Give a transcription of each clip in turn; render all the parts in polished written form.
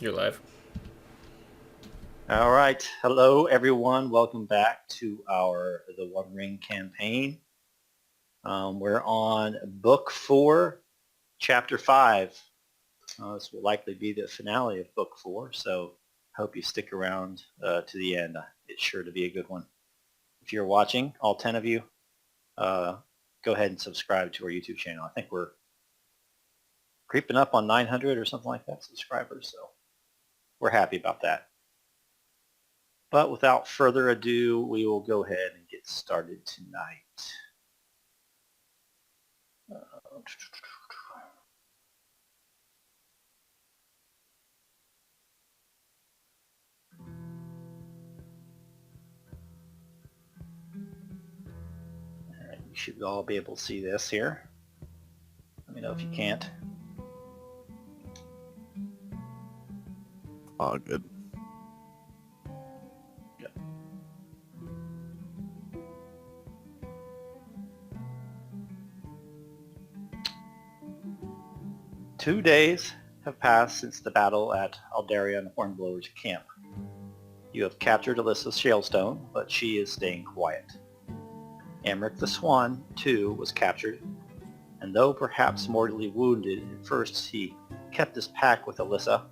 You're live. All right. Hello, everyone. Welcome back to The One Ring campaign. We're on Book 4, Chapter 5. This will likely be the finale of Book 4, so hope you stick around to the end. It's sure to be a good one. If you're watching, all 10 of you, go ahead and subscribe to our YouTube channel. I think we're creeping up on 900 or something like that subscribers, so we're happy about that. But without further ado, we will go ahead and get started tonight. Alright, you should all be able to see this here. Let me know if you can't. Oh, good. Yep. Two days have passed since the battle at Aldarion Hornblower's camp. You have captured Alyssa Shalestone, but she is staying quiet. Emmerich the Swan, too, was captured, and though perhaps mortally wounded at first, he kept his pact with Alyssa.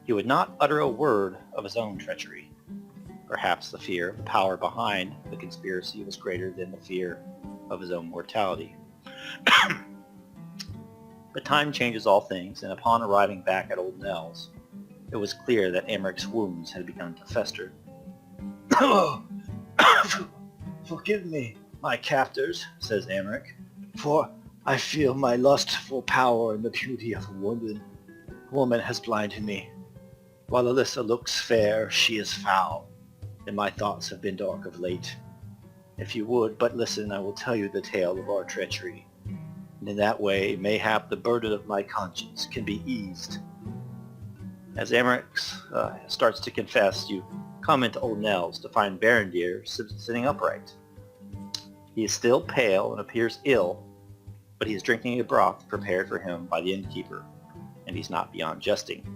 He would not utter a word of his own treachery. Perhaps the fear of the power behind the conspiracy was greater than the fear of his own mortality. But time changes all things, and upon arriving back at Old Nell's, it was clear that Emmerich's wounds had begun to fester. "Forgive me, my captors," says Emmerich, "for I feel my lust for power and the beauty of a woman has blinded me. While Alyssa looks fair, she is foul, and my thoughts have been dark of late. If you would but listen, I will tell you the tale of our treachery, and in that way, mayhap the burden of my conscience can be eased." As Emmerich starts to confess, you come into Old Nell's to find Berendir sitting upright. He is still pale and appears ill, but he is drinking a broth prepared for him by the innkeeper, and he's not beyond jesting.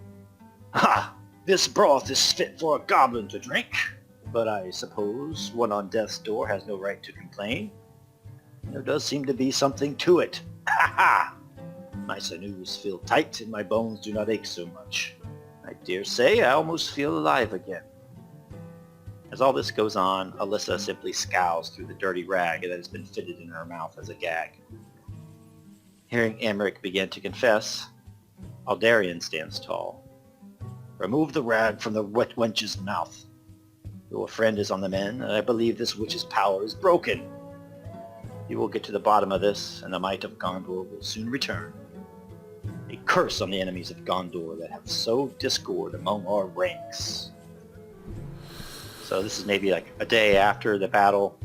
"Ha! This broth is fit for a goblin to drink, but I suppose one on death's door has no right to complain. There does seem to be something to it. Ha ha! My sinews feel tight and my bones do not ache so much. I dare say I almost feel alive again." As all this goes on, Alyssa simply scows through the dirty rag that has been fitted in her mouth as a gag. Hearing Emmerich begin to confess, Aldarion stands tall. "Remove the rag from the wet wench's mouth. Your friend is on the mend, and I believe this witch's power is broken. You will get to the bottom of this, and the might of Gondor will soon return. A curse on the enemies of Gondor that have sowed discord among our ranks." So this is maybe like a day after the battle.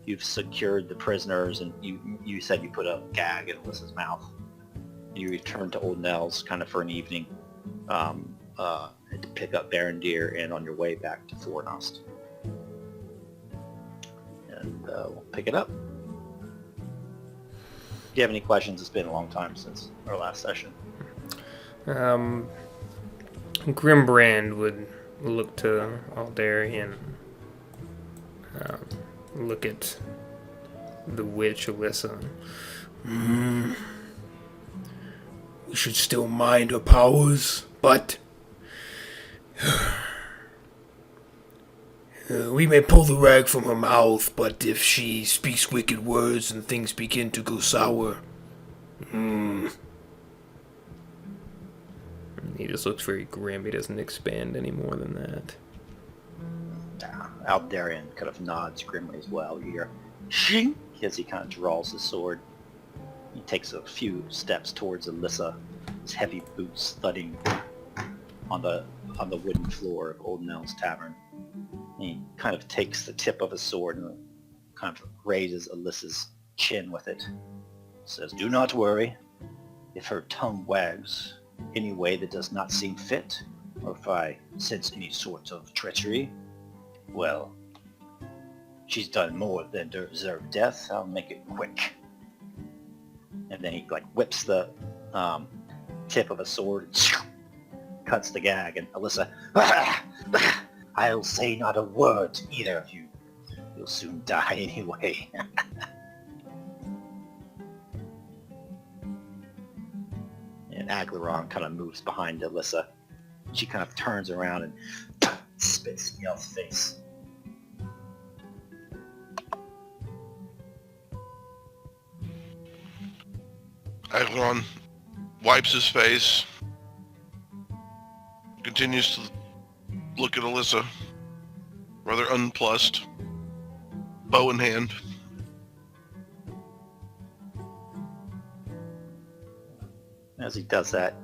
You've secured the prisoners, and you said you put a gag in Alyssa's mouth. And you return to Old Nell's kind of for an evening to pick up Berendir and on your way back to Fornost. And we'll pick it up. Do you have any questions? It's been a long time since our last session. Grimbrand would look to Aldarion, look at the witch Alyssa. We should still mind her powers, but we may pull the rag from her mouth, but if she speaks wicked words and things begin to go sour, He just looks very grim. He doesn't expand any more than that. Aldarion kind of nods grimly as well. You hear shing as he kind of draws his sword. He takes a few steps towards Alyssa, his heavy boots thudding on the wooden floor of Old Nell's tavern. He kind of takes the tip of his sword and kind of raises Alyssa's chin with it. Says, "Do not worry. If her tongue wags any way that does not seem fit, or if I sense any sort of treachery, well, she's done more than deserve death. I'll make it quick." And then he like whips the tip of a sword cuts the gag, and Alyssa, I'll say not a word to either of you. You'll soon die anyway. And Aglaron kind of moves behind Alyssa. She kind of turns around and spits in Yell's face. Aglaron wipes his face, continues to look at Alyssa, rather unplussed, bow in hand. As he does that,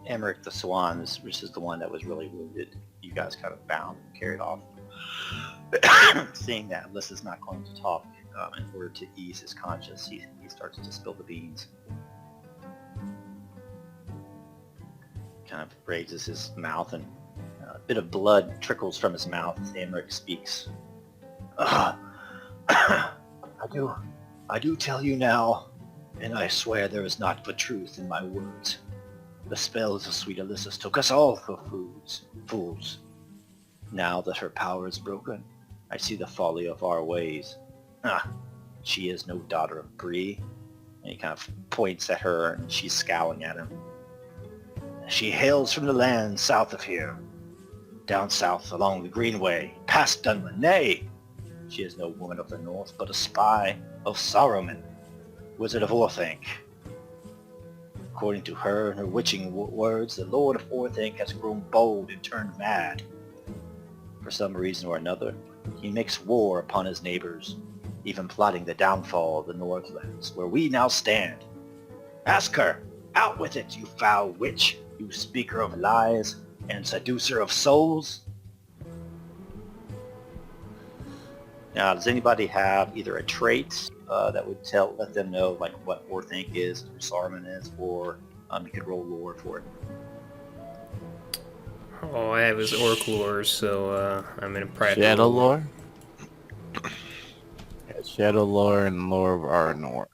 Emmerich the Swan, which is the one that was really wounded, you guys kind of bound and carried off. Seeing that Alyssa's not going to talk in order to ease his conscience, he starts to spill the beans. Kind of raises his mouth, and a bit of blood trickles from his mouth as Emmerich speaks. I do tell you now, and I swear there is not but truth in my words. The spells of sweet Alyssa took us all for fools. Now that her power is broken, I see the folly of our ways. She is no daughter of Bree. And he kind of points at her, and she's scowling at him. She hails from the land south of here, down south along the Greenway, past Dunland. Nay, she is no woman of the north, but a spy of Saruman, wizard of Orthanc. According to her and her witching words, the Lord of Orthanc has grown bold and turned mad. For some reason or another, he makes war upon his neighbors, even plotting the downfall of the Northlands, where we now stand. Ask her, out with it, you foul witch, you speaker of lies and seducer of souls. Now, does anybody have either a trait that would let them know like what Orthanc is, who Saruman is, or you could roll lore for it? All I have is orc lore, so I'm in a private Shadow lore? Yeah, shadow lore and lore of Arnor.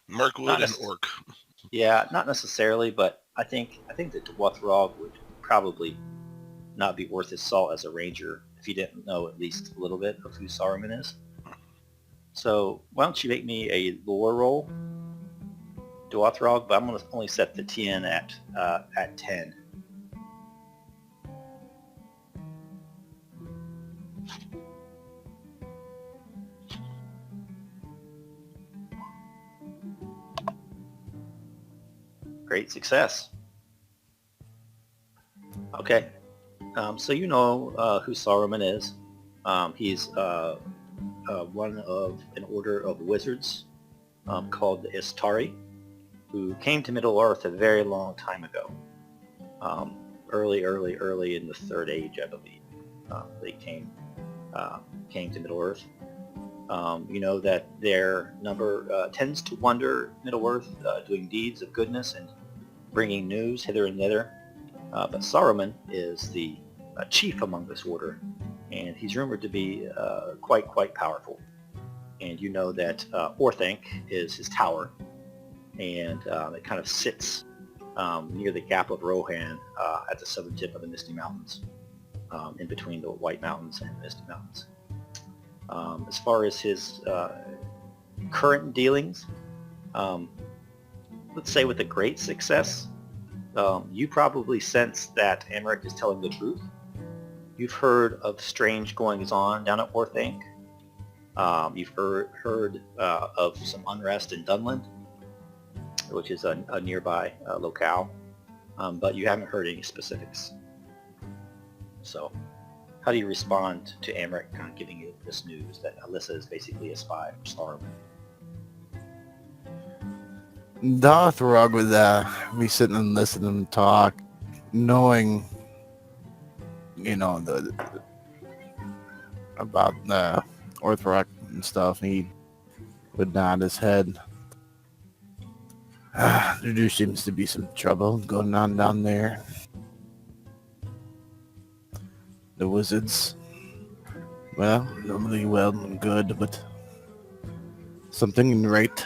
Mirkwood and Orc. Yeah, not necessarily, but I think that Dwathrog would probably not be worth his salt as a ranger if he didn't know at least a little bit of who Saruman is. So why don't you make me a lore roll, Dwathrog? But I'm going to only set the TN at 10. Great success. Okay, so you know who Saruman is. He's one of an order of wizards called the Istari, who came to Middle-earth a very long time ago. Early in the Third Age, I believe. They came to Middle-earth. You know that their number tends to wander Middle-earth, doing deeds of goodness and bringing news hither and thither. But Saruman is the chief among this order, and he's rumored to be quite powerful. And you know that Orthanc is his tower, and it kind of sits near the Gap of Rohan at the southern tip of the Misty Mountains, in between the White Mountains and the Misty Mountains. As far as his current dealings, let's say with a great success, you probably sense that Emmerich is telling the truth. You've heard of strange goings-on down at Orthanc. You've heard of some unrest in Dunland, which is a nearby locale, but you haven't heard any specifics. So, how do you respond to Emmerich kind of giving you this news that Alyssa is basically a spy for Saruman? Dothrog would be sitting and listening to talk, knowing, about the Orthanc and stuff. He would nod his head. There do seems to be some trouble going on down there. The wizards, well, normally well and good, but something ain't right.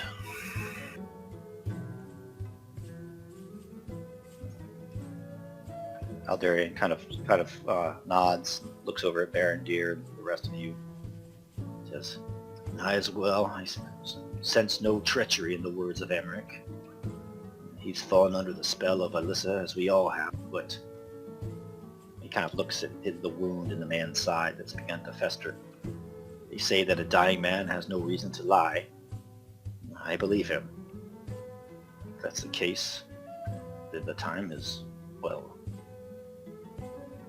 Aldarian kind of nods, looks over at Barondir and the rest of you. Says, I as well. I sense no treachery in the words of Emmerich. He's fallen under the spell of Alyssa, as we all have, but he kind of looks at the wound in the man's side that's begun to fester. They say that a dying man has no reason to lie. I believe him. If that's the case, then the time is, well,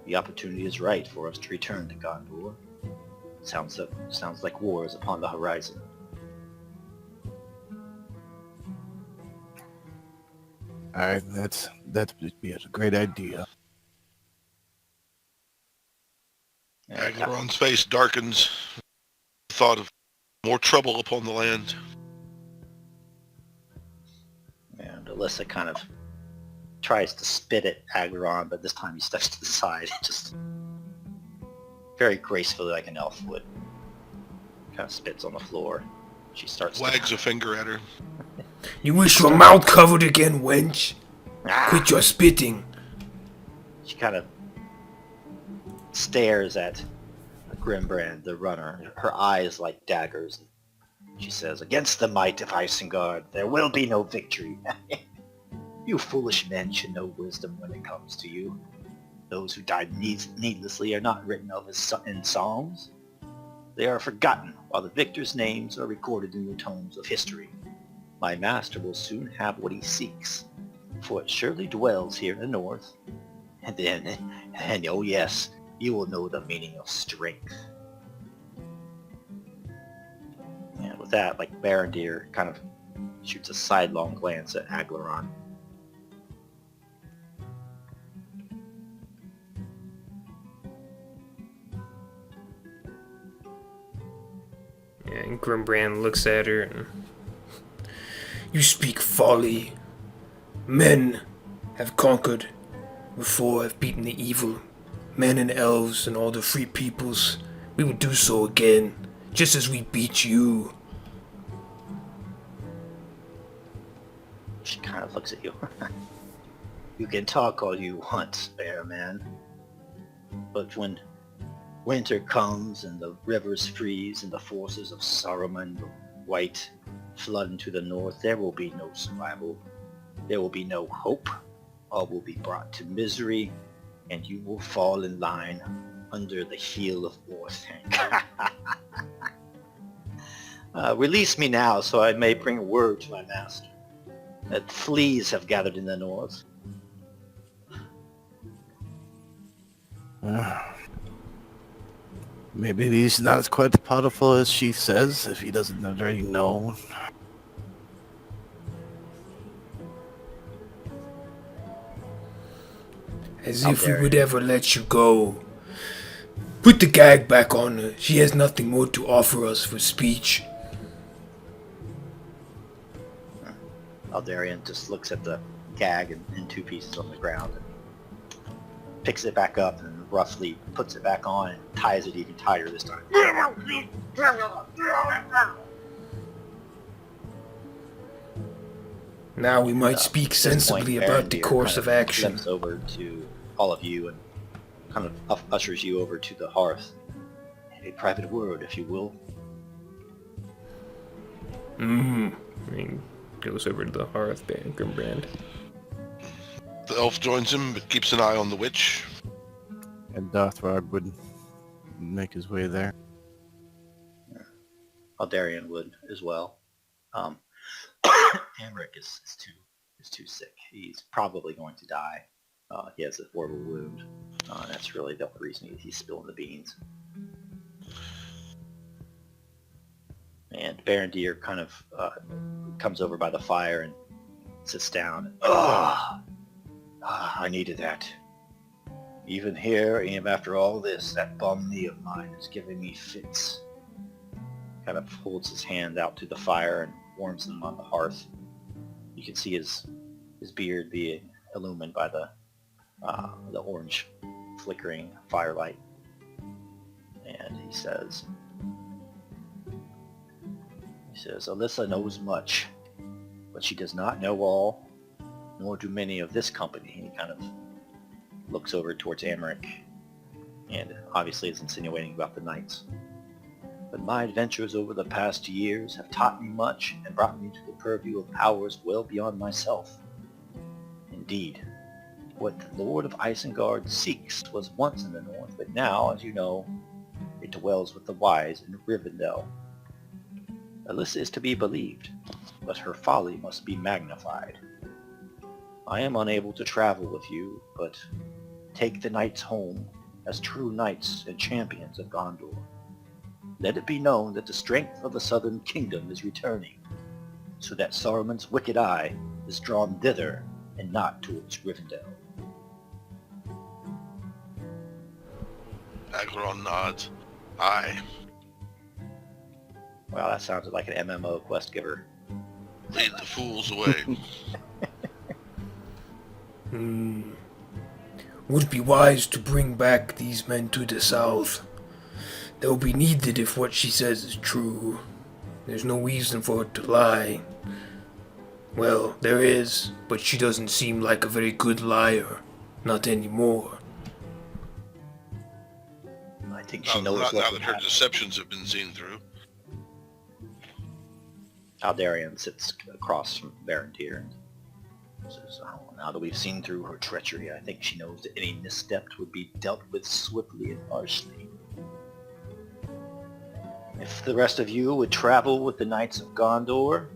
the opportunity is right for us to return to Gondor. Sounds like war is upon the horizon. Alright, that would be a great idea. Aglaron's face darkens. Thought of more trouble upon the land. And Alyssa kind of tries to spit at Aglaron, but this time he steps to the side, just very gracefully like an elf would. Kind of spits on the floor. She starts Wags a finger at her. You wish your mouth covered again, wench? Ah! Quit your spitting. She kind of stares at Grimbrand, the runner, her eyes like daggers. She says, against the might of Isengard, there will be no victory. You foolish men should know wisdom when it comes to you. Those who died needlessly are not written of in songs. They are forgotten, while the victors' names are recorded in the tomes of history. My master will soon have what he seeks, for it surely dwells here in the north. And oh yes, you will know the meaning of strength. And with that, like Barondir kind of shoots a sidelong glance at Aglaron. And Grimbrand looks at her and... You speak folly. Men have conquered before, have beaten the evil. Men and elves and all the free peoples. We will do so again, just as we beat you. She kind of looks at you. You can talk all you want, Bear Man. But when winter comes and the rivers freeze and the forces of Saruman the White flood into the north, there will be no survival. There will be no hope. All will be brought to misery, and you will fall in line under the heel of Orthanc. Release me now, so I may bring word to my master that fleas have gathered in the north. Maybe he's not as quite powerful as she says, if he doesn't already know. As How if we dare would you. ever let you go. Put the gag back on her. She has nothing more to offer us for speech. Aldarian just looks at the gag in two pieces on the ground and picks it back up and roughly puts it back on and ties it even tighter this time. Now we might speak At this sensibly point, about the Barondir course kind of action. Flips over to all of you and kind of ushers you over to the hearth. A private word, if you will. And he goes over to the hearth, Grimbrand. The elf joins him, but keeps an eye on the witch. And Dothrog would make his way there. Aldarian would as well. Amric is too sick. He's probably going to die. He has a horrible wound. That's really the reason he's spilling the beans. And Barondir kind of comes over by the fire and sits down. I needed that. Even here, even after all this, that bum knee of mine is giving me fits. Kind of holds his hand out to the fire and warms them on the hearth. You can see his beard being illumined by the orange flickering firelight. And he says, Alyssa knows much, but she does not know all, nor do many of this company. He kind of looks over towards Amric, and obviously is insinuating about the knights. But my adventures over the past years have taught me much and brought me to the purview of powers well beyond myself. Indeed, what the Lord of Isengard seeks was once in the north, but now, as you know, it dwells with the wise in Rivendell. Alyssa is to be believed, but her folly must be magnified. I am unable to travel with you, but take the knights home as true knights and champions of Gondor. Let it be known that the strength of the southern kingdom is returning, so that Saruman's wicked eye is drawn thither and not towards Rivendell. Agron nods. Aye. Wow, that sounded like an MMO quest giver. Lead the fools away. Would it be wise to bring back these men to the south? They'll be needed if what she says is true. There's no reason for her to lie. Well, there is, but she doesn't seem like a very good liar. Not anymore. I think she knows Not what now would that her happen. deceptions have been seen through. Aldarion sits across from Varantyr and says, now that we've seen through her treachery, I think she knows that any misstep would be dealt with swiftly and harshly. If the rest of you would travel with the Knights of Gondor,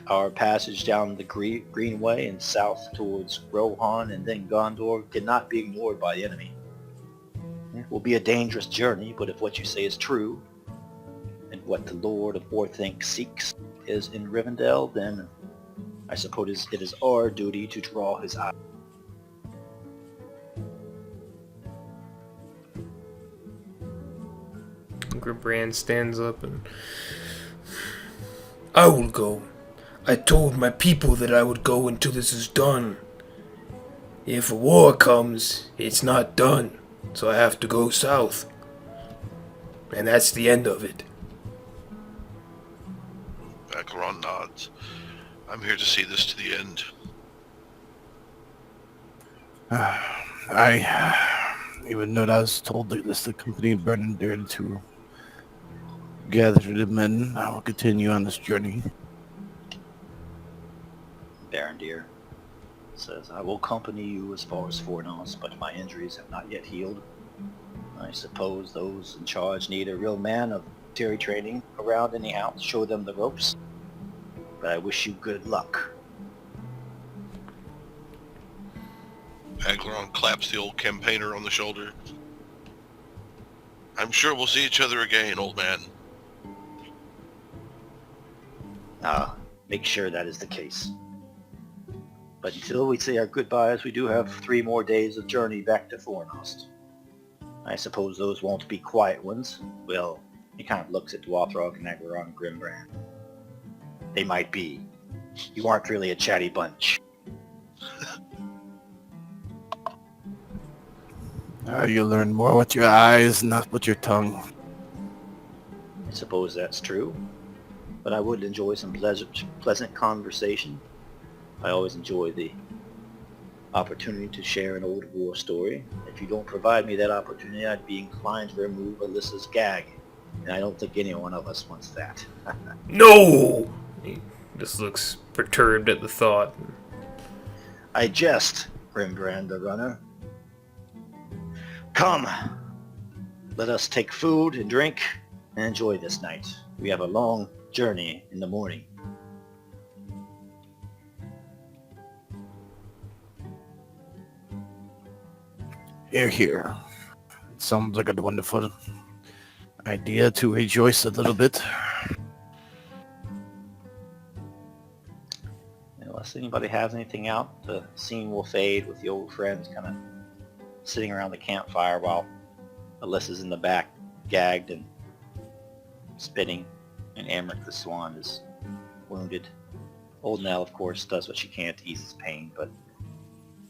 our passage down the Greenway and south towards Rohan and then Gondor cannot be ignored by the enemy. It will be a dangerous journey, but if what you say is true, and what the Lord of Orthanc seeks is in Rivendell, then I suppose it is our duty to draw his eye. Grimbrand stands up and I will go. I told my people that I would go until this is done. If a war comes, it's not done, so I have to go south. And that's the end of it. Agron nods. I'm here to see this to the end. Even though I was told that this accompanied Brennan to gather the men, I will continue on this journey. Varantyr says, I will accompany you as far as Fornost, but my injuries have not yet healed. I suppose those in charge need a real man of military training around anyhow to show them the ropes. But I wish you good luck. Agron claps the old campaigner on the shoulder. I'm sure we'll see each other again, old man. Make sure that is the case. But until we say our goodbyes, we do have 3 more days of journey back to Fornost. I suppose those won't be quiet ones. Well, he kind of looks at Dwathrog and Agron and Grimbrand. They might be. You aren't really a chatty bunch. You learn more with your eyes, not with your tongue. I suppose that's true. But I would enjoy some pleasant conversation. I always enjoy the opportunity to share an old war story. If you don't provide me that opportunity, I'd be inclined to remove Alyssa's gag. And I don't think any one of us wants that. No! he just looks perturbed at the thought. I jest, Grimbrand the runner. Come, let us take food and drink and enjoy this night. We have a long journey in the morning. Here. Sounds like a wonderful idea to rejoice a little bit. Unless anybody has anything out, the scene will fade with the old friends kind of sitting around the campfire while Alyssa's in the back, gagged and spitting, and Amric the Swan is wounded. Old Nell, of course, does what she can to ease his pain, but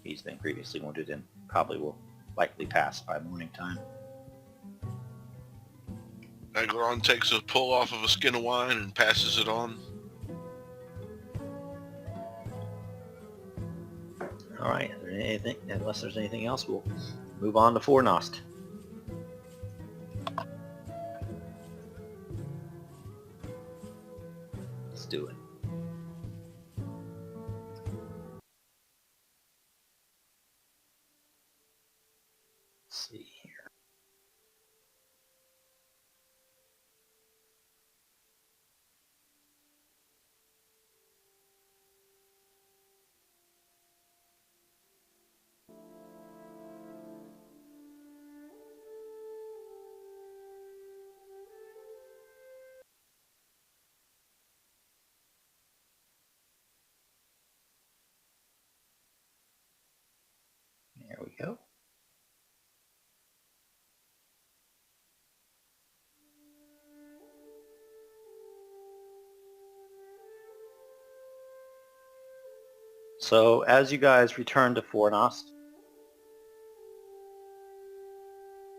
he's been grievously wounded and probably will likely pass by morning time. Agron takes a pull off of a skin of wine and passes it on. All right. Is there anything? Unless there's anything else, we'll move on to Fornost. Let's do it. Let's see here. There we go. So as you guys return to Fornost,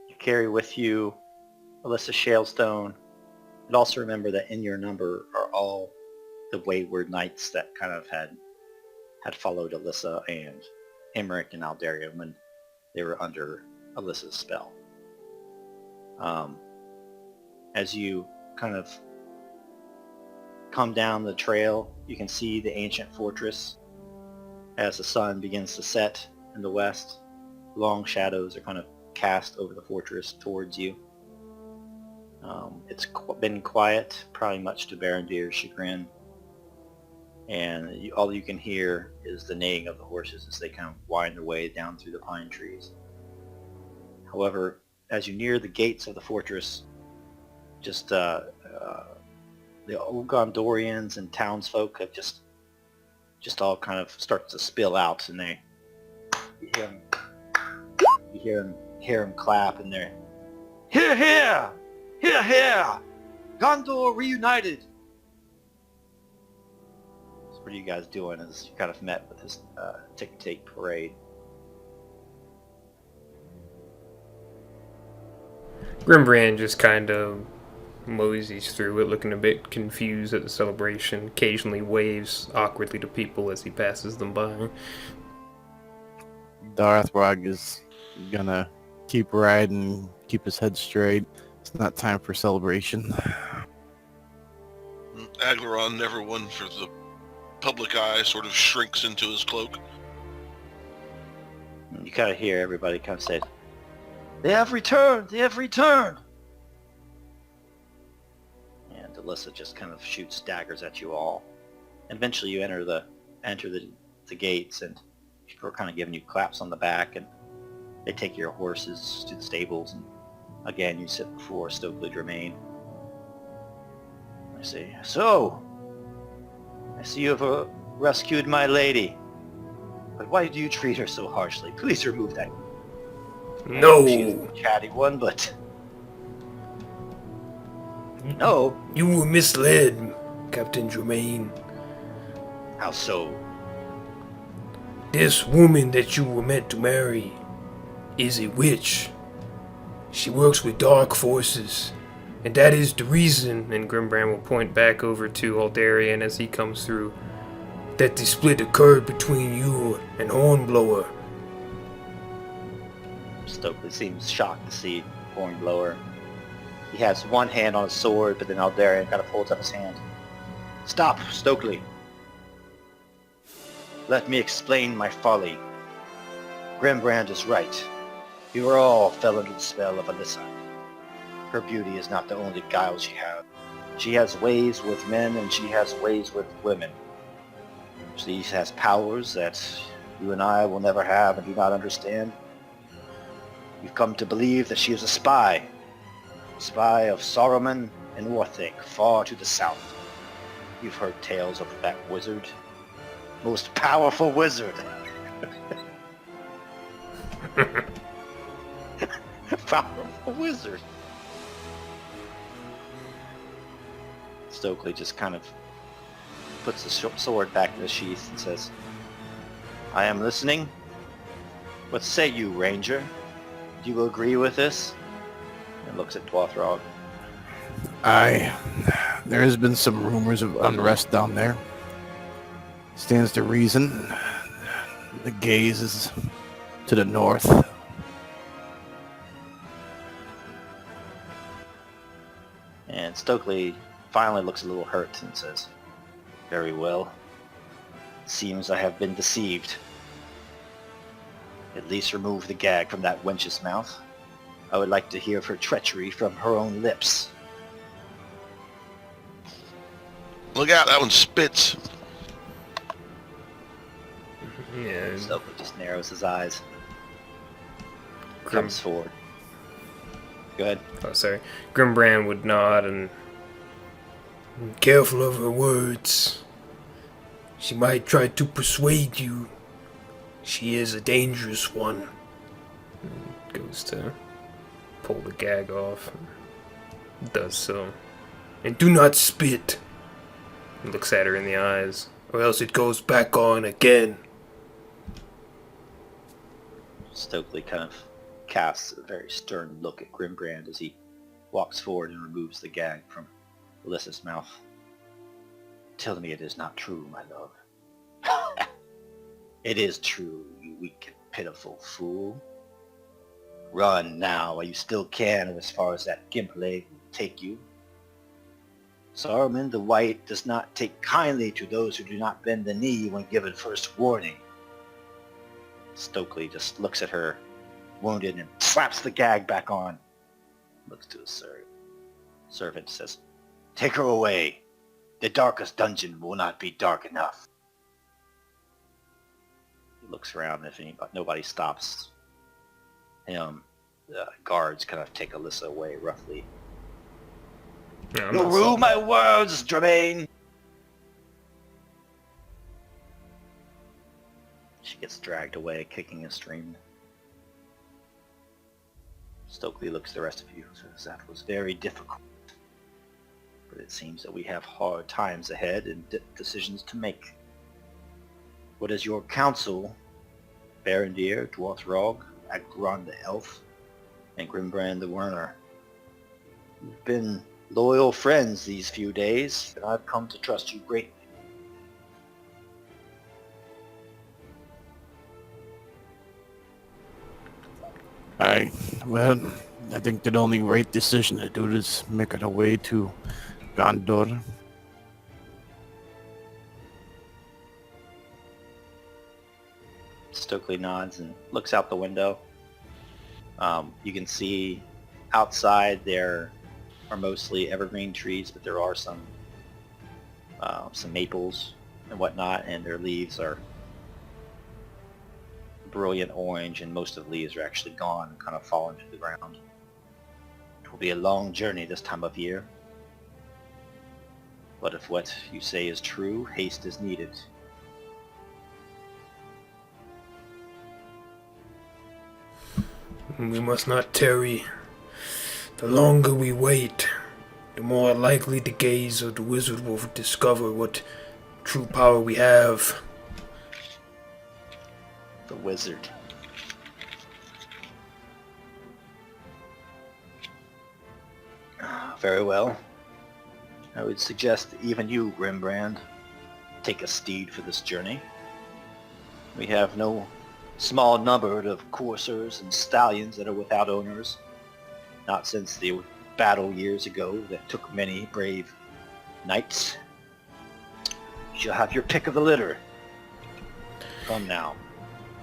you carry with you Alyssa Shalestone, and also remember that in your number are all the wayward knights that kind of had followed Alyssa and Emmerich and Aldaria when they were under Alyssa's spell. As you kind of come down the trail, you can see the ancient fortress. As the sun begins to set in the west, long shadows are kind of cast over the fortress towards you. It's been quiet, probably much to Barondir's chagrin. And all you can hear is the neighing of the horses as they kind of wind their way down through the pine trees. However, as you near the gates of the fortress, just the old Gondorians and townsfolk have just all kind of start to spill out, and you hear them clap, and they're here, here, here, here, Gondor reunited. So what are you guys doing as you kind of met with this tick-take parade? Grimbrand just kind of moseys through it, looking a bit confused at the celebration, occasionally waves awkwardly to people as he passes them by. Darthrog is gonna keep riding, keep his head straight. It's not time for celebration. Aglaron, never one for the public eye, sort of shrinks into his cloak. You kind of hear everybody kind of say, "They have returned! They have returned!" And Alyssa just kind of shoots daggers at you all. Eventually you enter the gates, and people are kind of giving you claps on the back, and they take your horses to the stables, and again you sit before Stokely Germain. I say, "So, I see you have rescued my lady, but why do you treat her so harshly? Please remove that." No! She's a chatty one, but... No? You were misled, Captain Germain. How so? This woman that you were meant to marry is a witch. She works with dark forces, and that is the reason, and Grimbrand will point back over to Aldarian as he comes through, that the split occurred between you and Hornblower. Stokely seems shocked to see Hornblower. He has one hand on his sword, but then Aldarian kind of holds up his hand. "Stop, Stokely. Let me explain my folly. Grimbrand is right. You all fell under the spell of Alyssa. Her beauty is not the only guile she has. She has ways with men, and she has ways with women. She has powers that you and I will never have and do not understand. You've come to believe that she is a spy of Saruman and Orthanc, far to the south. You've heard tales of that wizard. Most powerful wizard. Powerful wizard. Stokely just kind of puts the sword back in the sheath and says, "I am listening. What say you, Ranger? Do you agree with this?" And looks at Dwathrog. There has been some rumors of unrest down there. Stands to reason The gaze is to the north. And Stokely finally looks a little hurt and says, "Very well. Seems I have been deceived. At least remove the gag from that wench's mouth. I would like to hear of her treachery from her own lips." Look out, that one spits. Yeah. Stokely just narrows his eyes. Grim, Comes forward. Go ahead. oh, sorry. Grimbrand would nod and Careful of her words. She might try to persuade you. She is a dangerous one. goes to pull the gag off. Does so. And do not spit, Looks at her in the eyes. or else it goes back on again. Stokely kind of casts a very stern look at Grimbrand as he walks forward and removes the gag from Alyssa's mouth. "Tell me it is not true, my love." "It is true, you weak and pitiful fool. Run now while you still can as far as that gimp leg will take you. Saruman the White does not take kindly to those who do not bend the knee when given first warning." Stokely just looks at her, wounded, and slaps the gag back on. Looks to his servant, says, "Take her away. The darkest dungeon will not be dark enough." He looks around. If nobody stops him, the guards kind of take Alyssa away roughly. No, I'm "You'll not rue sorry. my words, Dramaine." She gets dragged away, kicking and screaming. Stokely looks at the rest of you and says, "That was very difficult. But it seems that we have hard times ahead and decisions to make. What is your counsel, Barondir, Dwarthrog, Agron the Elf, and Grimbrand the Werner? You've been loyal friends these few days, and I've come to trust you greatly." Well, I think the only right decision to do is make it away to Gondor. Stokely nods and looks out the window. You can see outside there are mostly evergreen trees, but there are some maples and whatnot, and their leaves are brilliant orange, and most of the leaves are actually gone and kind of fallen to the ground. It will be a long journey this time of year, but if what you say is true, haste is needed. We must not tarry. The longer we wait, the more likely the gaze of the wizard will discover what true power we have. The wizard. Very well. I would suggest that even you, Grimbrand, take a steed for this journey. We have no small number of coursers and stallions that are without owners, not since the battle years ago that took many brave knights. You shall have your pick of the litter. Come now.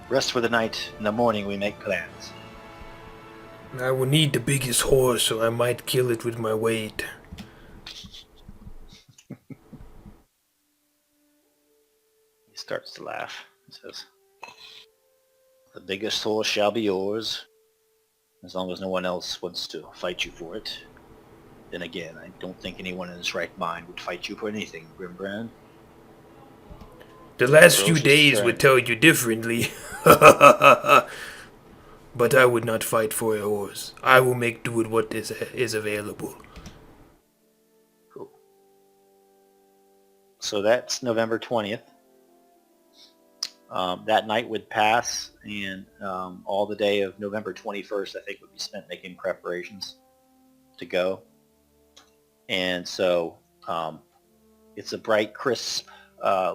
Rest for the night. In the morning we make plans. I will need the biggest horse, so I might kill it with my weight. He starts to laugh. He says, "The biggest horse shall be yours, as long as no one else wants to fight you for it. Then again, I don't think anyone in his right mind would fight you for anything, Grimbrand." The last few Ferocious days strength. would tell you differently. But I would not fight for a horse. I will make do with what is available. Cool. So that's November 20th. That night would pass, and all the day of November 21st, I think, would be spent making preparations to go. And so it's a bright, crisp,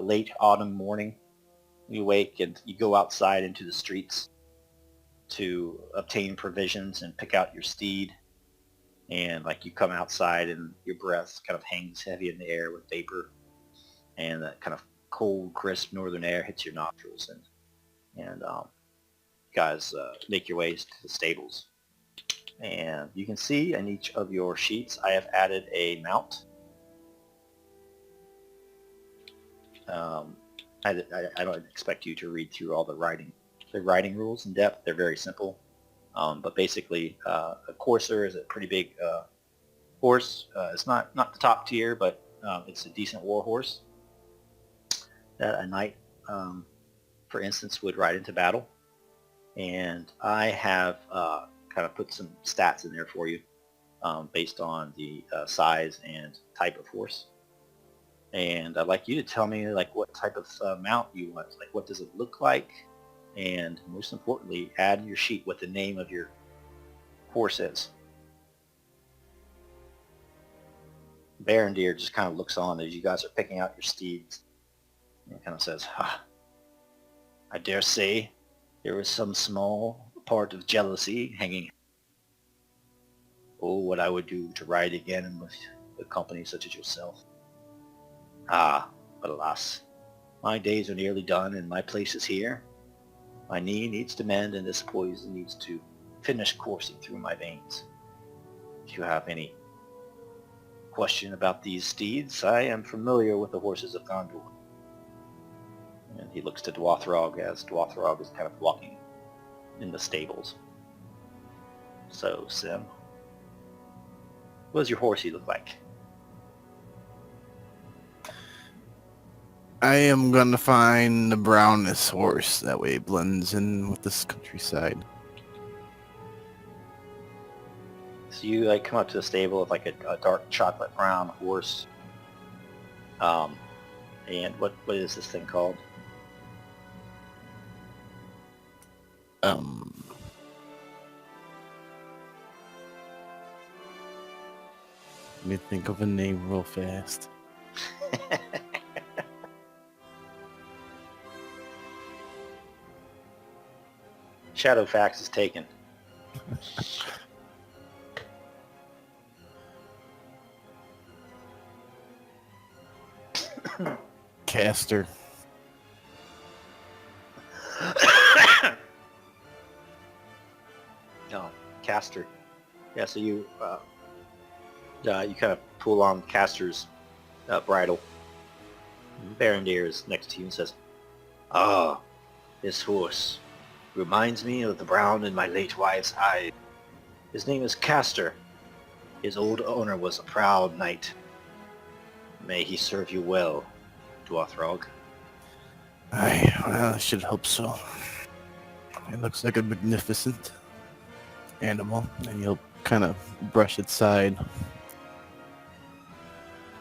late autumn morning. You wake and you go outside into the streets to obtain provisions and pick out your steed. And like you come outside and your breath kind of hangs heavy in the air with vapor, and that kind of cold, crisp northern air hits your nostrils, and guys make your ways to the stables. And you can see in each of your sheets I have added a mount. I don't expect you to read through all the writing rules in depth. They're very simple. But basically, a courser is a pretty big horse. It's not the top tier, but it's a decent war horse that a knight, for instance, would ride into battle. And I have kind of put some stats in there for you based on the size and type of horse. And I'd like you to tell me like what type of mount you want. Like what does it look like? And most importantly, add in your sheet what the name of your horse is. Barondeer just kind of looks on as you guys are picking out your steeds and kind of says, I dare say there was some small part of jealousy hanging. Oh, what I would do to ride again with a company such as yourself. But alas, my days are nearly done and my place is here. My knee needs to mend and this poison needs to finish coursing through my veins. If you have any question about these steeds, I am familiar with the horses of Gondor. And he looks to Dwathrog as Dwathrog is kind of walking in the stables. So, Sim, what does your horsey look like? I am gonna find the brownest horse. That way it blends in with this countryside. So you like come up to the stable with like a dark chocolate brown horse. And what is this thing called? Let me think of a name real fast. Shadowfax is taken. Caster. No, Caster. Yeah, so you kind of pull on Caster's bridle. Barondeer is next to you and says, this horse reminds me of the brown in my late wife's eye. His name is Castor. His old owner was a proud knight. May he serve you well, Dwathrog. I should hope so. It looks like a magnificent animal, and you'll kind of brush its side.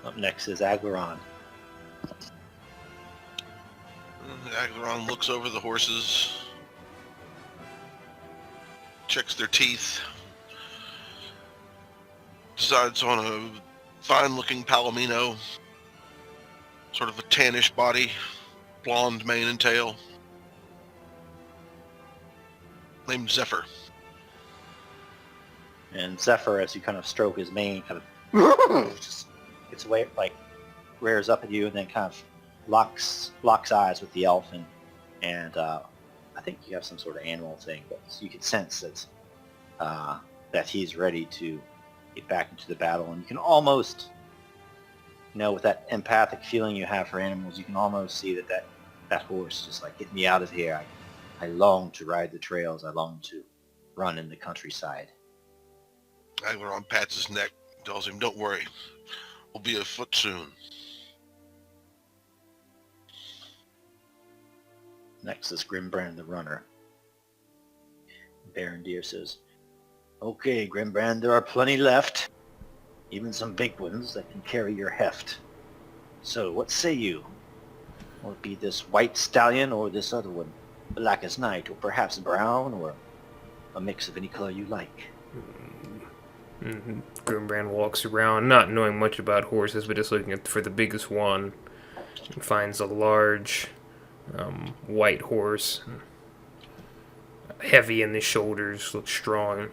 Up next is Aglaron. Aglaron looks over the horses, checks their teeth, decides on a fine-looking palomino, sort of a tannish body, blonde mane and tail, named Zephyr. And Zephyr, as you kind of stroke his mane, kind of just gets away, like rears up at you, and then kind of locks eyes with the elf, and I think you have some sort of animal thing, but you can sense that he's ready to get back into the battle, and you can almost, with that empathic feeling you have for animals, you can almost see that horse just like, get me out of here. I long to ride the trails. I long to run in the countryside. Aglaron pats his neck, tells him, "Don't worry, we'll be afoot soon." Next is Grimbrand the runner. Barondeer says, "Okay, Grimbrand, there are plenty left. Even some big ones that can carry your heft. So, what say you? Will it be this white stallion or this other one? Black as night, or perhaps brown, or a mix of any color you like?" Mm-hmm. Grimbrand walks around, not knowing much about horses, but just looking for the biggest one. And finds a large, white horse, heavy in the shoulders, looks strong.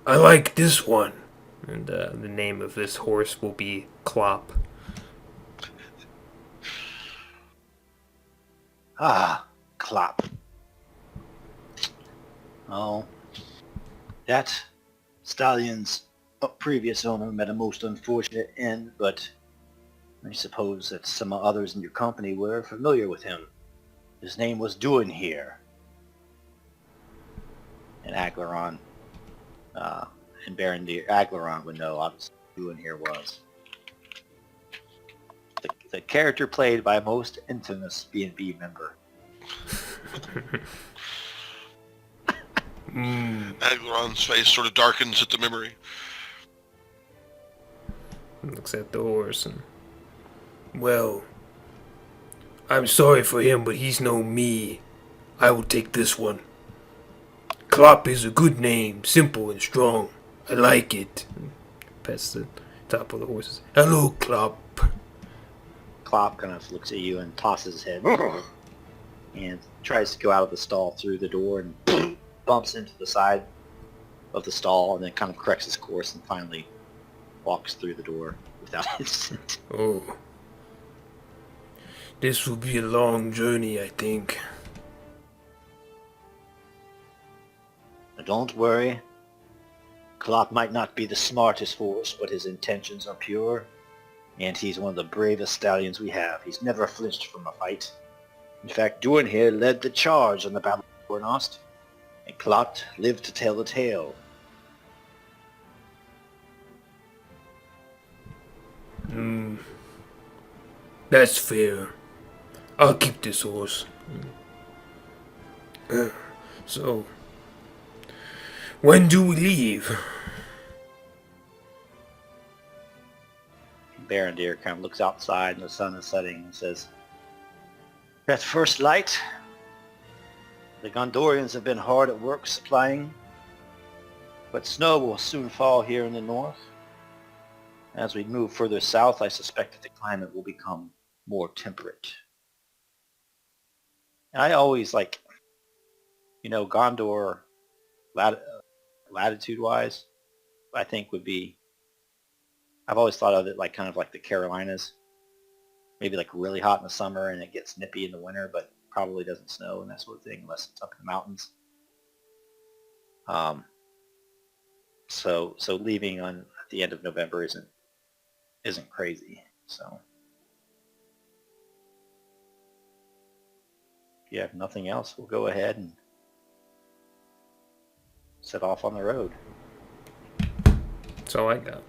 I like this one. And the name of this horse will be Klopp. Ah, Klopp. Oh, that stallion's previous owner met a most unfortunate end, but I suppose that some others in your company were familiar with him. His name was Duin here. And Aglaron, and Baron Aglaron would know, obviously, who Duin here was. The character played by a most infamous B&B member. Aglaron's face sort of darkens at the memory. Looks at the horse and Well, I'm sorry for him, but he's no me. I will take this one. Klopp is a good name, simple and strong. I like it. pets the top of the horses. Hello, Klopp. Klopp kind of looks at you and tosses his head and tries to go out of the stall through the door and bumps into the side of the stall and then kind of corrects his course and finally walks through the door without incident. Oh. This will be a long journey, I think. Don't worry. Klopp might not be the smartest horse, but his intentions are pure, and he's one of the bravest stallions we have. He's never flinched from a fight. In fact, Duin here led the charge on the Battle of Fornost, and Klopp lived to tell the tale. That's fair. I'll keep this horse. So, when do we leave? Barondir kind of looks outside and the sun is setting and says, "At first light, the Gondorians have been hard at work supplying, but snow will soon fall here in the north. As we move further south, I suspect that the climate will become more temperate." And I always Gondor, latitude-wise, I think would be, I've always thought of it like kind of like the Carolinas. Maybe like really hot in the summer and it gets nippy in the winter, but probably doesn't snow and that sort of thing unless it's up in the mountains. So leaving at the end of November isn't crazy. So if you have nothing else, we'll go ahead and set off on the road. That's all I got.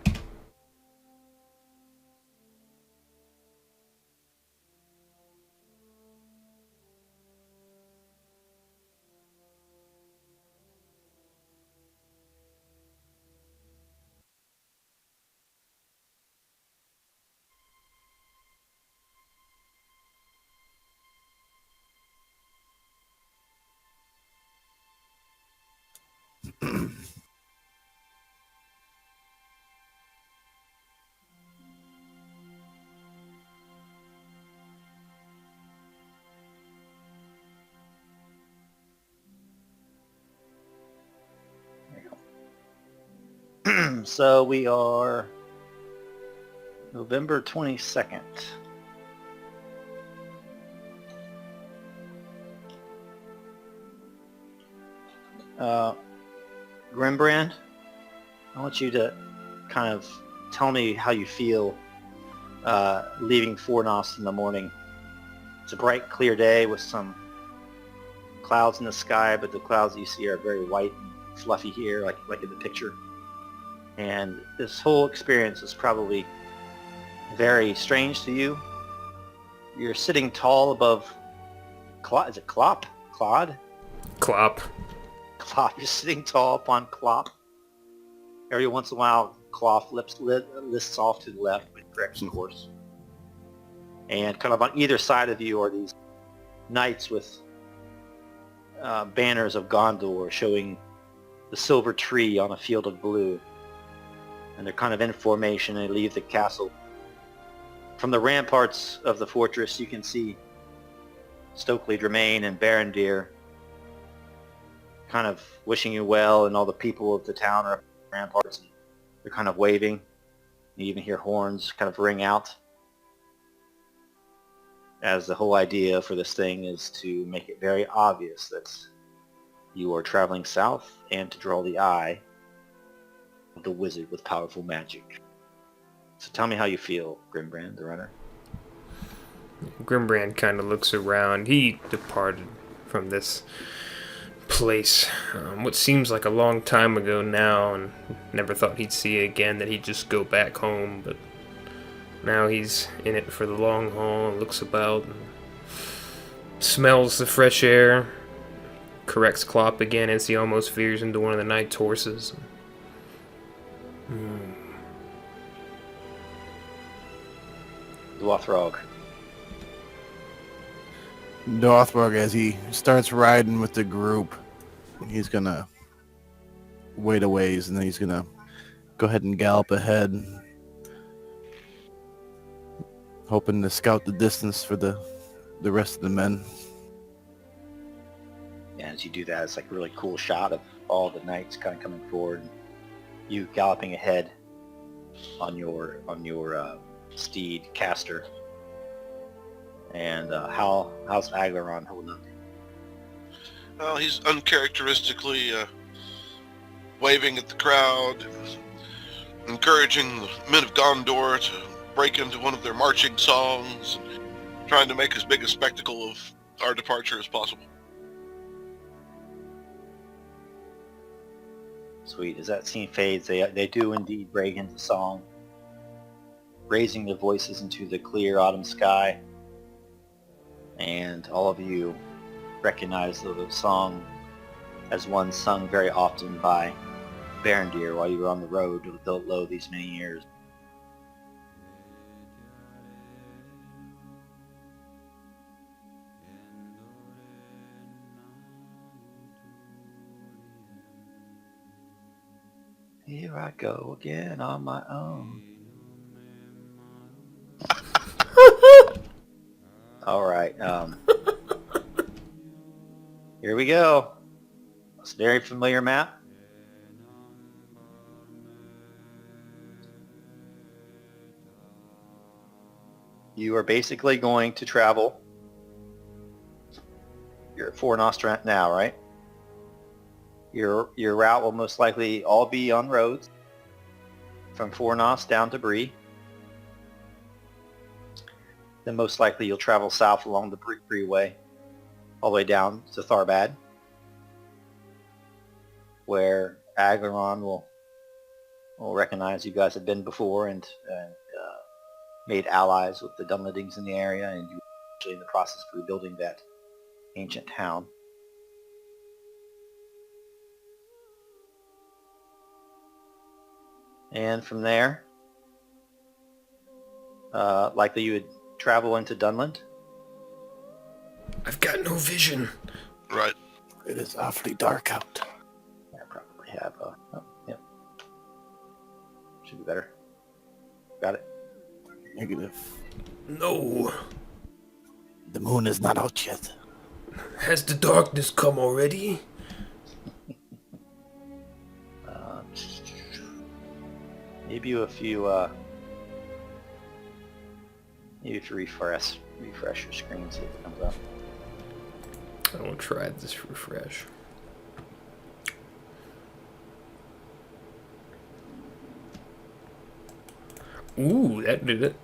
So we are November 22nd. Grimbrand, I want you to kind of tell me how you feel leaving Fornost in the morning. It's a bright, clear day with some clouds in the sky, but the clouds you see are very white and fluffy here, like in the picture. And this whole experience is probably very strange to you. You're sitting tall above, is it Klopp? Claude? Klopp. Klopp. You're sitting tall upon Klopp. Every once in a while, Klopp lists off to the left, but corrects course. And kind of on either side of you are these knights with banners of Gondor showing the silver tree on a field of blue. And they're kind of in formation. They leave the castle. From the ramparts of the fortress, you can see Stokely Dremaine and Barondeer kind of wishing you well, and all the people of the town are ramparts, and they're kind of waving. You even hear horns kind of ring out, as the whole idea for this thing is to make it very obvious that you are traveling south and to draw the eye of the wizard with powerful magic. So tell me how you feel, Grimbrand, the runner. Grimbrand kind of looks around. He departed from this place what seems like a long time ago now, and never thought he'd see it again, that he'd just go back home, but now he's in it for the long haul and looks about and smells the fresh air, corrects Klopp again as he almost veers into one of the knight's horses. Dwathrog. Dothberg, as he starts riding with the group, he's gonna wait a ways, and then he's gonna go ahead and gallop ahead, hoping to scout the distance for the rest of the men. And as you do that, it's like a really cool shot of all the knights kind of coming forward, and you galloping ahead on your steed Caster. And how's Aglaron holding up? Well, he's uncharacteristically waving at the crowd, encouraging the men of Gondor to break into one of their marching songs, and trying to make as big a spectacle of our departure as possible. Sweet. As that scene fades, they do indeed break into song, raising their voices into the clear autumn sky. And all of you recognize the song as one sung very often by Barondeer while you were on the road to the low these many years. Here I go again on my own. All right. Here we go. It's a very familiar map. You are basically going to travel. You're at Fornost right now, right? Your route will most likely all be on roads from Fornost down to Bree. Then most likely you'll travel south along the freeway all the way down to Tharbad, where Aglaron will recognize you guys have been before and made allies with the Dunlandings in the area, and you're actually in the process of rebuilding that ancient town. And from there, likely you would travel into Dunland. I've got no vision. Right. It is awfully dark out. I probably have yep. Should be better. Got it. Negative. No. The moon is not out yet. Has the darkness come already? Maybe if you refresh your screen, see if it comes up. I will try this refresh. Ooh, that did it.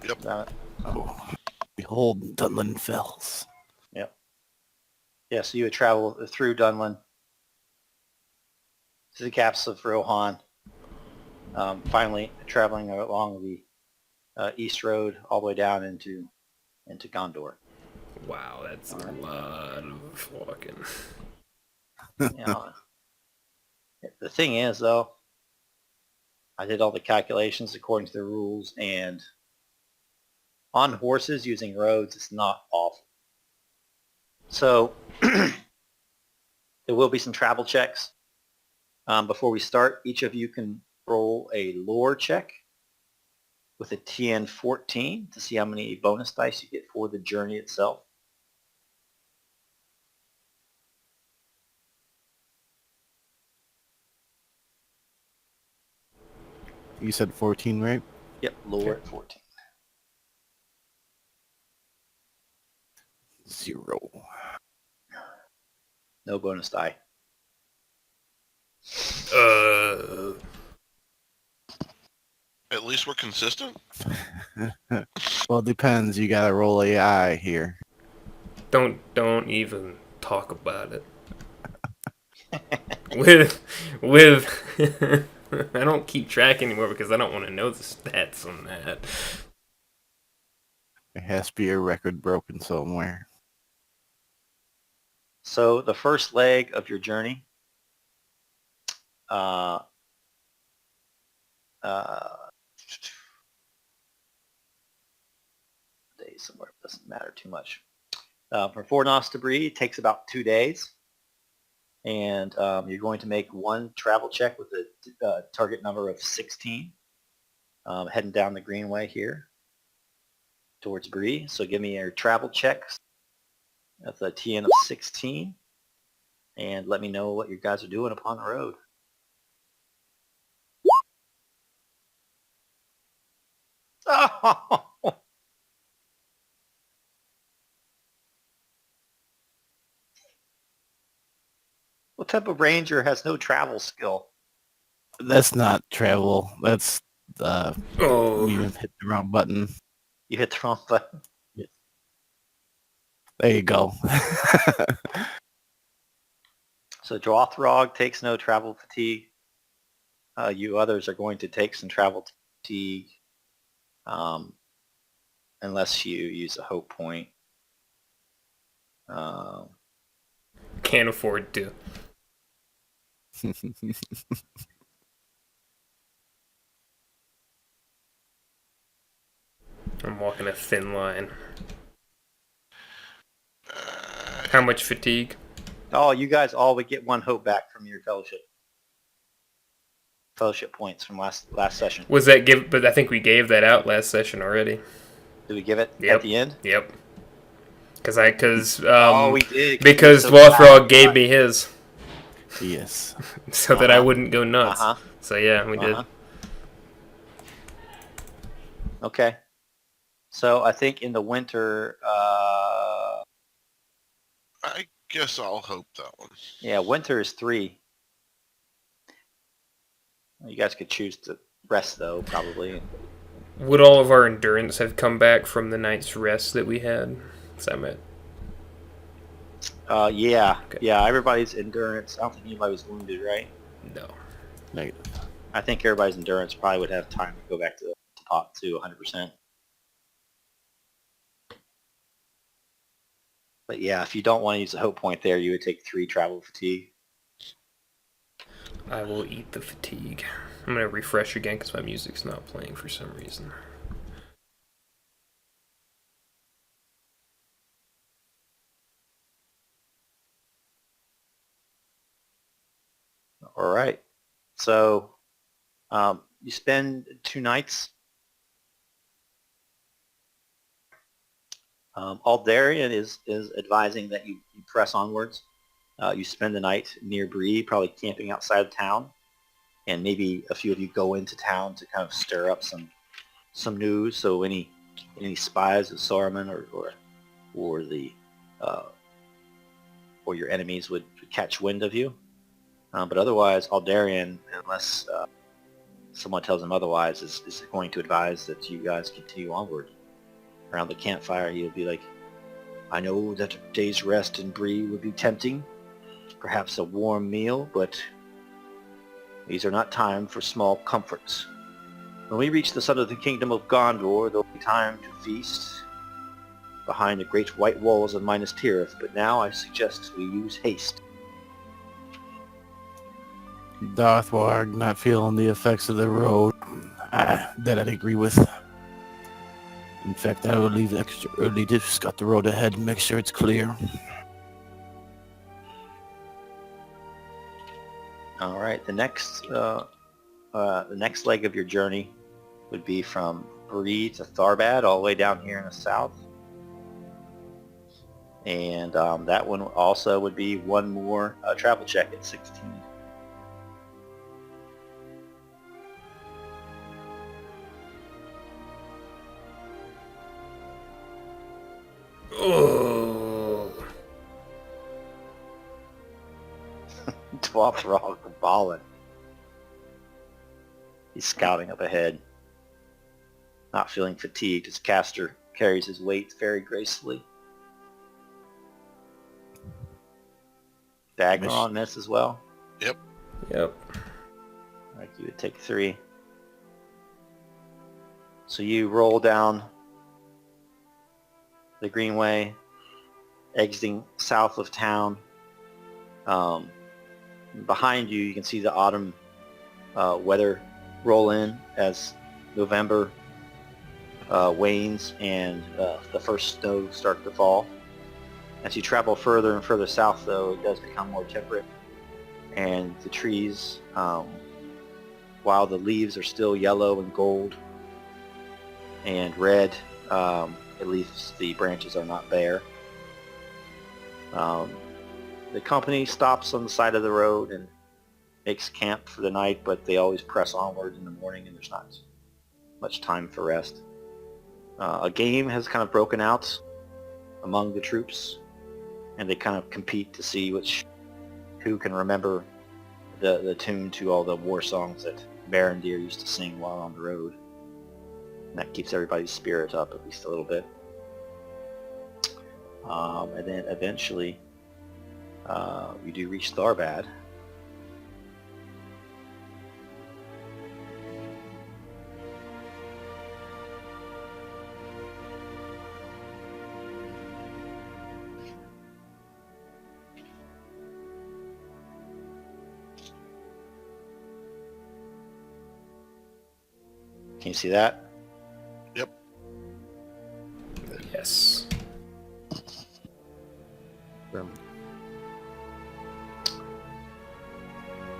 Yep. Got it. Oh, behold Dunland Fells. Yep. Yeah, so you would travel through Dunland to the caps of Rohan. Finally, traveling along the east road all the way down into Gondor. Wow, that's a lot of walking. You know, the thing is, though, I did all the calculations according to the rules, and on horses using roads, it's not awful. So there will be some travel checks. Before we start, each of you can roll a lore check with a TN 14 to see how many bonus dice you get for the journey itself. You said 14, right? Yep, lower Okay. at 14. 0. No bonus die. At least we're consistent. Well, it depends. You gotta roll AI here. Don't even talk about it. with I don't keep track anymore because I don't want to know the stats on that. There has to be a record broken somewhere. So the first leg of your journey, uh, days somewhere, doesn't matter too much. For Fornost debris, it takes about 2 days. And you're going to make one travel check with a target number of 16, heading down the greenway here towards Bree. So give me your travel checks at the TN of 16, and let me know what you guys are doing upon the road. Oh! What type of ranger has no travel skill? That's not travel. That's Oh, you hit the wrong button. You hit the wrong button. There you go. So Drawthrog takes no travel fatigue. You others are going to take some travel fatigue, unless you use a hope point. can't afford to. I'm walking a thin line. How much fatigue? Oh, you guys all would get one hope back from your fellowship points from last session. Was that give? But I think we gave that out last session already. Did we give it Yep. at the end? Yep. Because We did. because So Dwarthrog gave me his, Yes. so that I wouldn't go nuts. Uh-huh. So yeah, we did. Okay. So I think in the winter, I guess I'll hope that one. yeah, winter is 3. You guys could choose to rest though, probably. Would all of our endurance have come back from the night's rest that we had? Is that it? Yeah, Okay. yeah. Everybody's endurance. I don't think anybody was wounded, right? No. Negative. I think everybody's endurance probably would have time to go back to top to 100%. But yeah, if you don't want to use the hope point there, you would take 3 travel fatigue. I will eat the fatigue. I'm gonna refresh again because my music's not playing for some reason. All right. So you spend 2 nights. Aldarian is advising that you press onwards. You spend the night near Bree, probably camping outside of town, and maybe a few of you go into town to kind of stir up some news. So any spies of Saruman or the or your enemies would catch wind of you. But otherwise, Aldarian, unless someone tells him otherwise, is going to advise that you guys continue onward. Around the campfire, he'll be like, I know that a day's rest in Bree would be tempting, perhaps a warm meal, but these are not time for small comforts. When we reach the sun of the kingdom of Gondor, there'll be time to feast behind the great white walls of Minas Tirith, but now I suggest we use haste. Darthwarg not feeling the effects of the road. That I'd agree with. In fact, I would leave extra early to scout the road ahead and make sure it's clear. All right, the next leg of your journey would be from Bree to Tharbad, all the way down here in the south. And that one also would be one more travel check at 16. Oh. Dwarf Rock balling. He's scouting up ahead. Not feeling fatigued, his caster carries his weight very gracefully. Dagger on miss as well. Yep. Alright, you would take 3. So you roll down the greenway, exiting south of town. Behind you, you can see the autumn weather roll in as November wanes and the first snow starts to fall. As you travel further and further south, though, it does become more temperate, and the trees, while the leaves are still yellow and gold and red, at least the branches are not bare. The company stops on the side of the road and makes camp for the night, but they always press onward in the morning, and there's not much time for rest. A game has kind of broken out among the troops, and they kind of compete to see who can remember the tune to all the war songs that Barondeer used to sing while on the road. And that keeps everybody's spirit up at least a little bit. And then eventually you do reach Tharbad. Can you see that? Yep. Yes.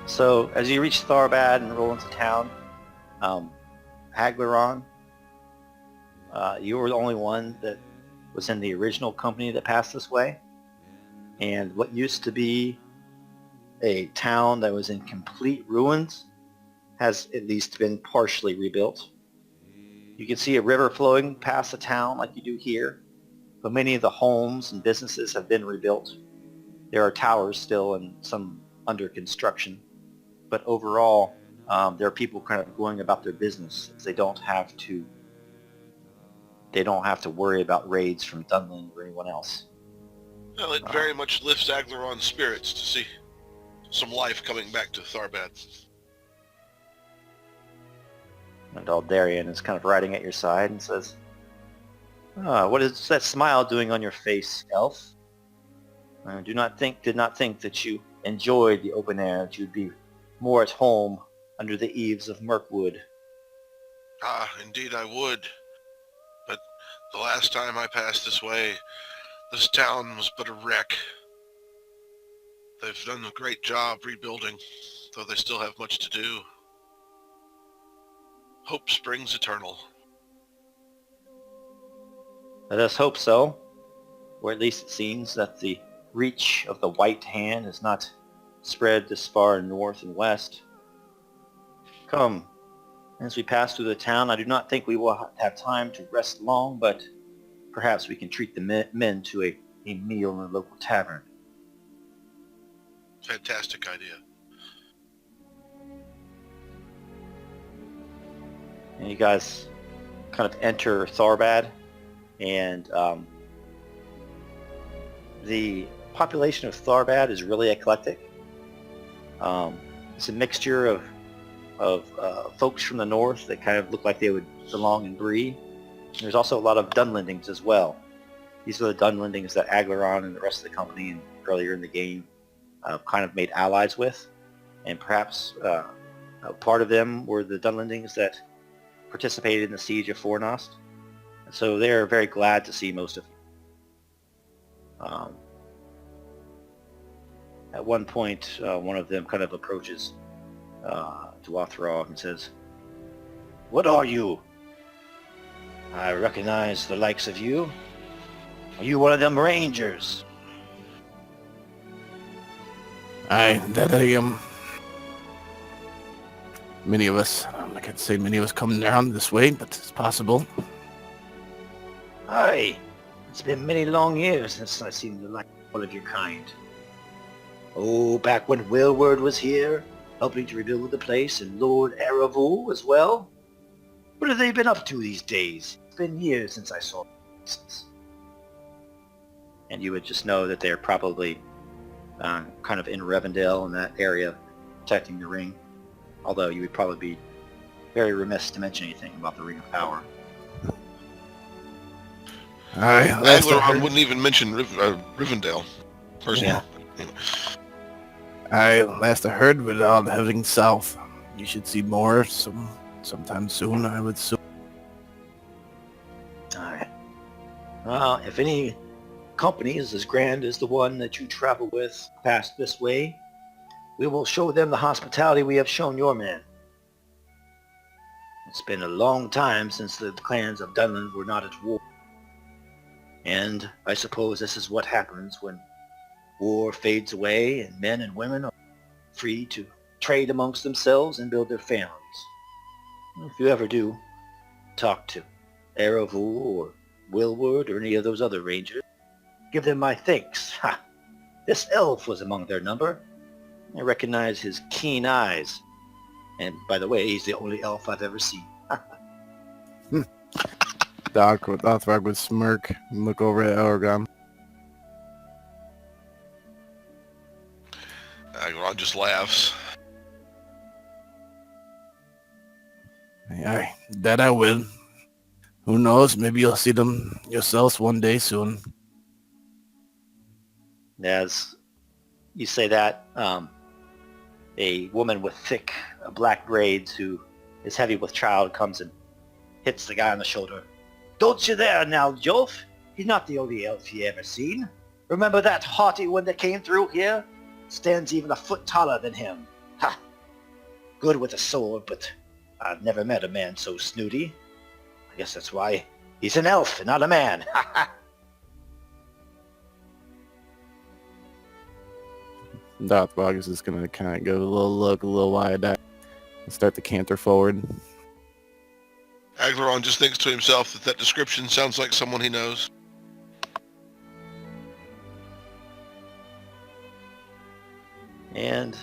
So as you reach Tharbad and roll into town, Aglaron, you were the only one that was in the original company that passed this way. And what used to be a town that was in complete ruins has at least been partially rebuilt. You can see a river flowing past the town like you do here, but many of the homes and businesses have been rebuilt. There are towers still and some under construction, but overall there are people kind of going about their business. They don't have to worry about raids from Dunland or anyone else. Well, it very much lifts Aglaron's spirits to see some life coming back to Tharbad. And Aldarian is kind of riding at your side and says, what is that smile doing on your face, elf? I did not think that you enjoyed the open air, that you'd be more at home under the eaves of Mirkwood. Ah, indeed I would. But the last time I passed this way, this town was but a wreck. They've done a great job rebuilding, though they still have much to do. Hope springs eternal. Let us hope so, or at least it seems that the reach of the white hand is not spread this far north and west. Come, as we pass through the town, I do not think we will have time to rest long, but perhaps we can treat the men to a meal in a local tavern. Fantastic idea. And you guys kind of enter Tharbad, and the population of Tharbad is really eclectic. It's a mixture of folks from the north that kind of look like they would belong in Bree. And there's also a lot of Dunlandings as well. These are the Dunlandings that Aglaron and the rest of the company and earlier in the game kind of made allies with. And perhaps part of them were the Dunlandings that participated in the siege of Fornost. And so they're very glad to see most of you. At one point, one of them kind of approaches Dwathrog and says, "What are you? I recognize the likes of you. Are you one of them rangers?" Aye, that I am. Many of us, I can't say many of us come down this way, but it's possible. Aye, It's been many long years since I've seen the like all of your kind. Oh, back when Willward was here, helping to rebuild the place, and Lord Eravul as well. What have they been up to these days? It's been years since I saw them. And you would just know that they're probably kind of in Revendell in that area, protecting the ring. Although you would probably be very remiss to mention anything about the Ring of Power. Agleron wouldn't even mention Rivendell. Personally. Last I heard, we're all heading south. You should see more sometime soon, I would assume. Alright. Well, if any company is as grand as the one that you travel with past this way, we will show them the hospitality we have shown your men. It's been a long time since the clans of Dunland were not at war. And I suppose this is what happens when war fades away and men and women are free to trade amongst themselves and build their families. If you ever do talk to Eravul or Willward or any of those other rangers, give them my thanks. Ha! This elf was among their number. I recognize his keen eyes. And by the way, he's the only elf I've ever seen. Dothrak would smirk and look over at Elrond. Agleron just laughs. Aye, that I will. Who knows? Maybe you'll see them yourselves one day soon. As you say that, a woman with thick black braids who is heavy with child comes and hits the guy on the shoulder. Don't you there now, Jolf? He's not the only elf you ever seen. Remember that haughty one that came through here? Stands even a foot taller than him. Ha! Good with a sword, but I've never met a man so snooty. I guess that's why he's an elf and not a man. Ha ha! Dothrak is just gonna kind of go a little wide-eyed and start to canter forward. Agleron just thinks to himself that that description sounds like someone he knows. And,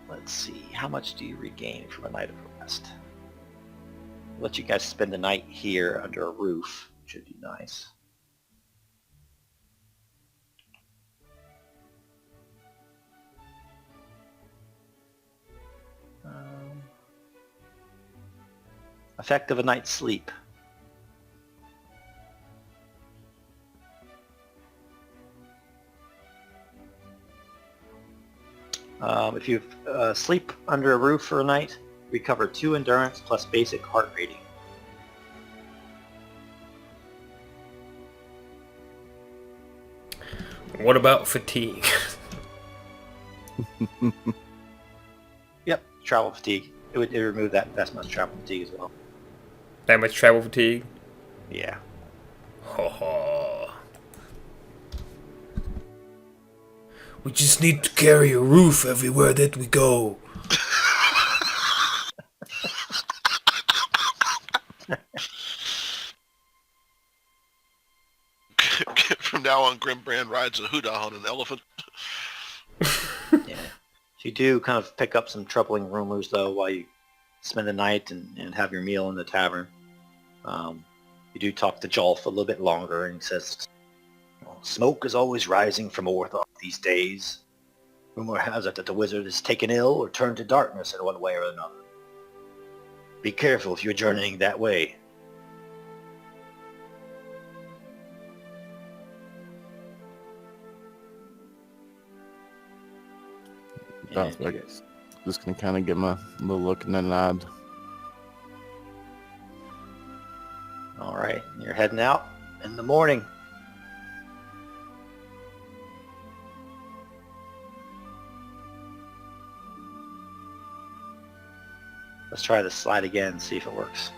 let's see, how much do you regain from a night of rest? Let you guys spend the night here under a roof, should be nice. Effect of a night's sleep. If you sleep under a roof for a night, recover 2 endurance plus basic heart rating. What about fatigue? Yep, travel fatigue. It would remove that much travel fatigue as well. That much travel fatigue? Yeah. Ho ho. We just need to carry a roof everywhere that we go. From now on, Grimbrand rides a Huda on an elephant. Yeah. You do kind of pick up some troubling rumors, though, while you spend the night and have your meal in the tavern. You do talk to Jolf a little bit longer, and he says, smoke is always rising from Orthanc these days. Rumor has it that the wizard is taken ill or turned to darkness in one way or another. Be careful if you're journeying that way. Dothrak just gonna kind of give him a little look and a nod. All right, you're heading out in the morning. Let's try this slide again and see if it works.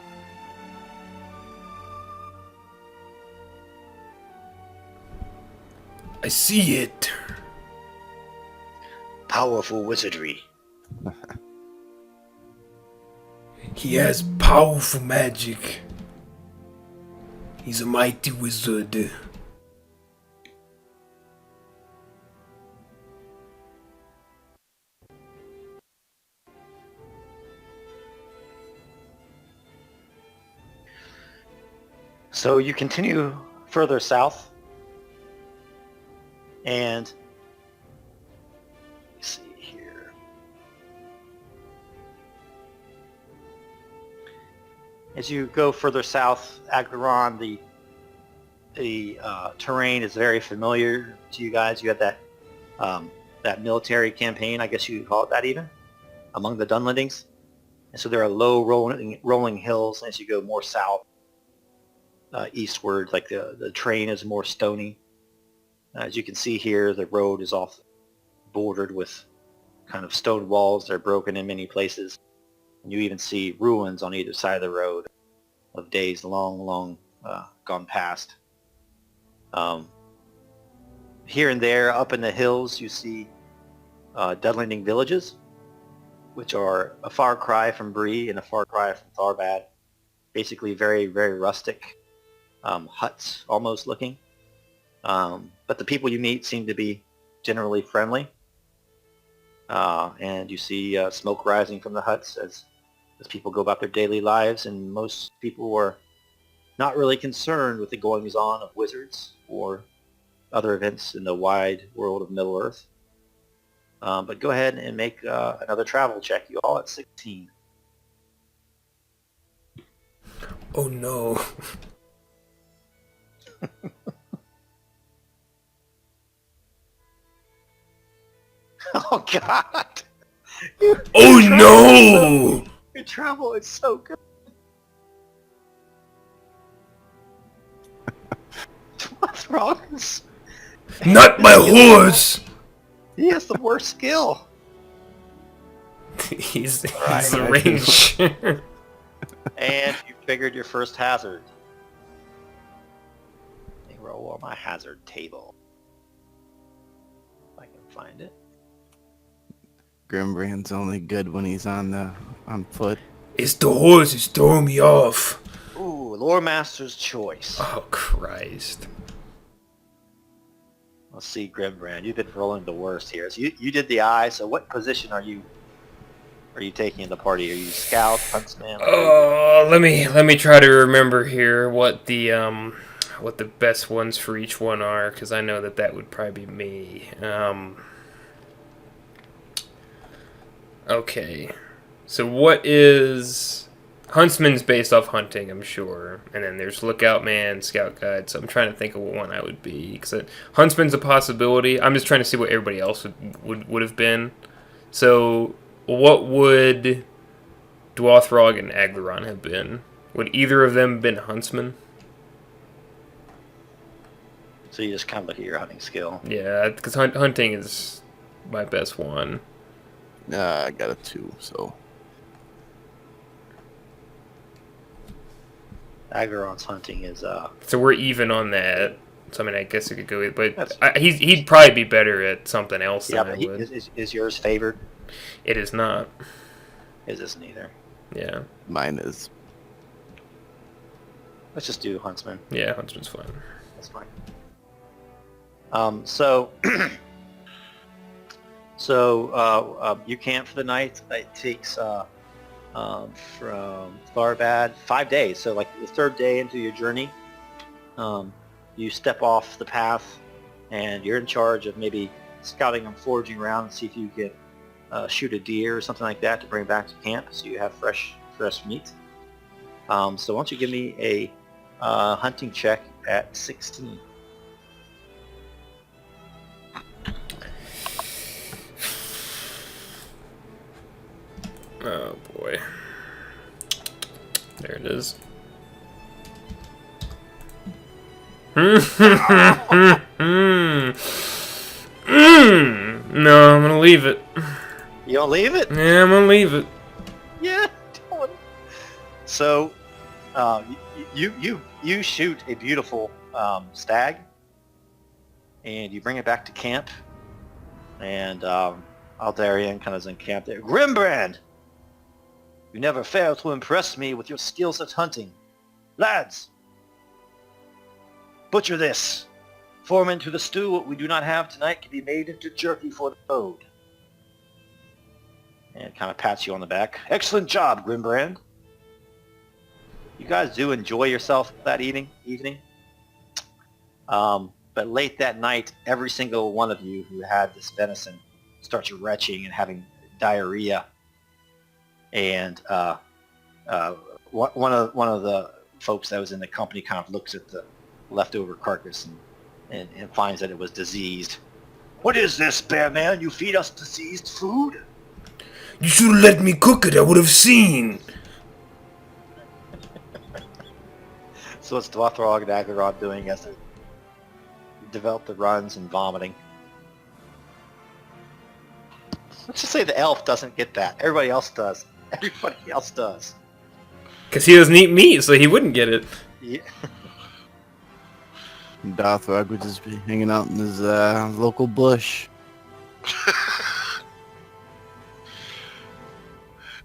I see it. Powerful wizardry. He has powerful magic. He's a mighty wizard. So you continue further south, and let's see here. As you go further south, Agron, the terrain is very familiar to you guys. You had that military campaign, I guess you could call it that even, among the Dunlandings. And so there are low rolling hills as you go more south, eastward. Like the terrain is more stony. As you can see here, the road is off bordered with kind of stone walls. They're broken in many places. And you even see ruins on either side of the road of days long gone past. Here and there, up in the hills, you see Dunlanding villages, which are a far cry from Bree and a far cry from Tharbad. Basically very, very rustic huts, almost looking. But the people you meet seem to be generally friendly. And you see smoke rising from the huts as people go about their daily lives, and most people are not really concerned with the goings-on of wizards or other events in the wide world of Middle-earth. But go ahead and make another travel check. You all at 16. Oh no. Oh God! Oh no! Your travel is so good. What's wrong? Not my horse! He has the worst skill. he's Right. a range. And you figured your first hazard. Let me roll on my hazard table. If I can find it. Grimbrand's only good when he's on foot. It's the horse, it's throwing me off. Ooh, Lore Master's Choice. Oh Christ. Let's see, Grimbrand. You've been rolling the worst here. So you did the eye. So what position are you taking in the party? Are you scout, huntsman? Let me try to remember here what the best ones for each one are, because I know that would probably be me. Okay, so what is Huntsman's based off hunting, I'm sure, and then there's Lookout Man, Scout Guide. So I'm trying to think of what one I would be, because Huntsman's a possibility. I'm just trying to see what everybody else would have been. So what would Dwathrog and Aglaron have been? Would either of them have been huntsmen? So you just kind of look at your hunting skill. Yeah, because hunting is my best one. I got a 2, so. Agaron's hunting is So we're even on that. So I mean, I guess it could go, but That's- he'd probably be better at something else yeah. than I But would. is yours favored? It is not. His isn't either. Yeah, Mine is. Let's just do huntsman. yeah, huntsman's fine. That's fine. So you camp for the night. It takes from Tharbad 5 days. So like the third day into your journey, you step off the path, and you're in charge of maybe scouting and foraging around and see if you can shoot a deer or something like that to bring back to camp, so you have fresh meat. So why don't you give me a hunting check at 16? Oh boy. There it is. No, I'm gonna leave it. You don't leave it? Yeah, I'm gonna leave it. Yeah. Don't. So, you shoot a beautiful stag, and you bring it back to camp, and Aldarian kind of is in camp there. Grimbrand, you never fail to impress me with your skills at hunting. Lads, Butcher this. Form into the stew what we do not have tonight can be made into jerky for the road. And kind of pats you on the back. Excellent job, Grimbrand. You guys do enjoy yourself that evening. But late that night, every single one of you who had this venison starts retching and having diarrhea. And one of the folks that was in the company kind of looks at the leftover carcass and finds that it was diseased. What is this, bear man? You feed us diseased food? You should have let me cook it. I would have seen. So what's Dwathrog and Aglarod doing as they develop the runs and vomiting? Let's just say the elf doesn't get that. Everybody else does. Everybody else does. Because he doesn't eat meat, so he wouldn't get it. Yeah. Dothrak would just be hanging out in his local bush.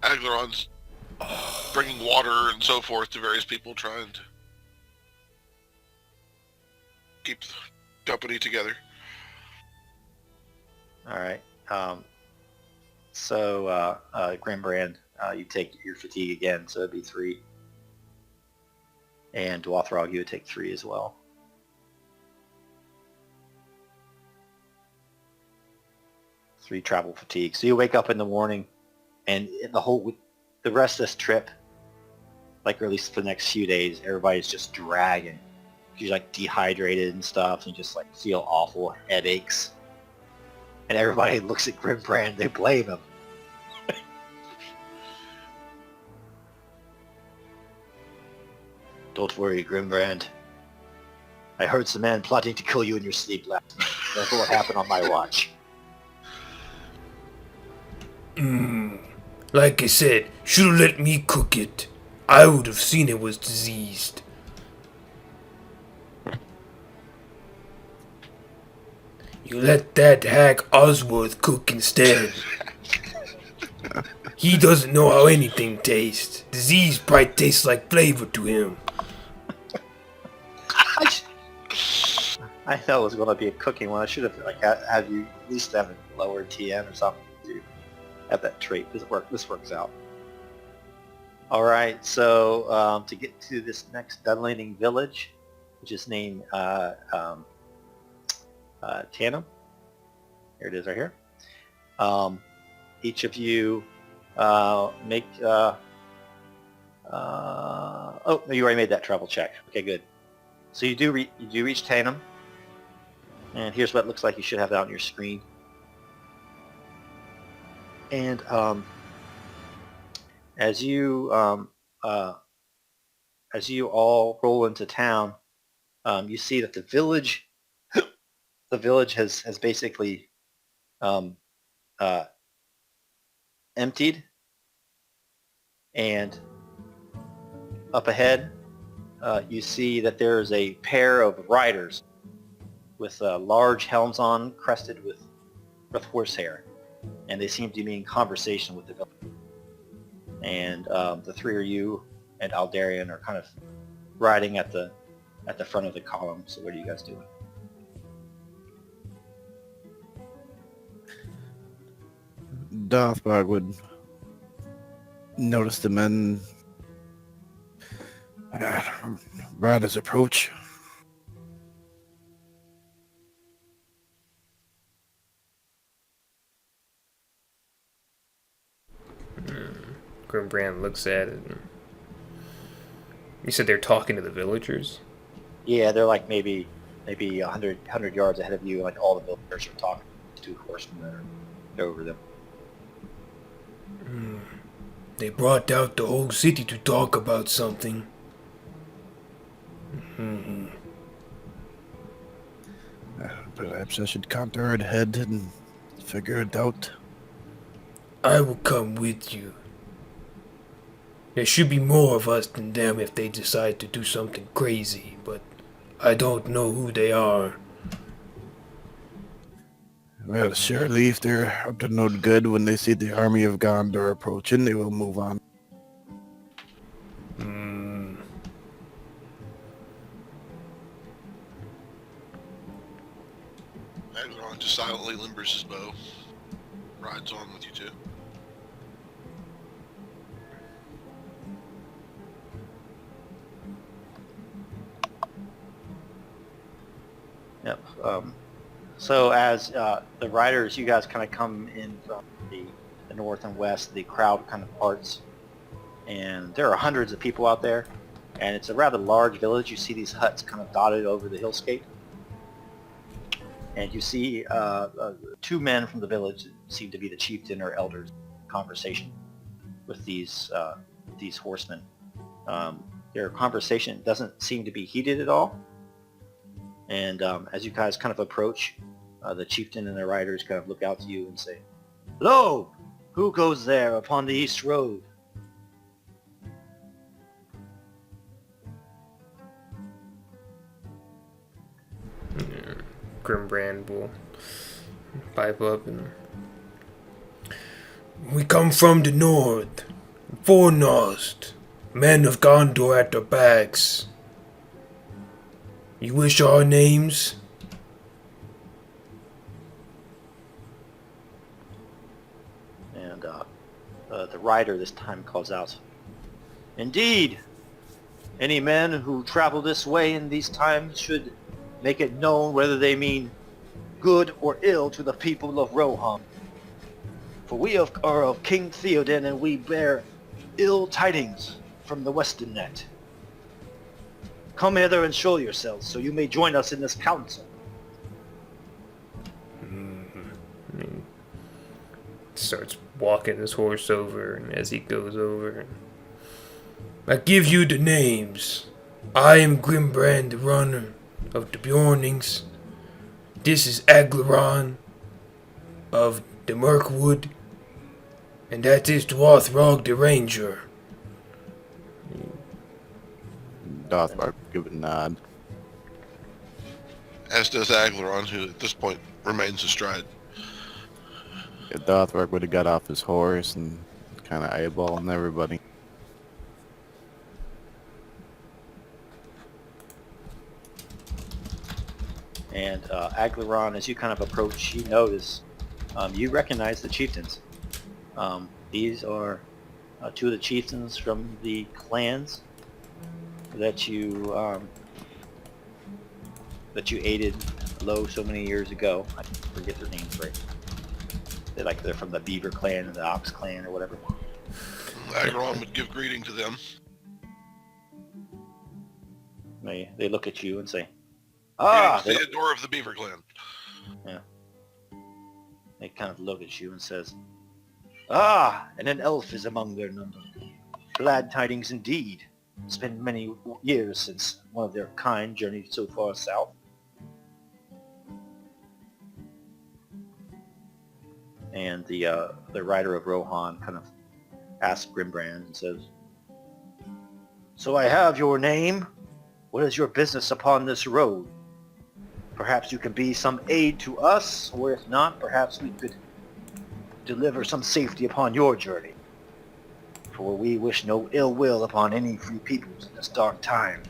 Aglaron's bringing water and so forth to various people, trying to keep the company together. All right. So Grimbrand, you take your fatigue again, so it'd be 3. And Dwathrog, you would take 3 as well. 3 travel fatigue. So you wake up in the morning, and the rest of this trip, like or at least for the next few days, everybody's just dragging. You're like dehydrated and stuff, and you just like feel awful headaches. And everybody looks at Grimbrand, they blame him. Don't worry, Grimbrand. I heard some men plotting to kill you in your sleep last night. That's what happened on my watch. Like I said, should have let me cook it. I would have seen it was diseased. You let that hack Osworth cook instead. He doesn't know how anything tastes. Disease probably tastes like flavor to him. I know it was going to be a cooking one. I should have have you at least have a lower TN or something to have that trait. This works out. All right, so to get to this next Dunlanding village, which is named Tannum. Here it is right here. Each of you make... oh, no, you already made that travel check. Okay, good. So you do reach Tannum. And here's what it looks like. You should have it out on your screen. And as you all roll into town, you see that the village has basically emptied, and up ahead you see that there is a pair of riders with large helms on, crested with horsehair, and they seem to be in conversation with the village. And the 3 of you and Aldarian are kind of riding at the front of the column. So what are you guys doing? Dothrak would notice the men riders approach. Grimbrand looks at it. You said they're talking to the villagers? Yeah, they're like maybe 100 yards ahead of you. Like all the villagers are talking to 2 horsemen that are over them. They brought out the whole city to talk about something. Perhaps I should counter it ahead and figure it out. I will come with you. There should be more of us than them if they decide to do something crazy, but I don't know who they are. Well, surely if they're up to no good when they see the army of Gondor approaching, they will move on. Agron just silently limbers his bow. Rides on with you two. Yep. So as the riders, you guys kind of come in from the north and west, the crowd kind of parts, and there are hundreds of people out there, and it's a rather large village. You see these huts kind of dotted over the hillscape, and you see two men from the village that seem to be the chieftain or elders conversation with these horsemen. Their conversation doesn't seem to be heated at all. And as you guys kind of approach, the chieftain and the riders kind of look out to you and say, "Hello! Who goes there upon the east road?" Grimbrand will pipe up and... We come from the north. Fornost. Men of Gondor at their backs. You wish our names? And the rider this time calls out, "Indeed, any men who travel this way in these times should make it known whether they mean good or ill to the people of Rohan. For we are of King Theoden, and we bear ill tidings from the Western Net. Come hither and show yourselves, so you may join us in this council." Starts walking his horse over, and as he goes over... I give you the names. I am Grimbrand, the runner of the Bjornings. This is Aglaron of the Mirkwood. And that is Dwarthrog the Ranger. Dothmark give a nod. As does Aglaron, who at this point remains astride. Yeah, Dothmark would have got off his horse and kind of eyeballing everybody. And Aglaron, as you kind of approach, you notice, you recognize the chieftains. These are two of the chieftains from the clans that you aided low so many years ago. I forget their names right. They're from the Beaver clan and the Ox clan or whatever. Agron would give greeting to them. They look at you and say, Theodore of the Beaver clan. They kind of look at you and says, and an elf is among their number. Glad tidings indeed. It's been many years since one of their kind journeyed so far south. And the rider of Rohan kind of asks Grimbrand and says, "So I have your name. What is your business upon this road? Perhaps you can be some aid to us, or if not, perhaps we could deliver some safety upon your journey. For we wish no ill will upon any free peoples in this dark time."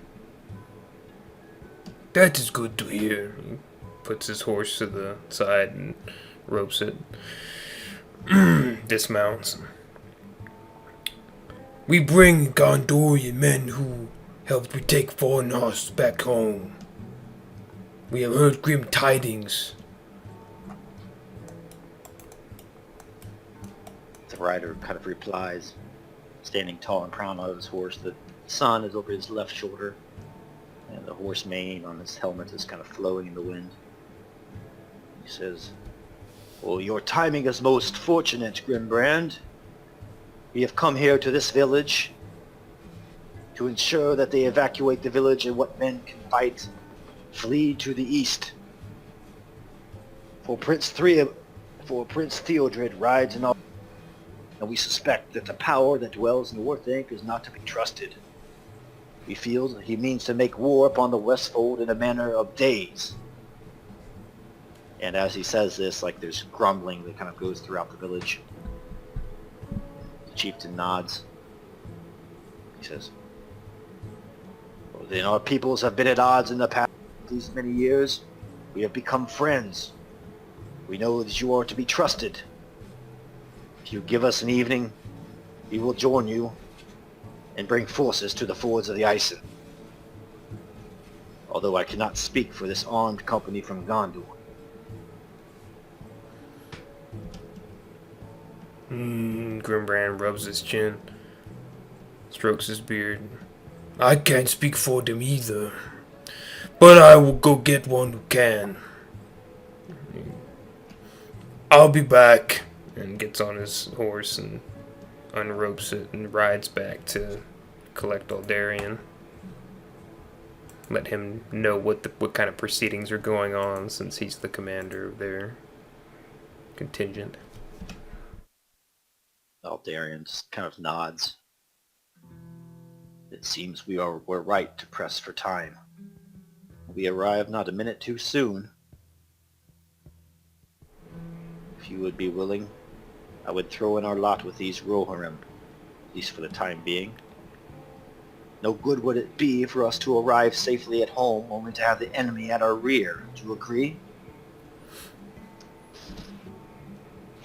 That is good to hear. He puts his horse to the side and ropes it. Dismounts. We bring Gondorian men who helped me take Fornost back home. We have heard grim tidings. The rider kind of replies, standing tall and proud on his horse. The sun is over his left shoulder, and the horse mane on his helmet is kind of flowing in the wind. He says, "Well, your timing is most fortunate, Grimbrand. We have come here to this village to ensure that they evacuate the village and what men can fight flee to the east. For Prince Theodred rides in our... and we suspect that the power that dwells in Orthanc is not to be trusted. We feel that he means to make war upon the Westfold in a manner of days." And as he says this, like there's grumbling that kind of goes throughout the village. The chieftain nods. He says, "Well, then our peoples have been at odds in the past these many years. We have become friends. We know that you are to be trusted. If you give us an evening, we will join you and bring forces to the fords of the Isen. Although I cannot speak for this armed company from Gondor. Grimbrand rubs his chin, strokes his beard. I can't speak for them either. But I will go get one who can. I'll be back. And gets on his horse and unropes it and rides back to collect Aldarion. Let him know what kind of proceedings are going on, since he's the commander of their contingent. Aldarion just kind of nods. It seems we're right to press for time. We arrive not a minute too soon. If you would be willing, I would throw in our lot with these Rohirrim, at least for the time being. No good would it be for us to arrive safely at home only to have the enemy at our rear. Do you agree?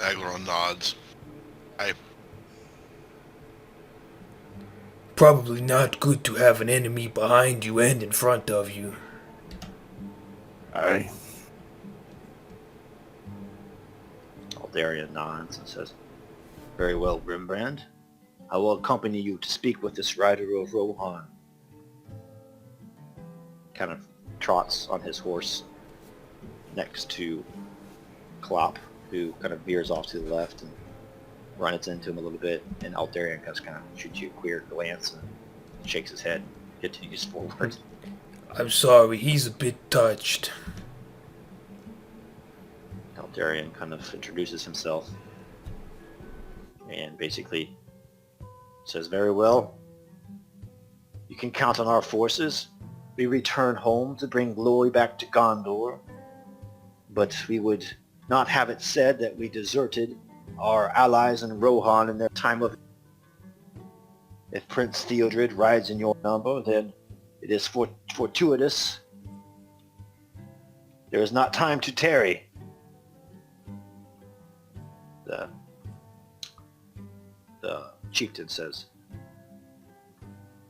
Agron nods. Probably not good to have an enemy behind you and in front of you. Aye. Aldarion nods and says, "Very well, Grimbrand. I will accompany you to speak with this rider of Rohan." Kind of trots on his horse next to Klopp, who kind of veers off to the left and runs into him a little bit, and Aldarion kind of shoots you a queer glance and shakes his head, continues forward. I'm sorry, he's a bit touched. Aldarion kind of introduces himself and basically says, "Very well. You can count on our forces. We return home to bring glory back to Gondor, but we would not have it said that we deserted our allies in Rohan in their time of... If Prince Theodred rides in your number, then it is fortuitous. There is not time to tarry." The chieftain says,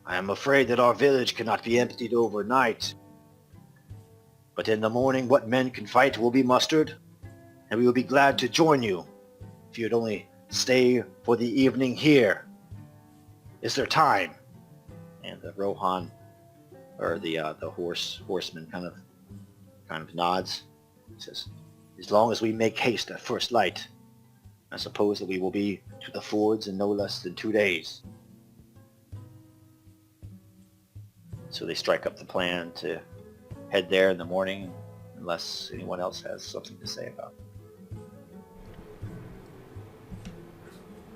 "I am afraid that our village cannot be emptied overnight. But in the morning what men can fight will be mustered, and we will be glad to join you. If you'd only stay for the evening here. Is there time?" And the Rohan, or the horseman kind of nods. He says, "As long as we make haste at first light, I suppose that we will be to the fords in no less than 2 days." So they strike up the plan to head there in the morning, unless anyone else has something to say about it.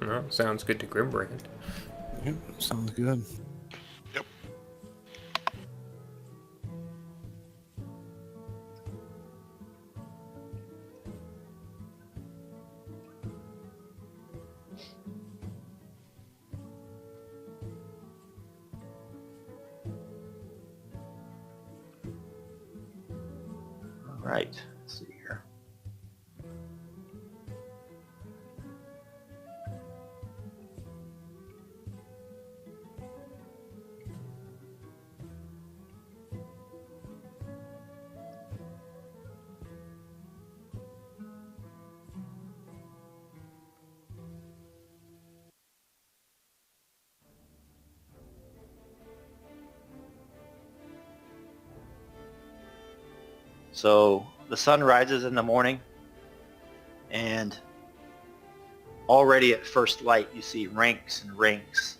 No, sounds good to Grimbrand. Yep, sounds good. Yep. All right, let's see here. So the sun rises in the morning, and already at first light you see ranks and ranks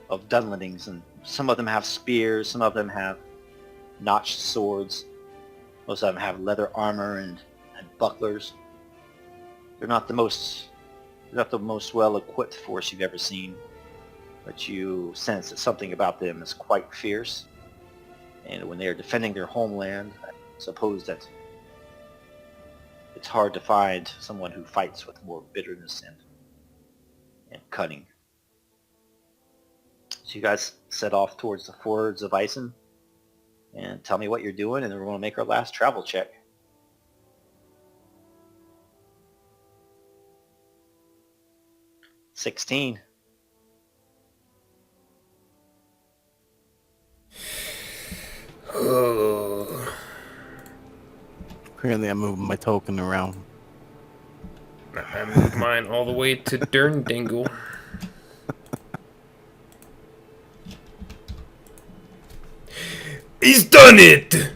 of Dunlandings, and some of them have spears, some of them have notched swords, most of them have leather armor and bucklers. They're not the most well-equipped force you've ever seen, but you sense that something about them is quite fierce. And when they are defending their homeland, I suppose that it's hard to find someone who fights with more bitterness and cunning. So you guys set off towards the fords of Isen, and tell me what you're doing, and then we're going to make our last travel check. 16. Oh, Apparently, I'm moving my token around. I moved mine all the way to Derndingle. He's done it!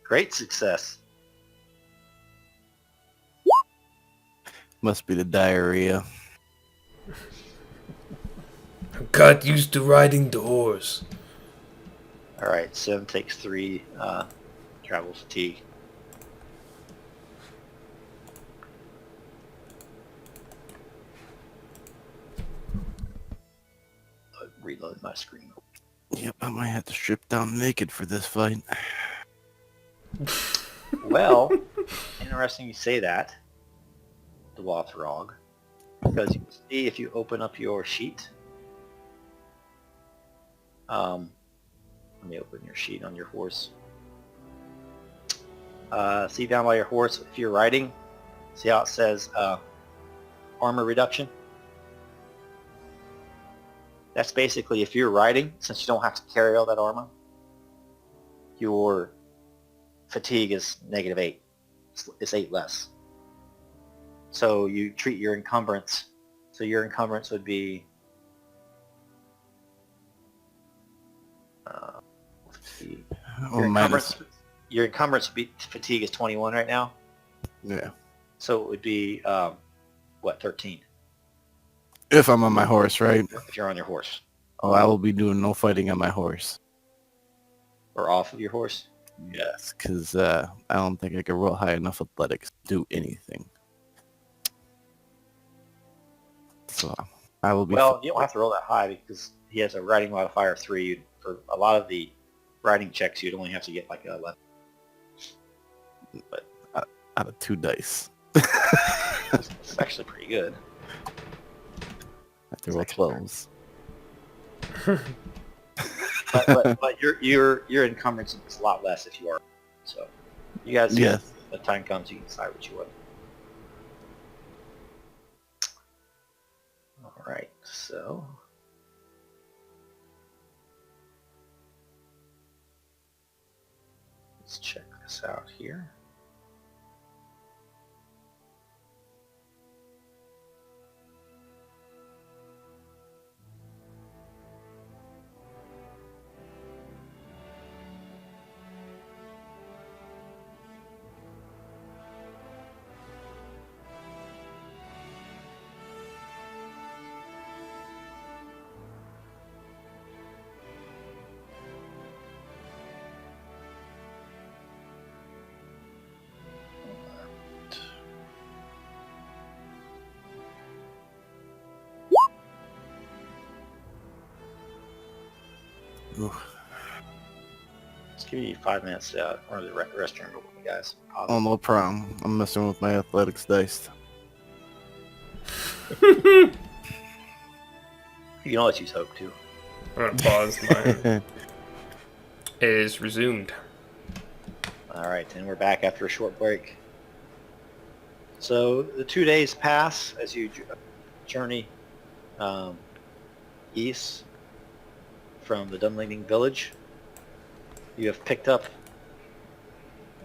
Great success. Must be the diarrhea. I got used to riding the horse. All right, Sim takes 3 travel fatigue. Reload my screen. Yep, I might have to strip down naked for this fight. Well, interesting you say that, Dwathrog, because you can see if you open up your sheet. Let me open your sheet on your horse. See down by your horse, if you're riding, see how it says armor reduction? That's basically if you're riding, since you don't have to carry all that armor, your fatigue is -8. It's 8 less. So you treat your encumbrance. So your encumbrance would be your encumbrance would be, fatigue is 21 right now. Yeah. So it would be what, 13? If I'm on my horse, right? If you're on your horse. Oh, I will be doing no fighting on my horse. Or off of your horse? Yes, because I don't think I can roll high enough athletics to do anything. So I will be... Well, you don't have to roll that high because he has a riding modifier of 3. For a lot of the riding checks, you'd only have to get like 11. But out of 2 dice. it's actually pretty good. I have to roll 12s. but your encumbrance is a lot less if you are. So you guys, Yes. when the time comes, you can decide what you want. All right, so let's check this out here. Ooh. Let's give you 5 minutes to run to the restroom, guys. Oh, no problem. I'm messing with my athletics dice. You can always use hope too. I'm gonna pause. Mine is resumed. All right, and we're back after a short break. So the 2 days pass as you journey east from the Dunland village. You have picked up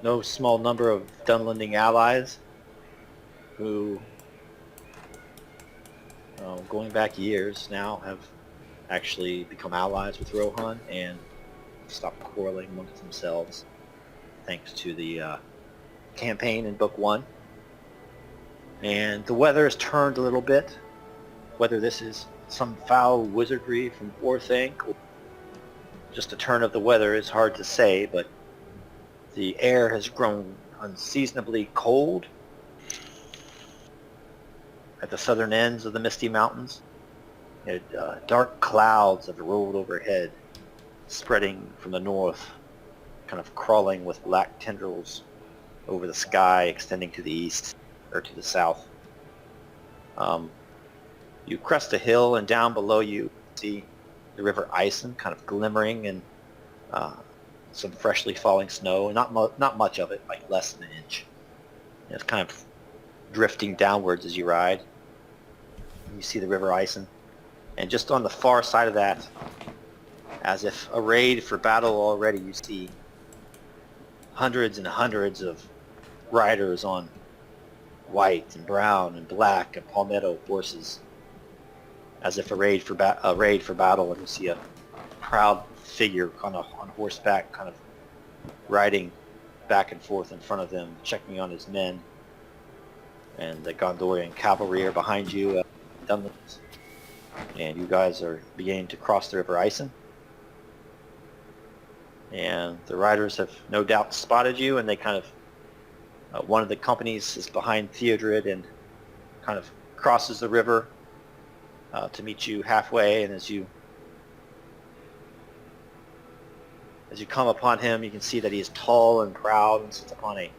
no small number of Dunland allies who, going back years now, have actually become allies with Rohan and stopped quarreling amongst themselves thanks to the campaign in Book 1. And the weather has turned a little bit. Whether this is some foul wizardry from Orthanc or just a turn of the weather is hard to say, but the air has grown unseasonably cold at the southern ends of the Misty Mountains. Dark clouds have rolled overhead, spreading from the north, kind of crawling with black tendrils over the sky, extending to the east or to the south. You crest a hill, and down below you see the river Isen kind of glimmering in some freshly falling snow. Not much of it, like less than an inch. It's kind of drifting downwards as you ride. You see the River Isen. And just on the far side of that, as if arrayed for battle already, you see hundreds and hundreds of riders on white and brown and black and palmetto horses, as if arrayed for battle. And you see a proud figure kind of on horseback, kind of riding back and forth in front of them, checking on his men. And the Gondorian cavalry are behind you, Dunland. And you guys are beginning to cross the River Isen. And the riders have no doubt spotted you, and they kind of, one of the companies is behind Theodred and kind of crosses the river to meet you halfway. And as you come upon him, you can see that he is tall and proud and sits upon a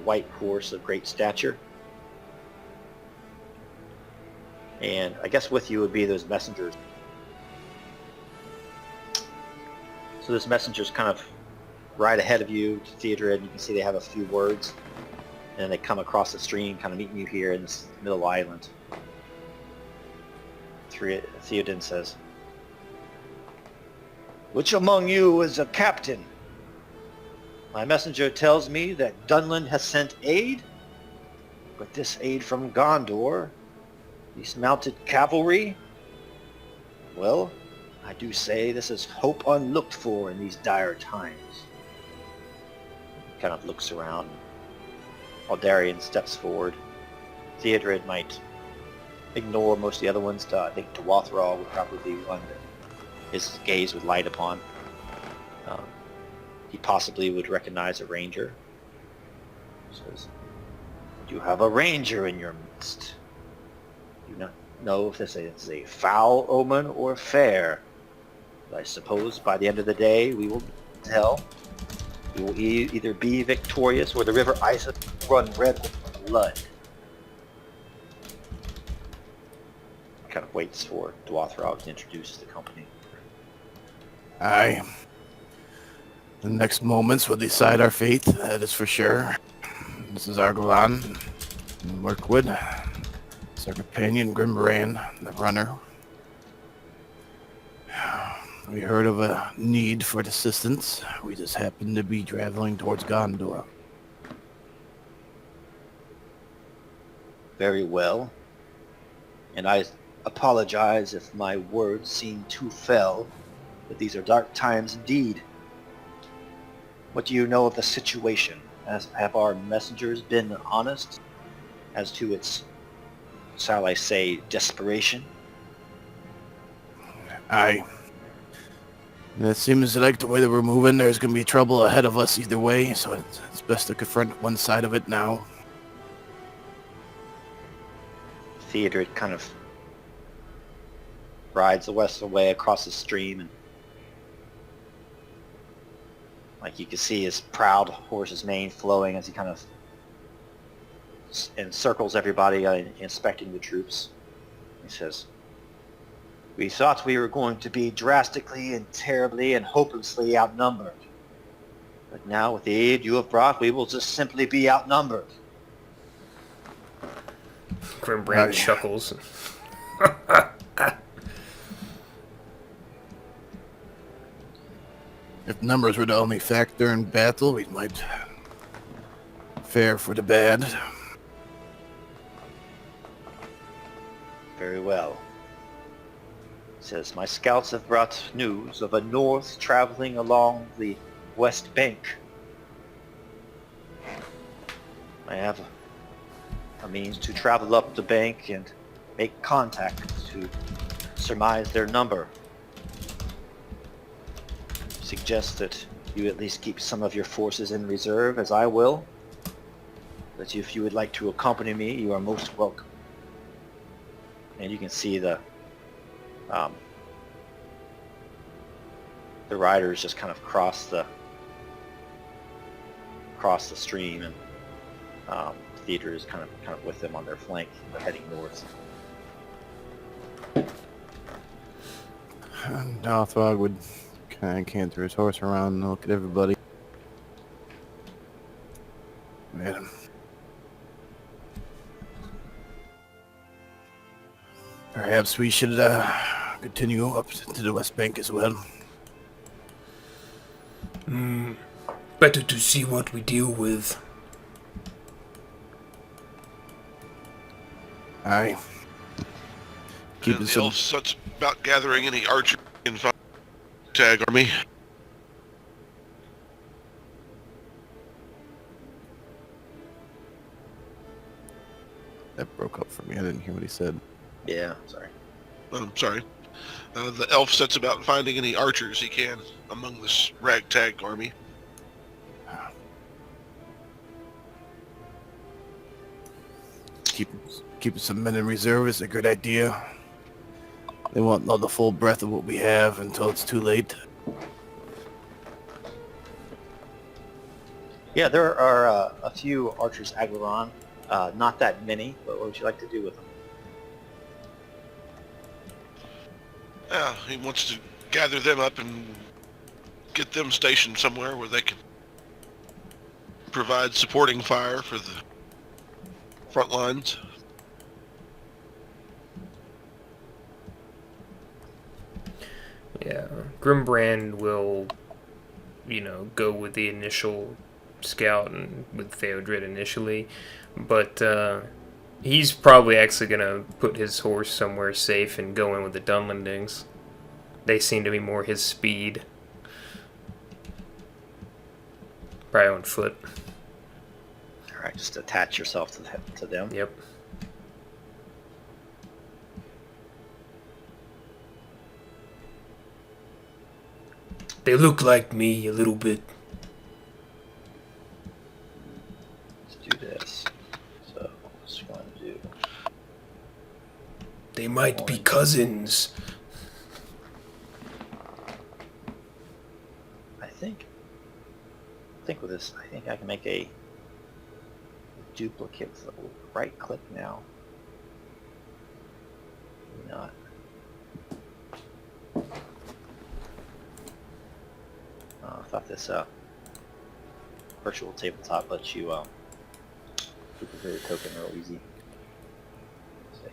white horse of great stature. And I guess with you would be those messengers. So those messengers kind of ride ahead of you to Theodred, and you can see they have a few words. And they come across the stream, kind of meeting you here in this middle island. Theoden says, "Which among you is a captain? My messenger tells me that Dunland has sent aid, but this aid from Gondor, these mounted cavalry, well, I do say this is hope unlooked for in these dire times." He kind of looks around. Aldarion steps forward. Theodred might ignore most of the other ones. I think Dewathrall would probably be one that his gaze would light upon. He possibly would recognize a ranger. He says, "You have a ranger in your midst. Do not know if this is a foul omen or fair. But I suppose by the end of the day we will tell. We will either be victorious or the River Isen will run red with blood." Kind of waits for Dewathrall to introduce the company. Aye. The next moments will decide our fate, that is for sure. This is Argolan, Mirkwood. It's our companion, Grimbrain, the runner. We heard of a need for assistance. We just happened to be traveling towards Gondor. Very well. And I apologize if my words seem too fell, but these are dark times indeed. What do you know of the situation? Have our messengers been honest as to its, shall I say, desperation? Aye. It seems like the way that we're moving, there's going to be trouble ahead of us either way, so it's best to confront one side of it now. Theodred kind of rides the west away across the stream, and like you can see his proud horse's mane flowing as he kind of encircles everybody, inspecting the troops. He says, "We thought we were going to be drastically and terribly and hopelessly outnumbered. But now with the aid you have brought, we will just simply be outnumbered." Grimbrand chuckles. If numbers were the only factor in battle, we might fare for the bad. Very well. He says, "My scouts have brought news of a North traveling along the west bank. I have a means to travel up the bank and make contact to surmise their number. Suggest that you at least keep some of your forces in reserve, as I will. But if you would like to accompany me, you are most welcome." And you can see the riders just kind of cross the stream, and Theodred is kind of with them on their flank. They're heading north. Dalthrog would kind of canter his horse around and look at everybody. Man, perhaps we should continue up to the West Bank as well. Better to see what we deal with. Aye. Keep And it the some. elf such about gathering any archer in tag army. That broke up for me. I didn't hear what he said. Yeah, sorry. I'm sorry. The elf sets about finding any archers he can among this ragtag army. Keeping some men in reserve is a good idea. They won't know the full breadth of what we have until it's too late. Yeah, there are a few archers Aglaron. Not that many, but what would you like to do with them? Yeah, he wants to gather them up and get them stationed somewhere where they can provide supporting fire for the front lines. Yeah, Grimbrand will, go with the initial scout and with Theodred initially, but he's probably actually gonna put his horse somewhere safe and go in with the Dunlandings. They seem to be more his speed. Probably on foot. All right, just attach yourself to them. Yep. They look like me a little bit. Let's do this. So, what's going to do? They might be cousins. I think with this, I think I can make a duplicate. So right click now. Maybe not. I thought this virtual tabletop lets you duplicate a token real easy. Let's see.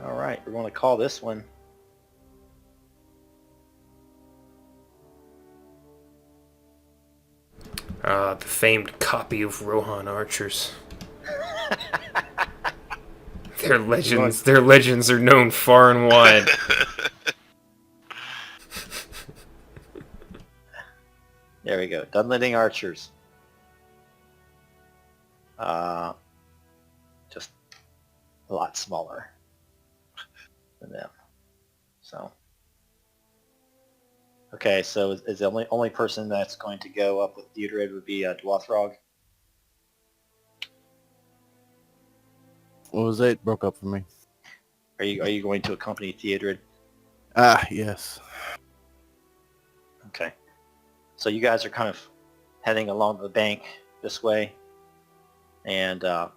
All right, we're going to call this one The famed copy of Rohan archers. Their legends are known far and wide. There we go. Dunlanding archers. Just a lot smaller than them. So. Okay, so is the only person that's going to go up with Theodred would be Dwathrog? What was that? It broke up for me. Are you going to accompany Theodred? Ah, yes. Okay. So you guys are kind of heading along the bank this way, and kind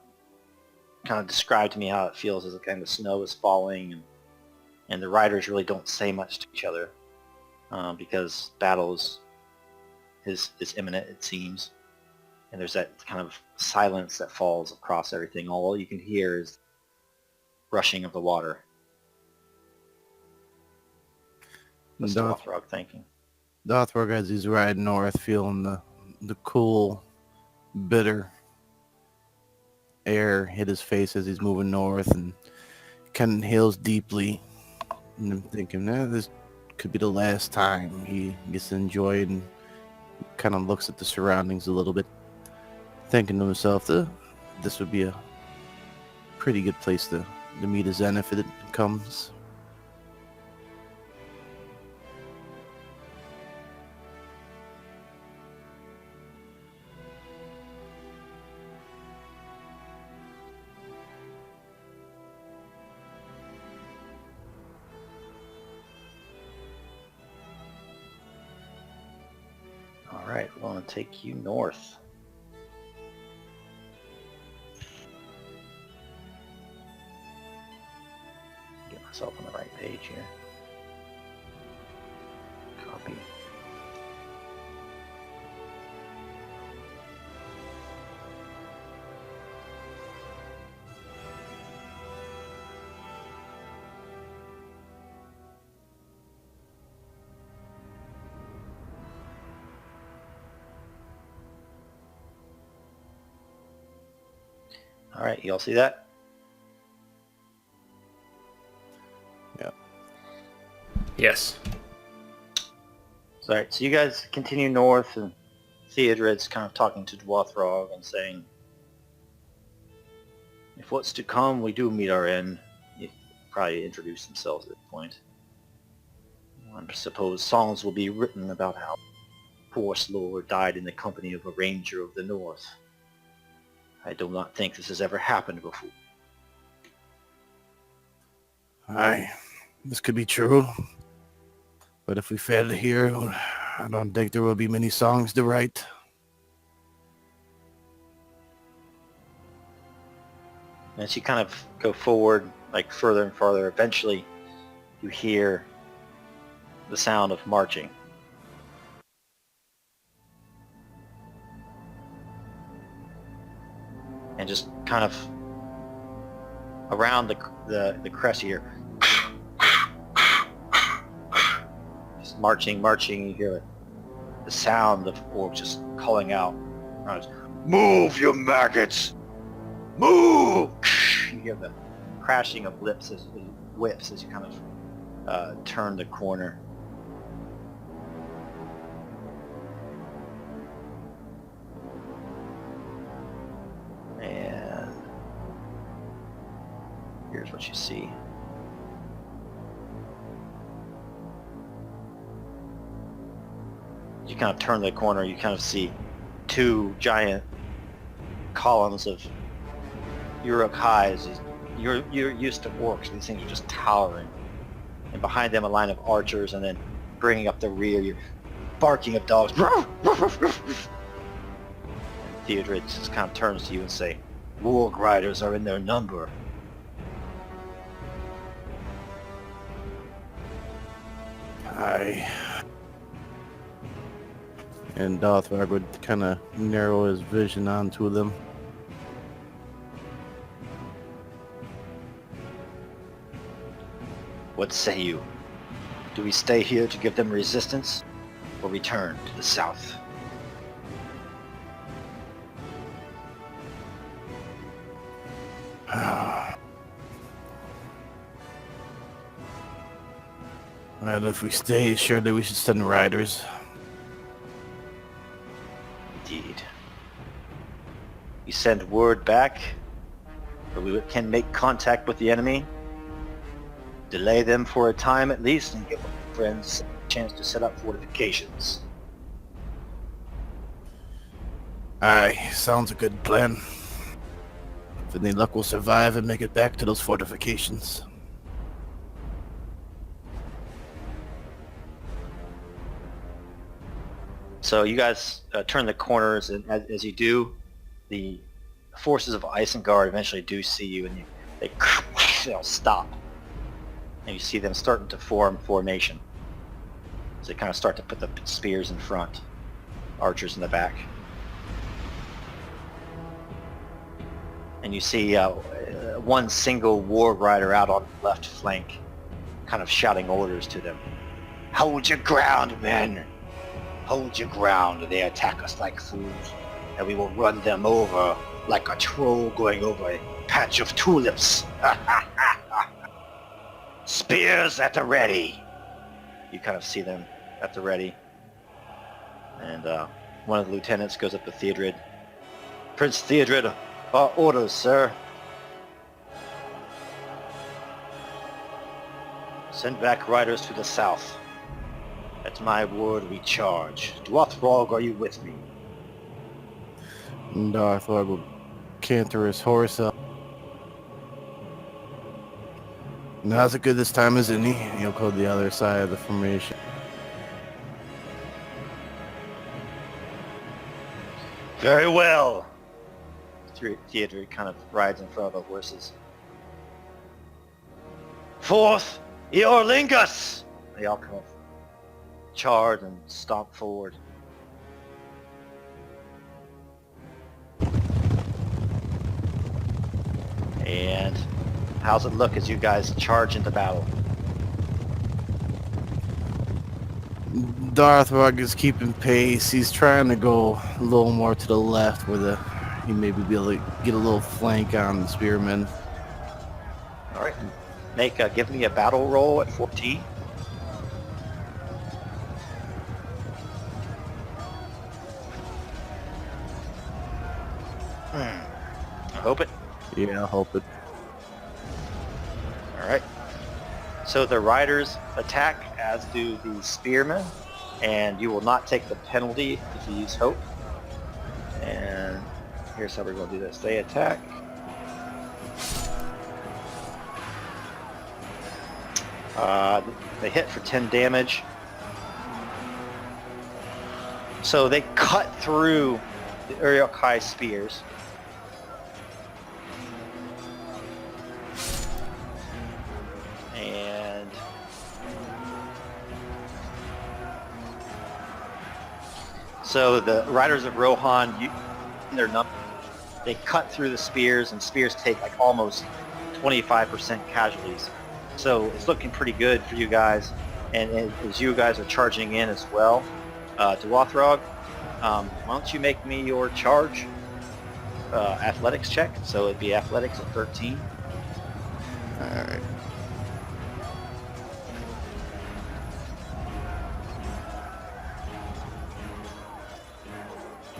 of describe to me how it feels as the kind of snow is falling, and the riders really don't say much to each other because battle is imminent, it seems, and there's that kind of silence that falls across everything. All you can hear is rushing of the water. What's Dothrog thinking? Dothrog, as he's riding north, feeling the cool, bitter air hit his face as he's moving north, and kind of inhales deeply. And I'm thinking, this could be the last time he gets to enjoy it, and kind of looks at the surroundings a little bit, thinking to himself, this would be a pretty good place to meet a Zen if it comes. Alright, we're going to take you north. Get myself on the right page here. Copy. All right, you all see that? Yes. So, all right, so you guys continue north, and Theodred's kind of talking to Dwathrog and saying, if what's to come we do meet our end, you probably introduce themselves at this point. I suppose songs will be written about how Forest Lord died in the company of a ranger of the north. I do not think this has ever happened before. Aye, this could be true. But if we fail to hear, I don't think there will be many songs to write. As you kind of go forward, like further and farther, eventually you hear the sound of marching. And just kind of around the crest here, just marching, you hear the sound of orcs just calling out, "Move, you maggots! Move!" You hear the crashing of whips as you kind of turn the corner. And here's what you see. You kind of turn the corner, you kind of see two giant columns of Uruk highs. You're used to orcs, these things are just towering. And behind them a line of archers, and then bringing up the rear, you're barking of dogs. Theodred just kind of turns to you and say, "Warg riders are in their number." Aye. And Dothrak would kind of narrow his vision onto them. What say you? Do we stay here to give them resistance, or return to the south? Well, if we stay, surely we should send riders. Indeed. We send word back, or we can make contact with the enemy, delay them for a time at least, and give our friends a chance to set up fortifications. Aye, sounds a good plan. If any luck, we'll survive and make it back to those fortifications. So you guys turn the corners, and as you do, the forces of Isengard eventually do see you, and they'll stop. And you see them starting to form formation. So they kind of start to put the spears in front, archers in the back. And you see one single warg rider out on the left flank, kind of shouting orders to them. "Hold your ground, men! Hold your ground, or they attack us like fools, and we will run them over like a troll going over a patch of tulips." "Spears at the ready!" You kind of see them at the ready. And one of the lieutenants goes up to Theodred. "Prince Theodred, our orders, sir." "Send back riders to the south. At my word, we charge. Dwathrog, are you with me?" And Dothrak will canter his horse up. Not as good this time as any. He'll go to the other side of the formation. "Very well." Theodred kind of rides in front of the horses. "Forth, Eorlingus!" They all kind of charge and stomp forward. And how's it look as you guys charge into battle? Dothrak is keeping pace. He's trying to go a little more to the left where the he maybe be able to get a little flank on the spearmen. All right. Give me a battle roll at 14. I hope it. Yeah, I'll hope it. All right. So the riders attack, as do the spearmen, and you will not take the penalty if you use hope. And here's how we're going to do this. They attack. They hit for 10 damage. So they cut through the Uruk-hai spears. And so the riders of Rohan, their number, they cut through the spears, and spears take like almost 25% casualties. So it's looking pretty good for you guys. And as you guys are charging in as well, Dwathrog, why don't you make me your charge athletics check? So it'd be athletics at 13. All right.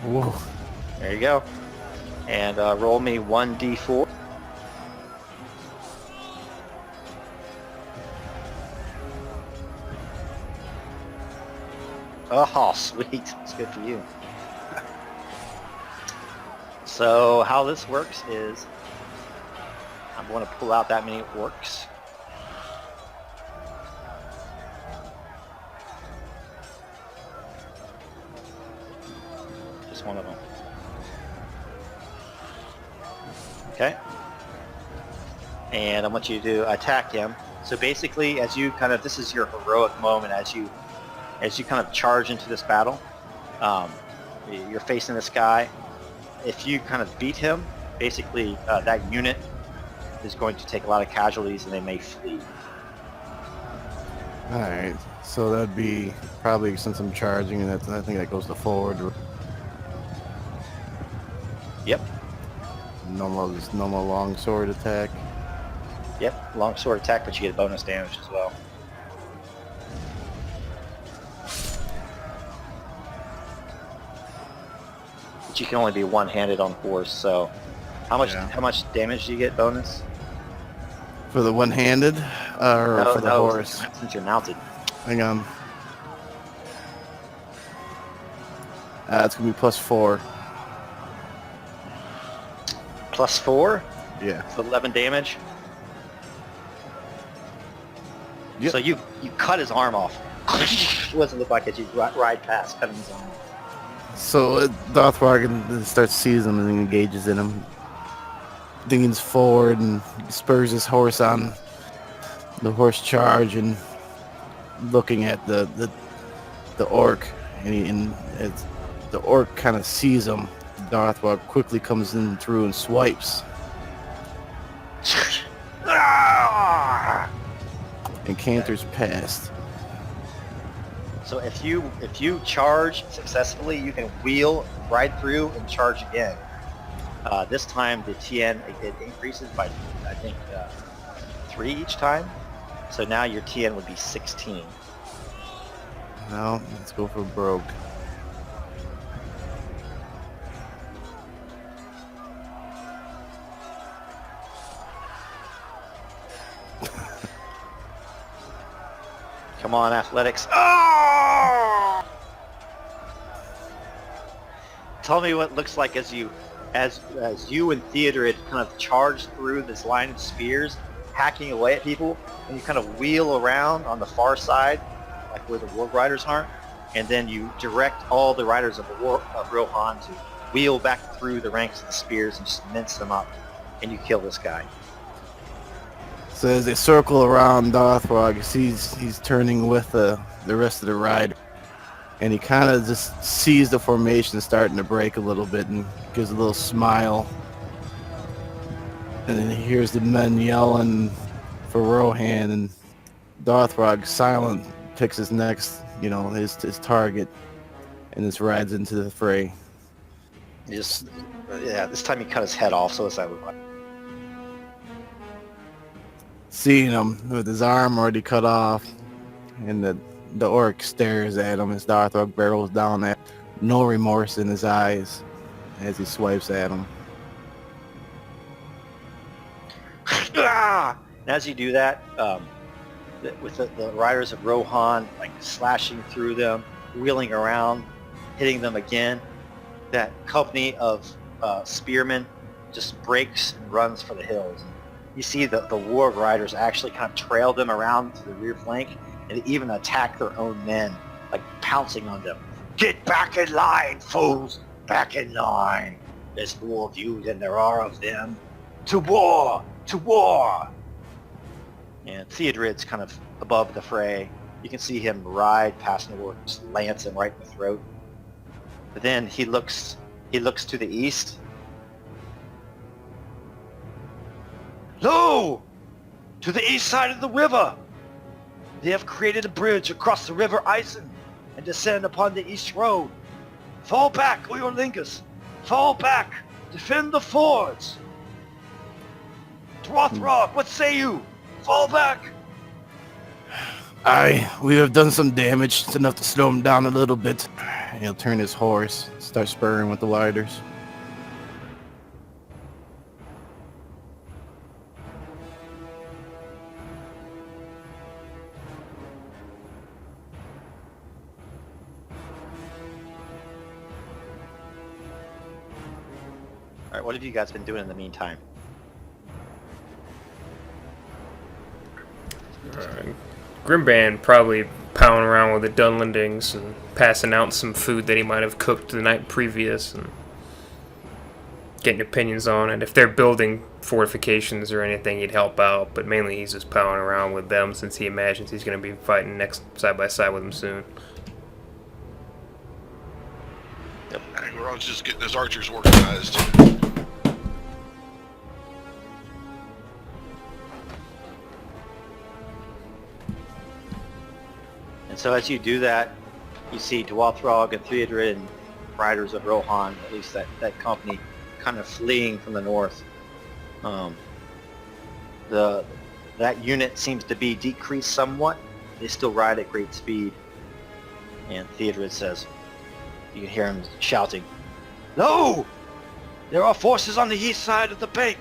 Whoa. There you go. And roll me 1d4. Oh, sweet. It's good for you. So how this works is I'm going to pull out that many orcs. Just one of them. Okay. And I want you to attack him. So basically, as you kind of, this is your heroic moment as you kind of charge into this battle. You're facing this guy. If you kind of beat him, basically that unit is going to take a lot of casualties and they may flee. All right. So that'd be probably, since I'm charging, and I think that goes to forward. Yep. Normal long sword attack. Yep. Long sword attack, but you get bonus damage as well. But you can only be one-handed on horse, so how much damage do you get bonus? For the one-handed, or No, for the horse? Since you're mounted. Hang on. It's gonna be +4. +4? Yeah. So 11 damage. Yep. So you cut his arm off. It doesn't look like it. You ride past, cutting his arm. So Dothwargan starts seizing him and engages in him. Leans forward and spurs his horse on the horse charge, and looking at the orc, and as the orc kind of sees him, Dothwarg quickly comes in through and swipes and canters past. So if you charge successfully, you can wheel right through and charge again. This time the TN it increases by I think 3 each time. So now your TN would be 16. Now let's go for broke. Come on, athletics. Oh! Tell me what it looks like as you and Theodred kind of charge through this line of spears, hacking away at people, and you kind of wheel around on the far side, like where the Warg Riders aren't, and then you direct all the riders of Rohan to wheel back through the ranks of the spears and just mince them up, and you kill this guy. So as they circle around Dothwarg, he's turning with the rest of the ride, and he kind of just sees the formation starting to break a little bit and gives a little smile. And then he hears the men yelling for Rohan, and Dothwarg, silent, picks his next, his target, and just rides into the fray. He just, yeah, this time he cut his head off, so it's like, Seeing him with his arm already cut off, and the orc stares at him as Darthog barrels down at no remorse in his eyes as he swipes at him. ah! And as you do that, with the riders of Rohan like slashing through them, wheeling around, hitting them again, that company of spearmen just breaks and runs for the hills. You see the war riders actually kind of trail them around to the rear flank and even attack their own men, like pouncing on them. Get back in line, fools! Back in line! There's more of you than there are of them. To war! To war! And Theodred's kind of above the fray. You can see him ride past the orc, just lance him right in the throat. But then he looks to the east. Lo! To the east side of the river! They have created a bridge across the river Isen and descend upon the east road. Fall back, Oerlingus! Fall back! Defend the fords! Dwathrog, what say you? Fall back! Aye, we have done some damage. It's enough to slow him down a little bit. He'll turn his horse, start spurring with the riders. Alright, what have you guys been doing in the meantime? Grimbrand probably pounding around with the Dunlandings and passing out some food that he might have cooked the night previous and getting opinions on it. If they're building fortifications or anything, he'd help out, but mainly he's just pounding around with them since he imagines he's going to be fighting next side by side with them soon. Aglaron's just getting his archers organized. And so as you do that, you see Dwathrog and Theodred and riders of Rohan, at least that company, kind of fleeing from the north. That unit seems to be decreased somewhat. They still ride at great speed. And Theodred says, you can hear him shouting, "Lo! There are forces on the east side of the bank!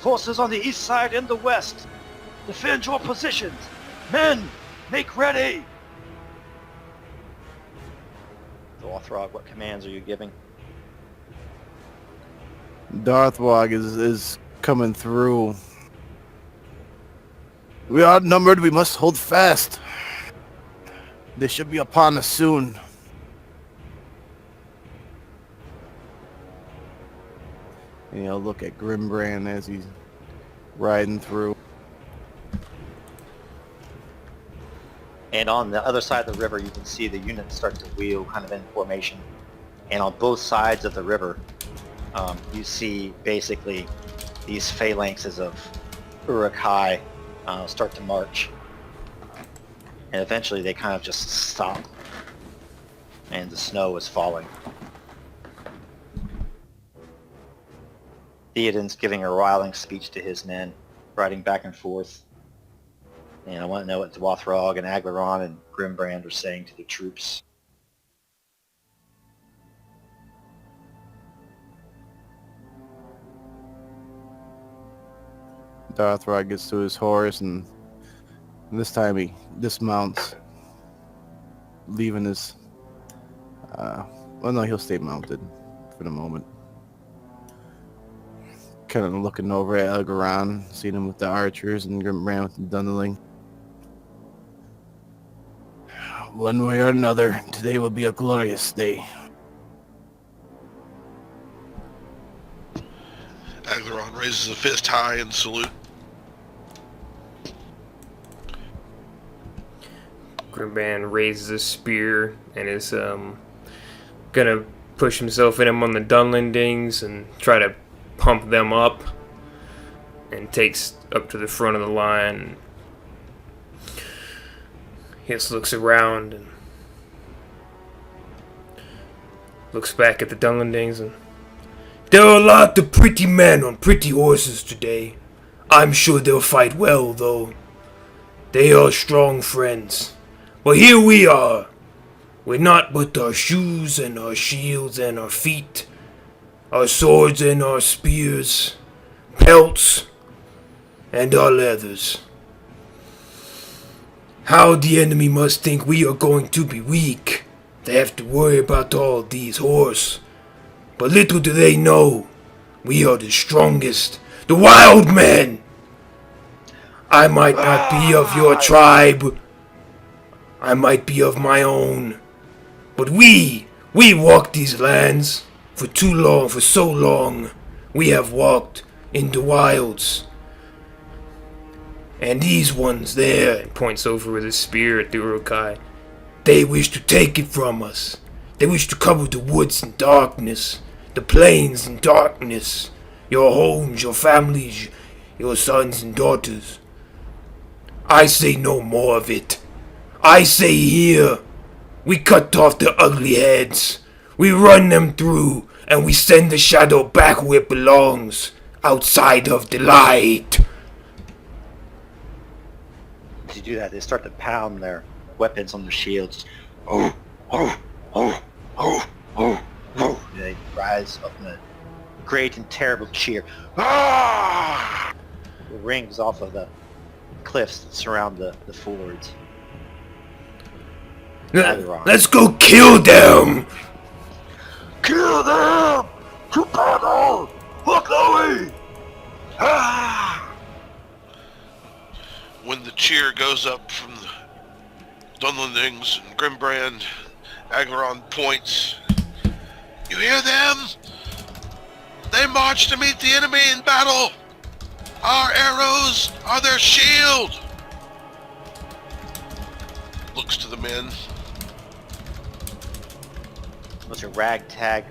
Forces on the east side and the west! Defend your positions! Men, make ready!" Dwathrog, what commands are you giving? Darthwog is coming through. We are outnumbered. We must hold fast. They should be upon us soon. And he'll look at Grimbrand as he's riding through. And on the other side of the river, you can see the units start to wheel kind of in formation. And on both sides of the river, you see basically these phalanxes of Uruk-hai start to march. And eventually they kind of just stop. And the snow is falling. Theoden's giving a riling speech to his men, riding back and forth. And I want to know what Dwathrog and Aglaron and Grimbrand are saying to the troops. Darthwog gets to his horse, and this time he dismounts, leaving his... well, no, he'll stay mounted for the moment. Kind of looking over at Elgaron, seeing him with the archers, and Grimbrand with the Dunland. One way or another, today will be a glorious day. Aglaron raises a fist high in salute. Grimbrand raises a spear and is gonna push himself in on the Dunlandings and try to pump them up, and takes up to the front of the line. He just looks around and looks back at the Dunlandings and There are a lot of pretty men on pretty horses today. I'm sure they'll fight well, though. They are strong friends. But here we are. We're not but our shoes and our shields and our feet, our swords and our spears, pelts, and our leathers. How the enemy must think we are going to be weak. They have to worry about all these horse. But little do they know, we are the strongest, the wild men. I might not be of your tribe. I might be of my own. But we walked these lands for too long, for so long. We have walked in the wilds. And these ones there, And points over with his spear at the Urukai. they wish to take it from us. They wish to cover the woods in darkness, the plains in darkness, your homes, your families, your sons and daughters. I say no more of it. I say here, we cut off their ugly heads, we run them through, and we send the shadow back where it belongs, outside of the light. To do that, they start to pound their weapons on their shields. Oh, oh, oh, oh, oh, oh. They rise up in a great and terrible cheer. Ah! It rings off of the cliffs that surround the fords. Let's go kill them! Kill them! To battle! For glory! Ah! When the cheer goes up from the Dunlandings and Grimbrand, Agleron points. You hear them? They march to meet the enemy in battle! Our arrows are their shield! Looks to the men. Those are ragtag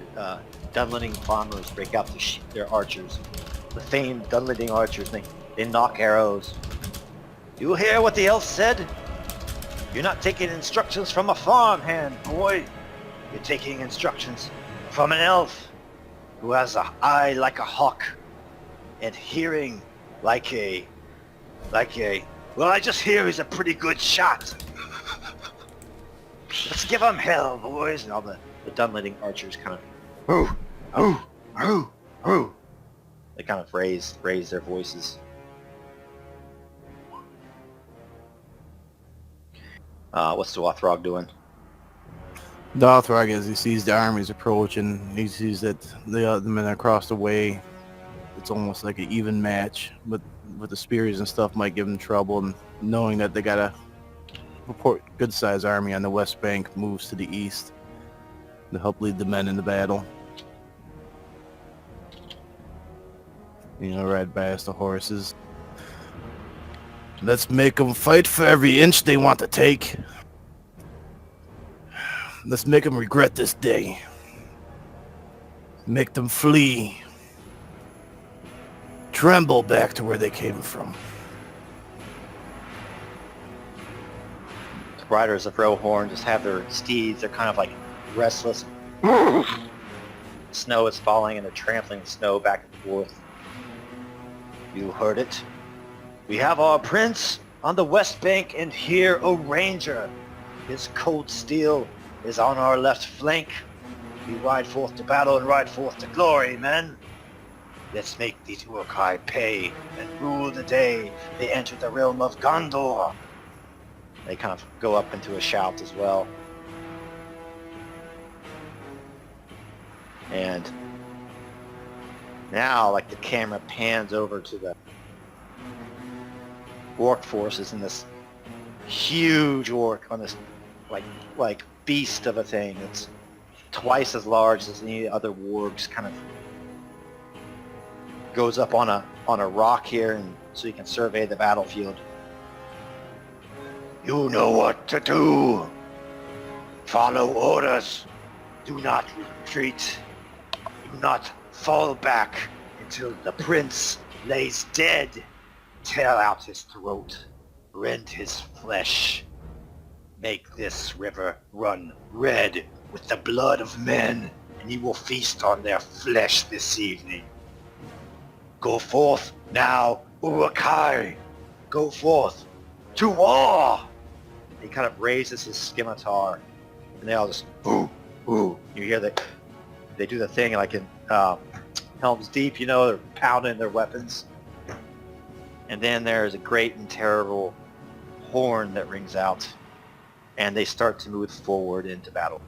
Dunlanding farmers break out their archers. The famed Dunlanding archers, they knock arrows. You hear what the elf said? You're not taking instructions from a farmhand, boy. You're taking instructions from an elf who has an eye like a hawk and hearing like a... Well, I just hear he's a pretty good shot. Let's give him hell, boys. And all the Dunlanding archers kind of... They kind of raise their voices. What's the Dothrog doing? Dothrog, as he sees the armies approaching, he sees that the other men across the way, it's almost like an even match, but with the spears and stuff might give them trouble, and knowing that they got a good-sized army on the west bank moves to the east to help lead the men in the battle. Ride past the horses. Let's make them fight for every inch they want to take. Let's make them regret this day. Make them flee. Tremble back to where they came from. The riders of Rohorn just have their steeds. They're kind of like restless. Snow is falling and they're trampling the snow back and forth. You heard it. We have our prince on the west bank and here a ranger. His cold steel is on our left flank. We ride forth to battle and ride forth to glory, men. Let's make these Uruk-hai pay and rule the day they enter the realm of Gondor. They kind of go up into a shout as well. And now, like, the camera pans over to the orc forces in this huge orc on this like beast of a thing. It's twice as large as any other wargs. Kind of goes up on a rock here, and so you can survey the battlefield. You know what to do. Follow orders. Do not retreat. Do not fall back until the prince lays dead. Tear out his throat. Rend his flesh. Make this river run red with the blood of men and you will feast on their flesh this evening. Go forth now, Urukai! Go forth to war! He kind of raises his scimitar, and they all just ooh, ooh. You hear that they do the thing like in Helm's Deep, you know, they're pounding their weapons. And then there's a great and terrible horn that rings out, and they start to move forward into battle.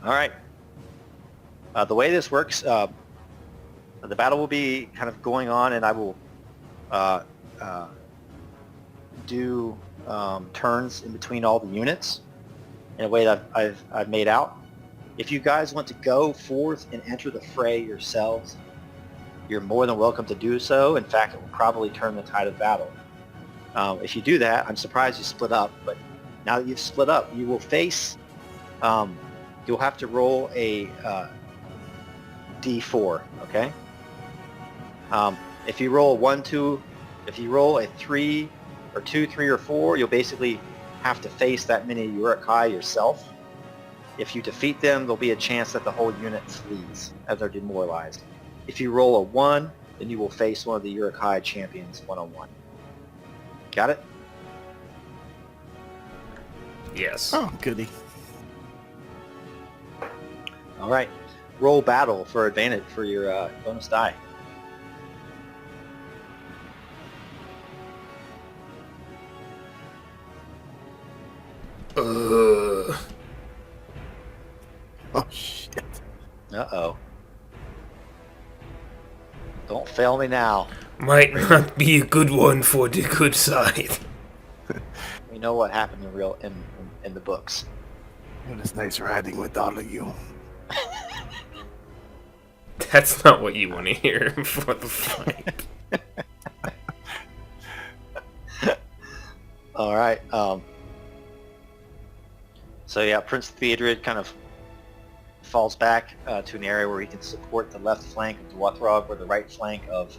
All right. The way this works, the battle will be kind of going on, and I will do turns in between all the units in a way that I've made out. If you guys want to go forth and enter the fray yourselves, you're more than welcome to do so. In fact, it will probably turn the tide of battle. If you do that, I'm surprised you split up, but now that you've split up, you will face, you'll have to roll a D4, okay? If you roll a 1, 2, if you roll a 3, or 2, 3, or 4, you'll basically have to face that many Urukai yourself. If you defeat them, there'll be a chance that the whole unit flees as they're demoralized. If you roll a 1, then you will face one of the Urukai champions one-on-one. Got it? Yes. Oh, goody. All right. Roll battle for advantage for your bonus die. Oh, shit. Uh-oh. Don't fail me now. Might not be a good one for the good side. We know what happened in the books. It was nice riding with all of you. That's not what you want to hear before the fight. All right. So yeah, Prince Theodred kind of falls back to an area where he can support the left flank of Dwathrog or the right flank of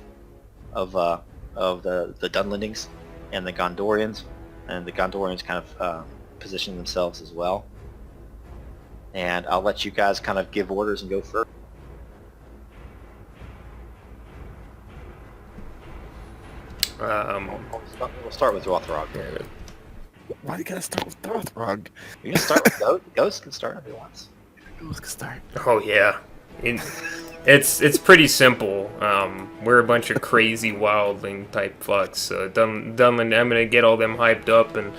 the Dunlandings and the Gondorians, and the Gondorians kind of position themselves as well. And I'll let you guys kind of give orders and go first. We'll start with Dwathrog. Yeah. Why you gotta start with Dothrog? You can start with Ghost. Ghost can start if he wants. Who's gonna start? Oh yeah, it's pretty simple. We're a bunch of crazy wildling type fucks. So Dunland, I'm gonna get all them hyped up and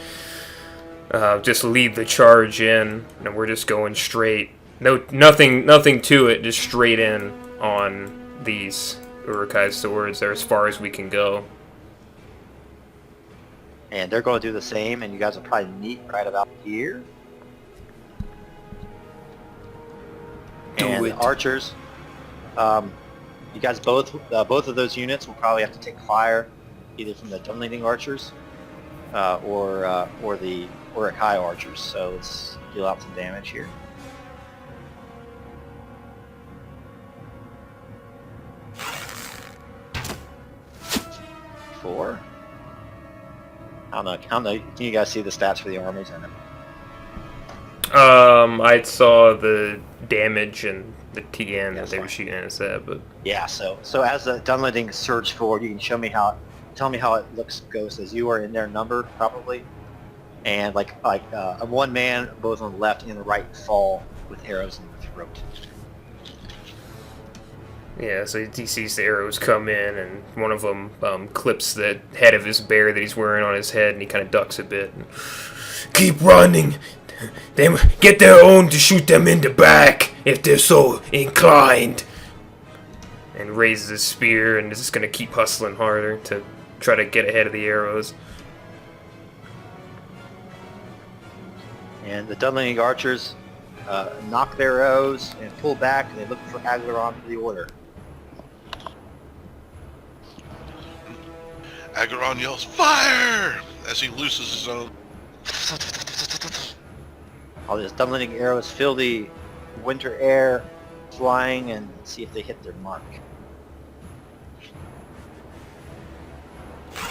just lead the charge in, and we're just going straight. Nothing to it. Just straight in on these Urukai swords. They're as far as we can go. And they're going to do the same, and you guys will probably meet right about here. And the archers, you guys both of those units will probably have to take fire, either from the Dunlanding archers or the Urukai archers. So let's deal out some damage here. Four. I don't know. Can you guys see the stats for the armies? I saw the damage and the TN that they were shooting at us at, but yeah. So as the Dunlandings surge forward, you can tell me how it looks, Ghost, as you are in their number probably, and like a one man both on the left and the right fall with arrows in the throat. yeah. So he sees the arrows come in, and one of them clips the head of his bear that he's wearing on his head, and he kind of ducks a bit. Keep running. They get their own to shoot them in the back if they're so inclined. And raises his spear and is just going to keep hustling harder to try to get ahead of the arrows. And the Dunlanding archers knock their arrows and pull back, and they look for Aglaron for the order. Agaron yells, "Fire!" as he looses his own. All these Dunlanding arrows fill the winter air, flying, and see if they hit their mark.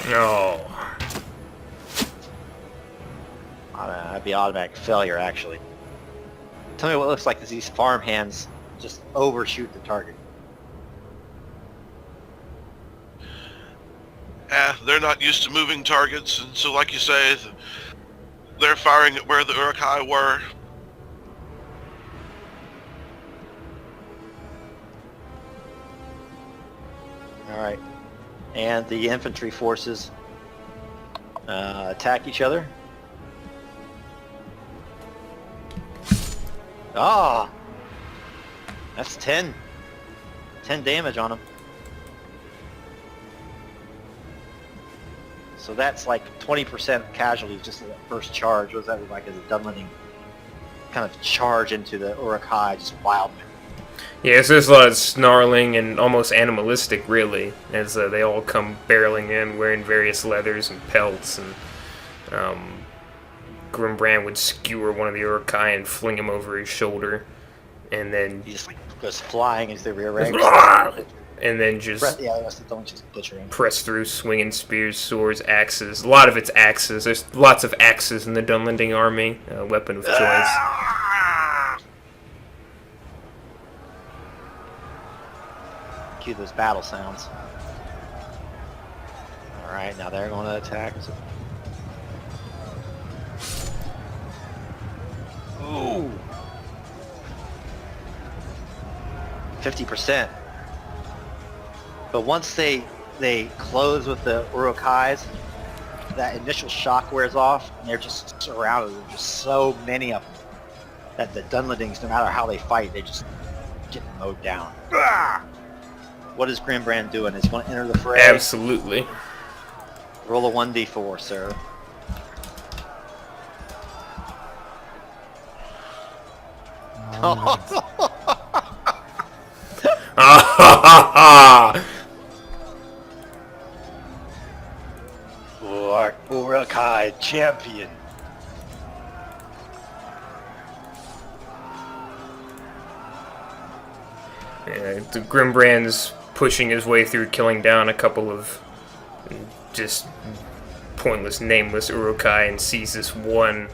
No. That'd be automatic failure, actually. Tell me what it looks like as these farm hands just overshoot the target. They're not used to moving targets, and so, like you say, they're firing at where the Uruk-hai were. Alright. And the infantry forces attack each other. Ah! That's 10 damage on them. So that's like 20% casualties just in that first charge. What does that look like as a Dunlanding kind of charge into the Uruk-hai, just wildly? Yeah, so there's a lot of snarling and almost animalistic, really, as they all come barreling in, wearing various leathers and pelts, and Grimbrand would skewer one of the Uruk-hai and fling him over his shoulder, and then He just like goes flying into the rear ranks. and then just Yeah, the rest of the don't just butcher him. press through, swinging spears, swords, axes. A lot of it's axes. There's lots of axes in the Dunlanding army, weapon of choice. Cue those battle sounds. Alright, now they're going to attack. Ooh! 50%. But once they close with the Uruk-hais, that initial shock wears off, and they're just surrounded. There's just so many of them that the Dunlandings, no matter how they fight, they just get mowed down. What is Grimbrand doing? Is he going to enter the fray? Absolutely. Roll a 1d4, sir. Uruk-hai champion. Yeah, the Grimbrand's pushing his way through, killing down a couple of just pointless, nameless Uruk-hai, and sees this one,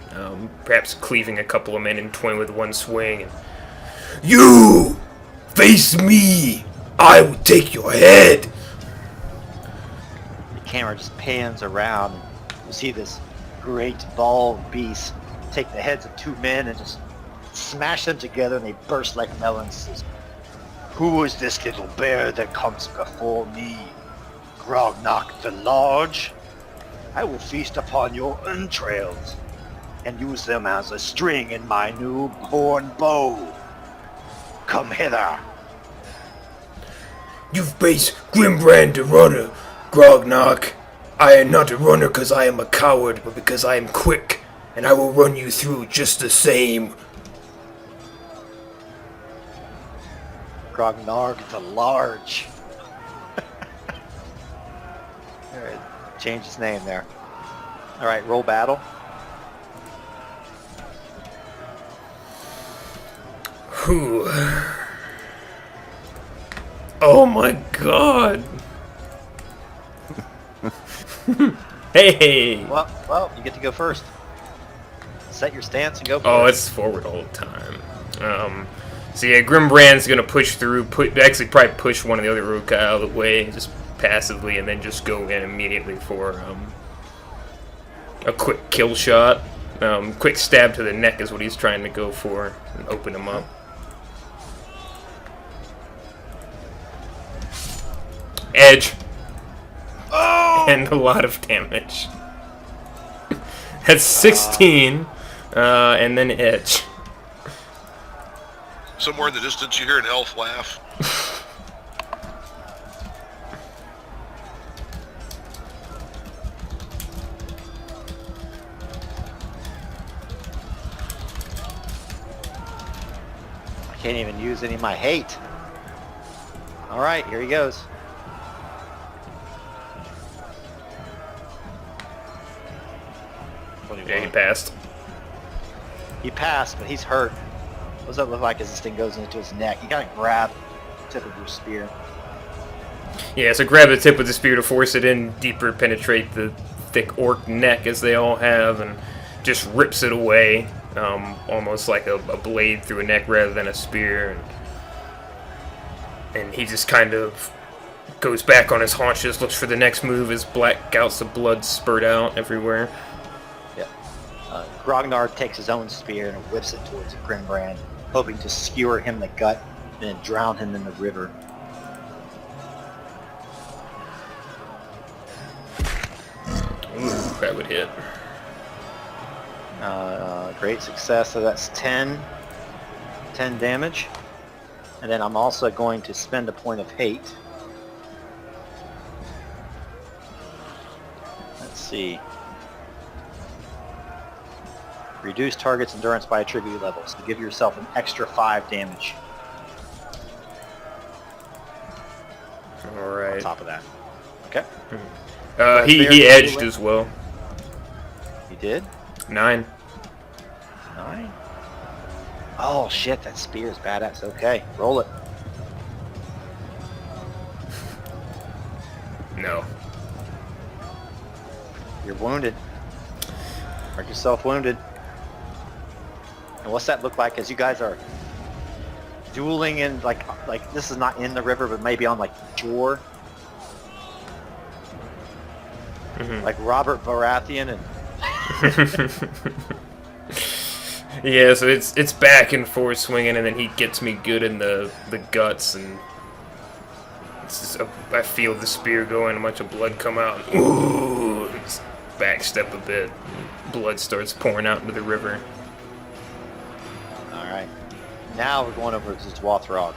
perhaps cleaving a couple of men in twain with one swing. And, You! Face me! I will take your head! The camera just pans around, and you see this great bald beast take the heads of two men and just smash them together, and they burst like melons. Who is this little bear that comes before me? Grognak the Large? I will feast upon your entrails and use them as a string in my new horn bow. Come hither. You face Grimbrand the runner, Grognak. I am not a runner because I am a coward, but because I am quick, and I will run you through just the same. Grognak the Large. Alright, change his name there. Alright, roll battle. whew. Oh my god. Hey. Well, you get to go first. Set your stance and go for Oh, it. it's forward all the time. So yeah, Grimbrand's gonna push through, actually probably push one of the other Uruk-hai out of the way, just passively, and then just go in immediately for a quick kill shot. Quick stab to the neck is what he's trying to go for, and open him up. Edge. Oh! And a lot of damage. That's 16, and then edge. Somewhere in the distance, you hear an elf laugh. I can't even use any of my hate. Alright, here he goes. Yeah, he passed. He passed, but he's hurt. What does that look like as this thing goes into his neck? You gotta grab the tip of your spear. Yeah, so grab the tip of the spear to force it in deeper, penetrate the thick orc neck as they all have, and just rips it away. almost like a blade through a neck rather than a spear. And he just kind of goes back on his haunches, looks for the next move as black gouts of blood spurt out everywhere. Yeah. Grognar takes his own spear and whips it towards Grimbrand, hoping to skewer him in the gut and then drown him in the river. Ooh, that would hit. Great success, so that's 10 damage. And then I'm also going to spend a point of hate. Let's see. Reduce target's endurance by attribute level, so give yourself an extra 5 damage on Alright. top of that. Okay. He edged as well. You did? 9. 9? Oh shit, that spear is badass. Okay, roll it. No. You're wounded. Mark yourself wounded. And what's that look like as you guys are dueling in like this is not in the river, but maybe on like shore? Mhm. Like Robert Baratheon and Yeah, so it's back and forth swinging, and then he gets me good in the guts, and it's just I feel the spear go in, a bunch of blood come out. And, ooh, just backstep a bit. Blood starts pouring out into the river. Alright. Now we're going over to Dwathrog.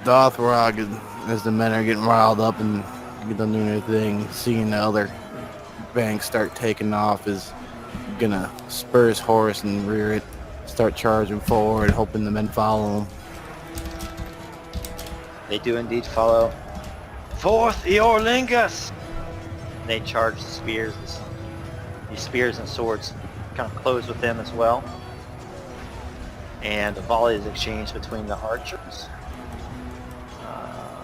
Dothrog, as the men are getting riled up and get done doing their thing, seeing the other banks start taking off, is gonna spur his horse and rear it, start charging forward, hoping the men follow him. They do indeed follow. Forth, Eorlingus! They charge the spears. These spears and swords kind of close with them as well. And a volley is exchanged between the archers.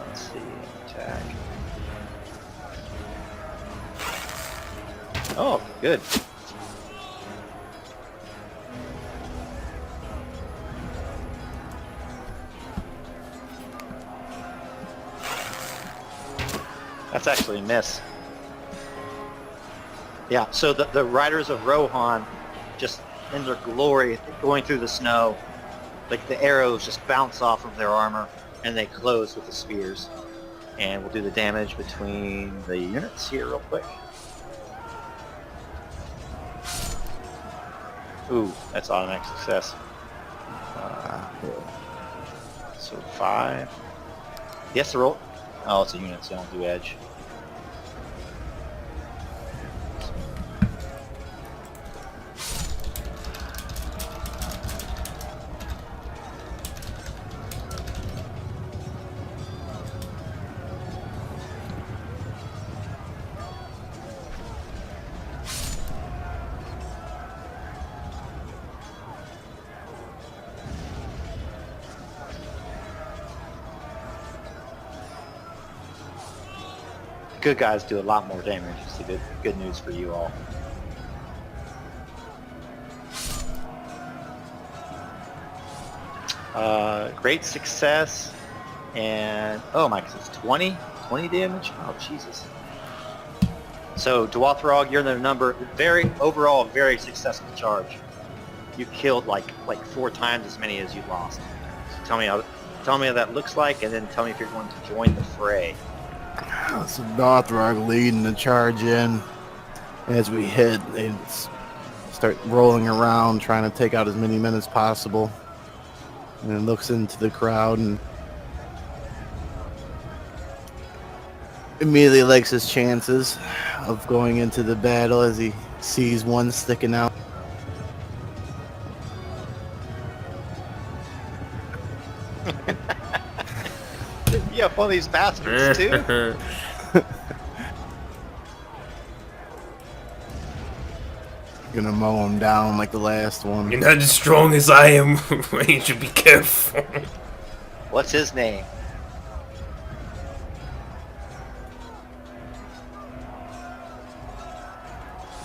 Let's see, attack. Oh, good. That's actually a miss. Yeah, so the riders of Rohan, just in their glory, going through the snow, like the arrows just bounce off of their armor, and they close with the spears. And we'll do the damage between the units here real quick. Ooh, that's automatic success. So 5. Yes, to roll. Oh, it's a unit, so I don't do edge. Good guys do a lot more damage. It's a good news for you all. Great success, and oh my, it's 20 damage. Oh Jesus! So Dwathrog, you're the number overall very successful charge. You killed like 4 times as many as you lost. So tell me how that looks like, and then tell me if you're going to join the fray. So Dothrog leading the charge in. As we hit, they start rolling around, trying to take out as many men as possible. And then looks into the crowd and immediately likes his chances of going into the battle as he sees one sticking out. You have one of these bastards too? Gonna mow him down like the last one. You're not as strong as I am. You should be careful. What's his name?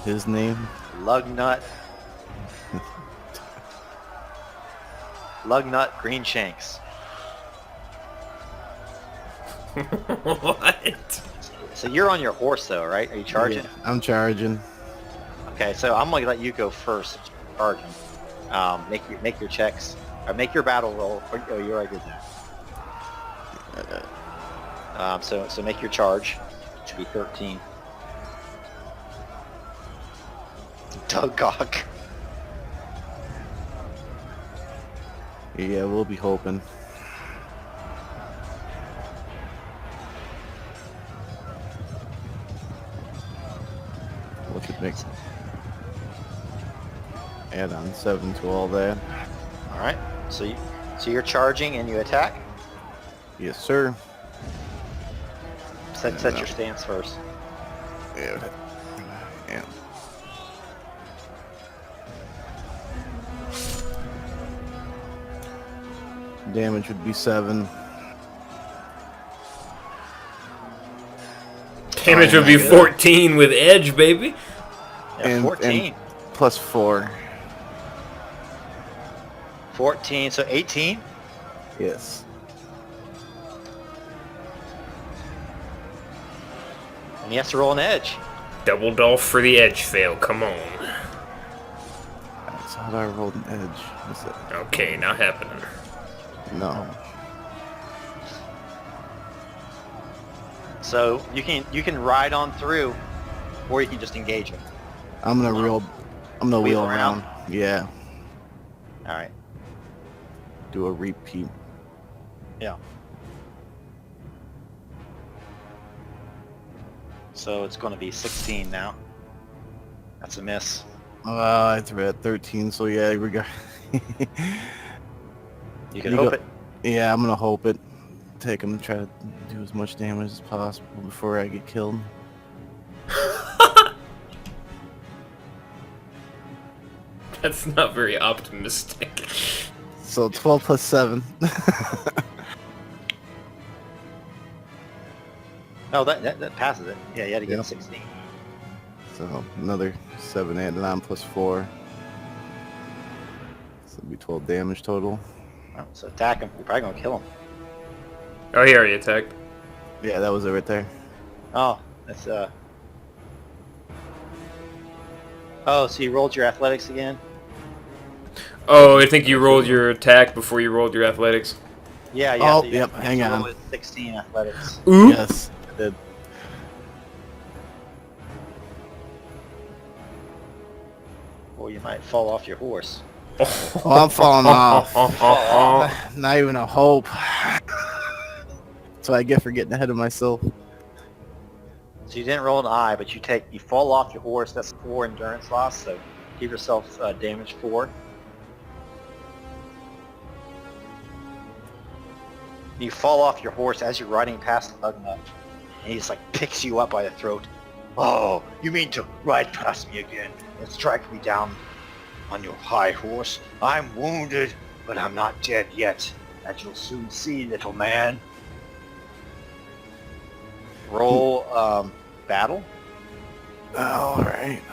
his name. Lugnut. Lugnut Greenshanks. What? So you're on your horse though, right? Are you charging? Yeah, I'm charging. Okay, so I'm gonna let you go first. Charging. Make your checks. Or make your battle roll. Oh, you already did that. So make your charge. It should be 13. Doggog. Yeah, we'll be hoping. What could make add on 7 to all that? All right. So you're charging and you attack. Yes, sir. Set your stance first. Yeah. Yeah. Damage would be 7. Damage would be 14 with edge, baby. Yeah, 14. And plus 4. 14. So 18. Yes. And he has to roll an edge. Doubled off for the edge fail. Come on. So how do I roll an edge? What's that? Okay, not happening. No. So you can ride on through, or you can just engage him. I'm gonna Wheel wheel around? around. Yeah. All right. Do a repeat. Yeah. So it's going to be 16 now. That's a miss. I threw at 13, so yeah, we got. You can hope it. Yeah, I'm gonna hope it. Take him, try to do as much damage as possible before I get killed. That's not very optimistic. So 12 plus 7. Oh, that passes it. Yeah, you had to get Yep. 16. So another 7 added on plus 4. So it'll be 12 damage total. Oh, so attack him. You're probably going to kill him. Oh, he already attacked. Yeah, that was it right there. Oh, that's Oh, so you rolled your athletics again? Oh, I think you rolled your attack before you rolled your athletics. Yeah. Oh, So you yep, have to hang roll on. with 16 athletics. Ooh. Yes, I did. Or you might fall off your horse. Oh, I'm falling off. Not even a hope. That's what I get for getting ahead of myself. So you didn't roll an eye, but you fall off your horse. That's 4 endurance loss. So give yourself damage 4. You fall off your horse as you're riding past the Lugnut, and he just like picks you up by the throat. Oh, you mean to ride past me again and strike me down on your high horse? I'm wounded, but I'm not dead yet, as you'll soon see, little man. Roll battle. Alright.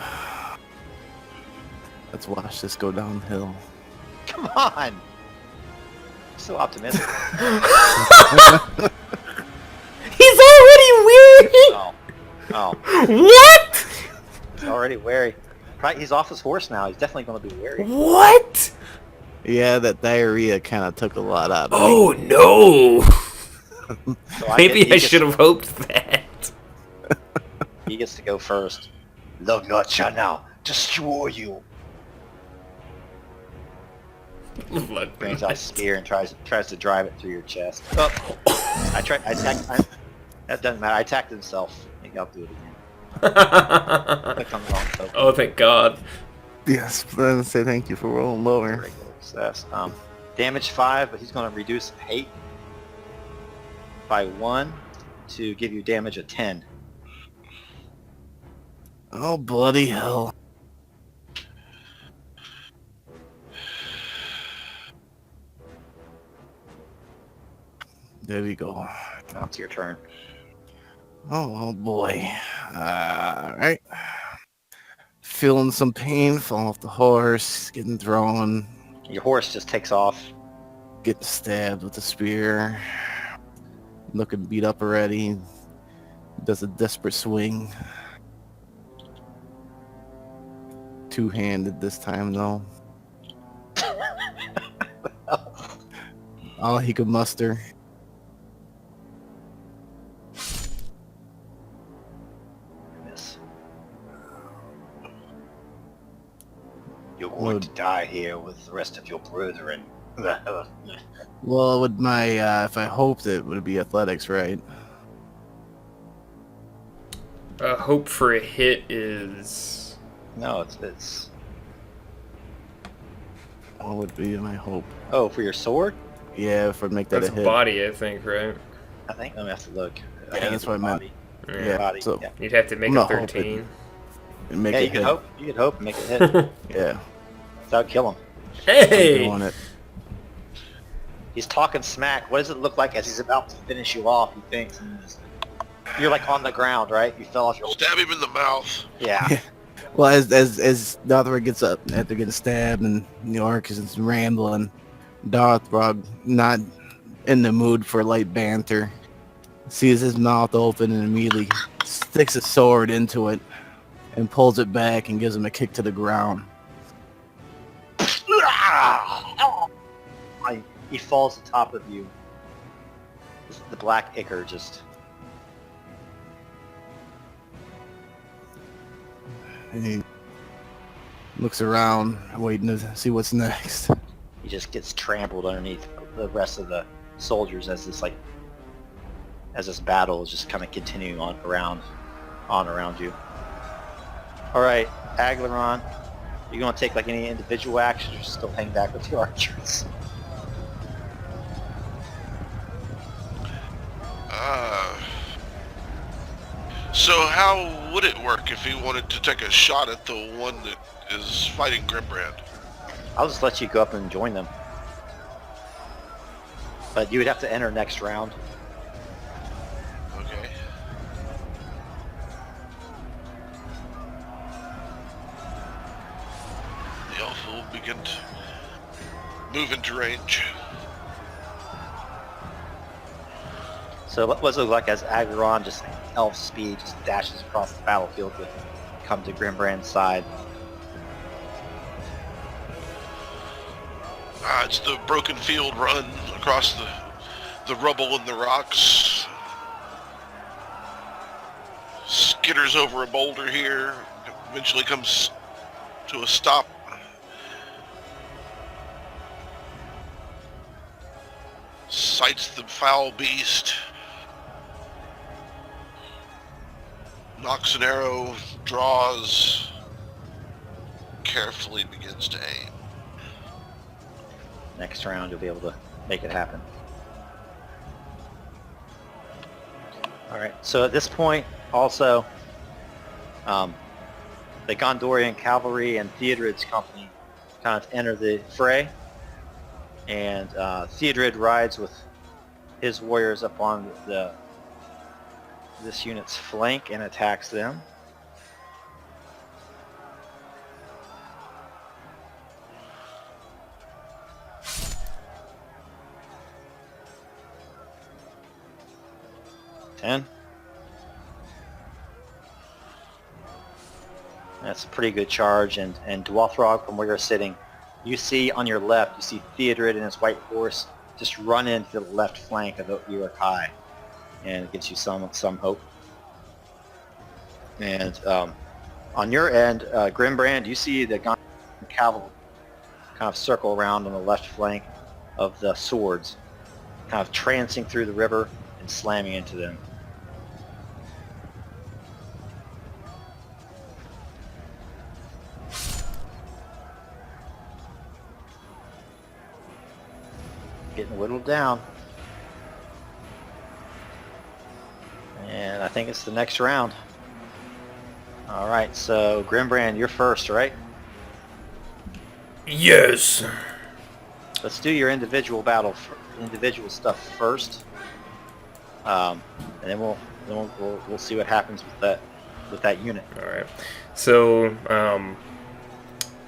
Let's watch this go downhill. Come on. So optimistic. He's already weary. Oh, What? he's already wary. He's off his horse now. He's definitely going to be wary. What? Yeah, that diarrhea kind of took a lot out of me. Oh no. So Maybe I should have hoped that. He gets to go first. Lugnut shall now destroy you. Look, Brings out a spear and tries to drive it through your chest. Oh, that doesn't matter. I attacked himself. Maybe I'll do it again. Clicked on the wrong token. Oh, thank God. Yes, but I say thank you for rolling lower. Regular success. Damage 5, but he's going to reduce hate by 1 to give you damage of 10. Oh, bloody hell. There we go. Now it's your turn. Oh boy. Alright. feeling some pain, falling off the horse, getting thrown, Your horse just takes off. getting stabbed with a spear, looking beat up already. Does a desperate swing. Two-handed this time, though. All he could muster. Miss. You're going to die here with the rest of your brethren. Well, with my, if I hoped it would be athletics, right? Hope for a hit is... No, it's... What would be my hope? Oh, for your sword? Yeah, if I make that That's a hit. body, I think, right? I think I'm gonna have to look. I Yeah, think that's it's what I meant. body. Yeah, Body. so Yeah, You'd have to make I'm a not hoping. 13. make yeah it you can hit. hope. You can hope and make it hit Yeah, without killing. I'm Hey! doing it. He's talking smack. What does it look like as he's about to finish you off? He thinks. And you're like on the ground, right? You fell off your. Stab him in the mouth. Yeah. Well, as Dothrog gets up after getting stabbed and the orc is rambling, Dothrog, not in the mood for light banter, sees his mouth open and immediately sticks his sword into it and pulls it back and gives him a kick to the ground. He falls on top of you. The black ichor just. And he looks around, waiting to see what's next. He just gets trampled underneath the rest of the soldiers as this battle is just kind of continuing on around you. All right, Aglaron, you gonna take like any individual actions, or still hang back with your archers? So how would it work if he wanted to take a shot at the one that is fighting Grimbrand? I'll just let you go up and join them, but you would have to enter next round. Okay. The elf will begin to move into range. So what does it look like as Aglaron, just elf speed, just dashes across the battlefield to come to Grimbrand's side? It's the broken field run across the rubble and the rocks. Skitters over a boulder here, eventually comes to a stop. Sights the foul beast. Knocks an arrow, draws, carefully begins to aim. Next round, you'll be able to make it happen. All right. So at this point, also, the Gondorian cavalry and Theodred's company kind of enter the fray, and Theodred rides with his warriors up on this unit's flank and attacks them. That's a pretty good charge, and Dwathrog, from where you're sitting, you see on your left, you see Theodred and his white horse just run into the left flank of the Uruk-hai, and it gives you some hope. And on your end, Grimbrand, you see the cavalry kind of circle around on the left flank of the swords, kind of trancing through the river and slamming into them. Getting whittled down. And I think it's the next round. Alright, so Grimbrand, you're first, right? Yes. Let's do your individual individual stuff first. And then we'll see what happens with that unit. Alright. So,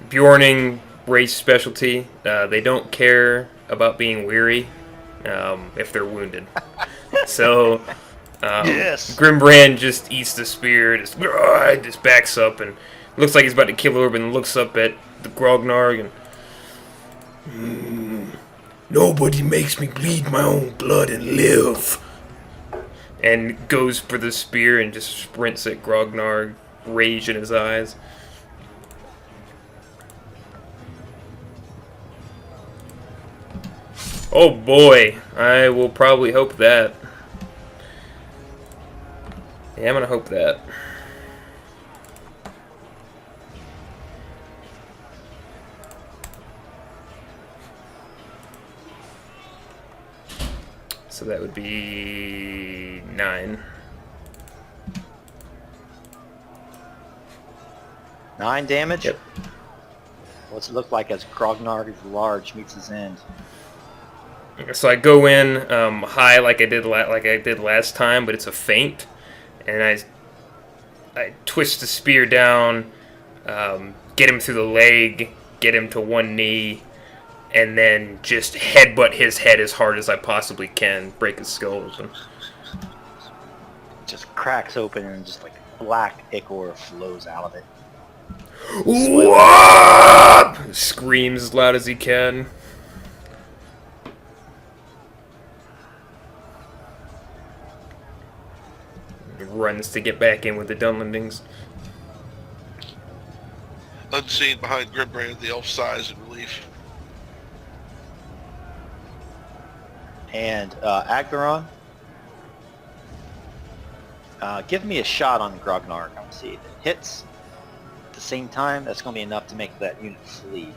Bjorning race specialty. They don't care about being weary if they're wounded. So, Yes. Grimbrand just eats the spear, just backs up, and looks like he's about to kill Orb, and looks up at the Grognarg, and Nobody makes me bleed my own blood and live. goes for the spear and just sprints at Grognarg, rage in his eyes. Oh boy, I will probably hope that. Yeah, I'm gonna hope that. So that would be 9. 9 damage? Yep. What's it look like as Grognarg large meets his end? So I go in high like I did last time, but it's a feint, and I twist the spear down, get him through the leg, get him to one knee, and then just headbutt his head as hard as I possibly can, break his skull. Just cracks open and just like black ichor flows out of it. Whoop! Screams as loud as he can. Runs to get back in with the Dunlandings. Unseen behind Grimbrand, the elf sighs in relief. And Agdaron, give me a shot on Grognarg. I'm see if it hits. At the same time, that's going to be enough to make that unit flee.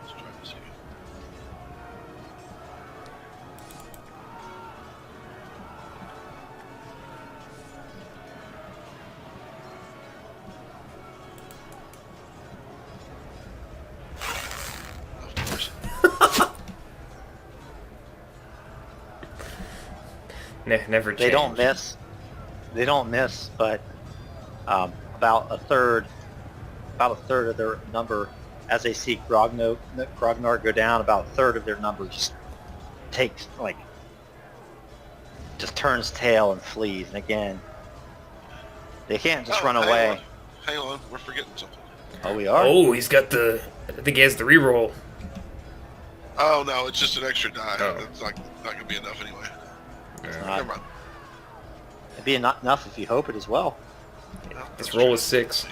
Let's try this again. Of course. Never change. They don't miss. They don't miss, but about a third of their number, as they see Grognarg go down, about a third of their number just takes just turns tail and flees. And again, they can't just run away. Hang on, we're forgetting something. Oh, we are. Oh, he's got the. I think he has the reroll. Oh no, it's just an extra die. Oh. That's not gonna be enough anyway. Uh, Never mind. It'd be not enough if you hope it as well. No, His that's roll true. is 6.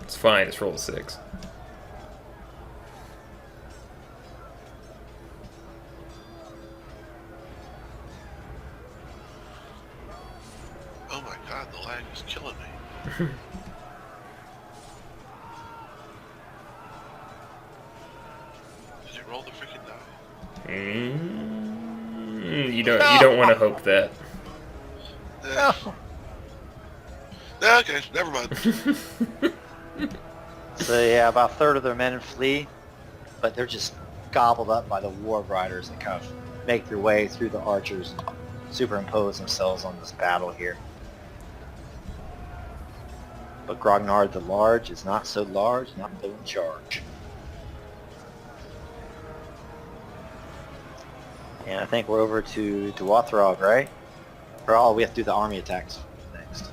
It's fine. His roll is 6. Oh my god, the lag is killing me. Did you roll the freaking die? You don't want to hope that. Yeah, okay, never mind. So yeah, about a third of their men flee, but they're just gobbled up by the war riders that kind of make their way through the archers and superimpose themselves on this battle here. But Grognard the Large is not so large, not so in charge. And I think we're over to Dwathrog, right? Or we have to do the army attacks next.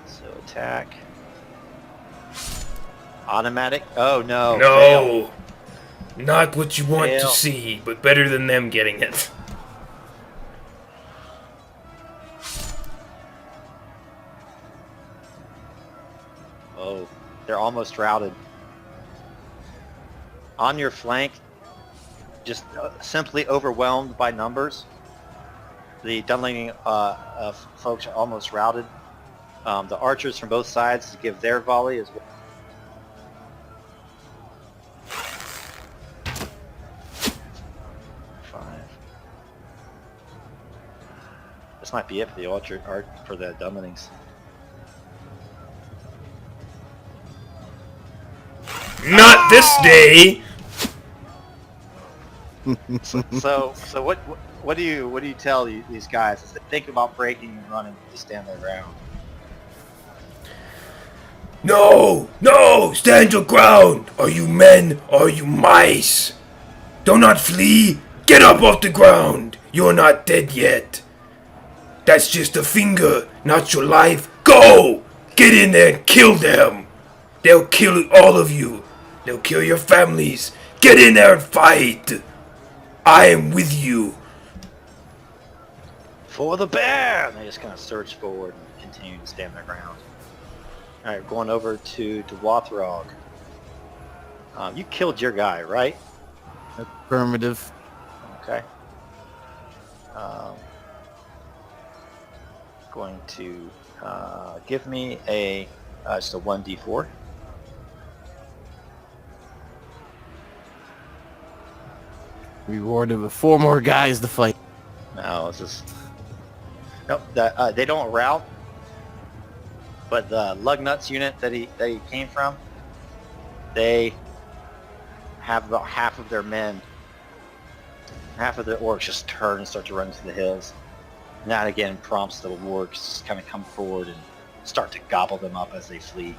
So attack. Automatic? Oh no. Fail. No, not what you want Fail. to see, but better than them getting it. Oh, they're almost routed. On your flank, just simply overwhelmed by numbers. The Dunland folks are almost routed. The archers from both sides give their volley as well. This might be it for the orchard art for the Dunlendings. Not this day! So what do you tell these guys as they think about breaking and running to stand their ground? No! No! Stand your ground! Are you men? Are you mice? Do not flee! Get up off the ground! You're not dead yet. That's just a finger, not your life. Go! Get in there and kill them! They'll kill all of you. They'll kill your families. Get in there and fight! I am with you. For the bear! And they just kind of surge forward and continue to stand their ground. Alright, going over to Wathrog. You killed your guy, right? Affirmative. Okay. Going to give me just a 1d4. Rewarded with 4 more guys to fight. No, this is... Nope, they don't rout. But the Lugnuts unit that he came from, they have about half of their men, half of the orcs just turn and start to run into the hills. And that again prompts the wargs to kind of come forward and start to gobble them up as they flee.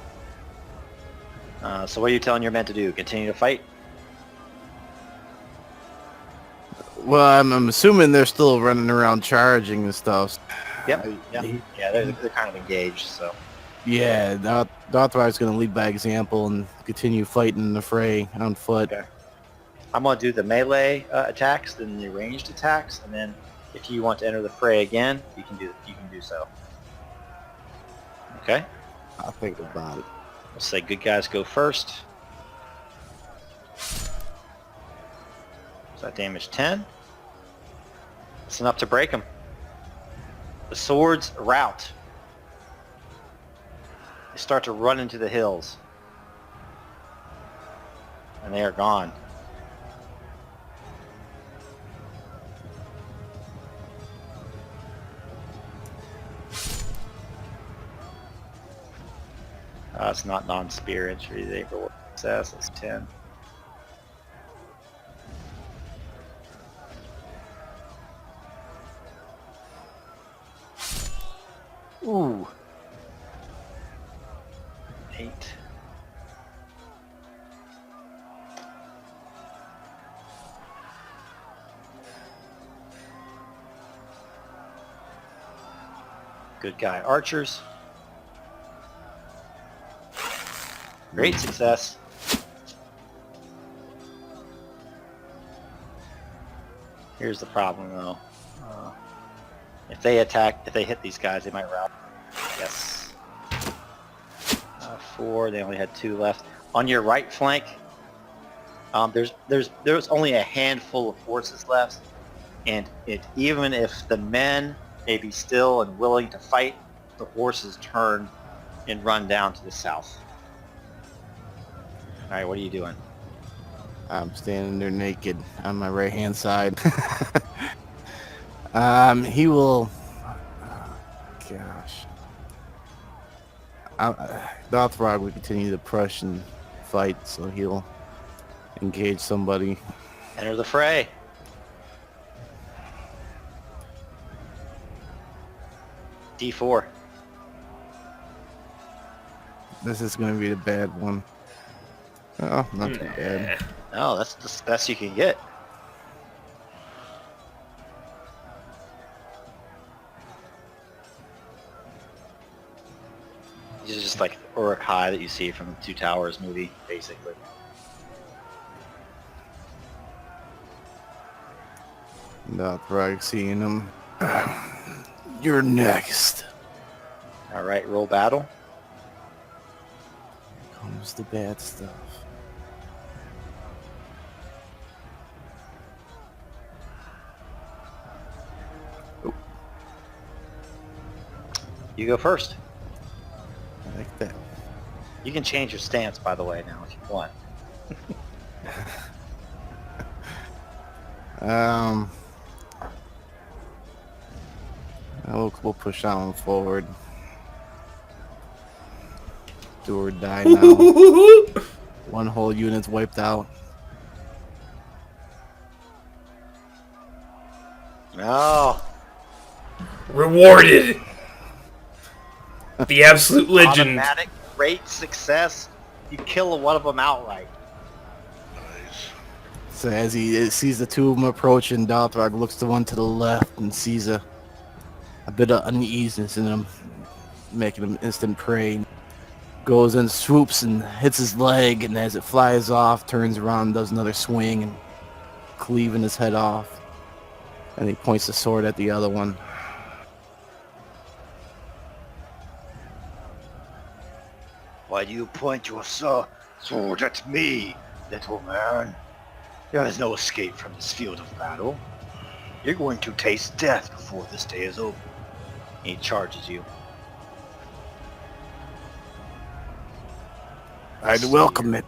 So what are you telling your men to do? Continue to fight? Well, I'm assuming they're still running around charging and stuff. Yep. Yeah, they're kind of engaged, so. Yeah, Dothrog's going to lead by example and continue fighting in the fray on foot. Okay. I'm going to do the melee attacks, then the ranged attacks, and then if you want to enter the fray again, you can do so. Okay? I'll think about it. We'll say good guys go first. So that damage 10. That's enough to break them. The swords rout. They start to run into the hills. And they are gone. It's not non-spear entry. They for success. It's 10. Ooh. 8. Good guy archers. Great success. Here's the problem though. If they hit these guys, they might rout. Yes. 4. They only had 2 left. On your right flank, there's only a handful of forces left, and even if the men may be still and willing to fight, the horses turn and run down to the south. All right, what are you doing? I'm standing there naked on my right hand side. He will... gosh. Dothrog will continue to push and fight, so he'll engage somebody. Enter the fray. D4. This is going to be the bad one. Oh, not too bad. No, that's the best you can get. This is just like Uruk High that you see from the Two Towers movie, basically. Dothrog seeing him. You're next. All right, roll battle. Here comes the bad stuff. You go first. I like that. You can change your stance, by the way, now if you want. We'll push on forward. Do or die now. One whole unit's wiped out. No. Rewarded. The absolute legend. Automatic, great success. You kill one of them outright. Nice. So as he sees the two of them approaching, Dalthrog looks to one to the left and sees a bit of uneasiness in him, making him instant prey. Goes and swoops and hits his leg, and as it flies off, turns around, does another swing, and cleaving his head off. And he points the sword at the other one. Why do you point your sword at me, little man? There is no escape from this field of battle. You're going to taste death before this day is over. He charges you. I'd welcome it.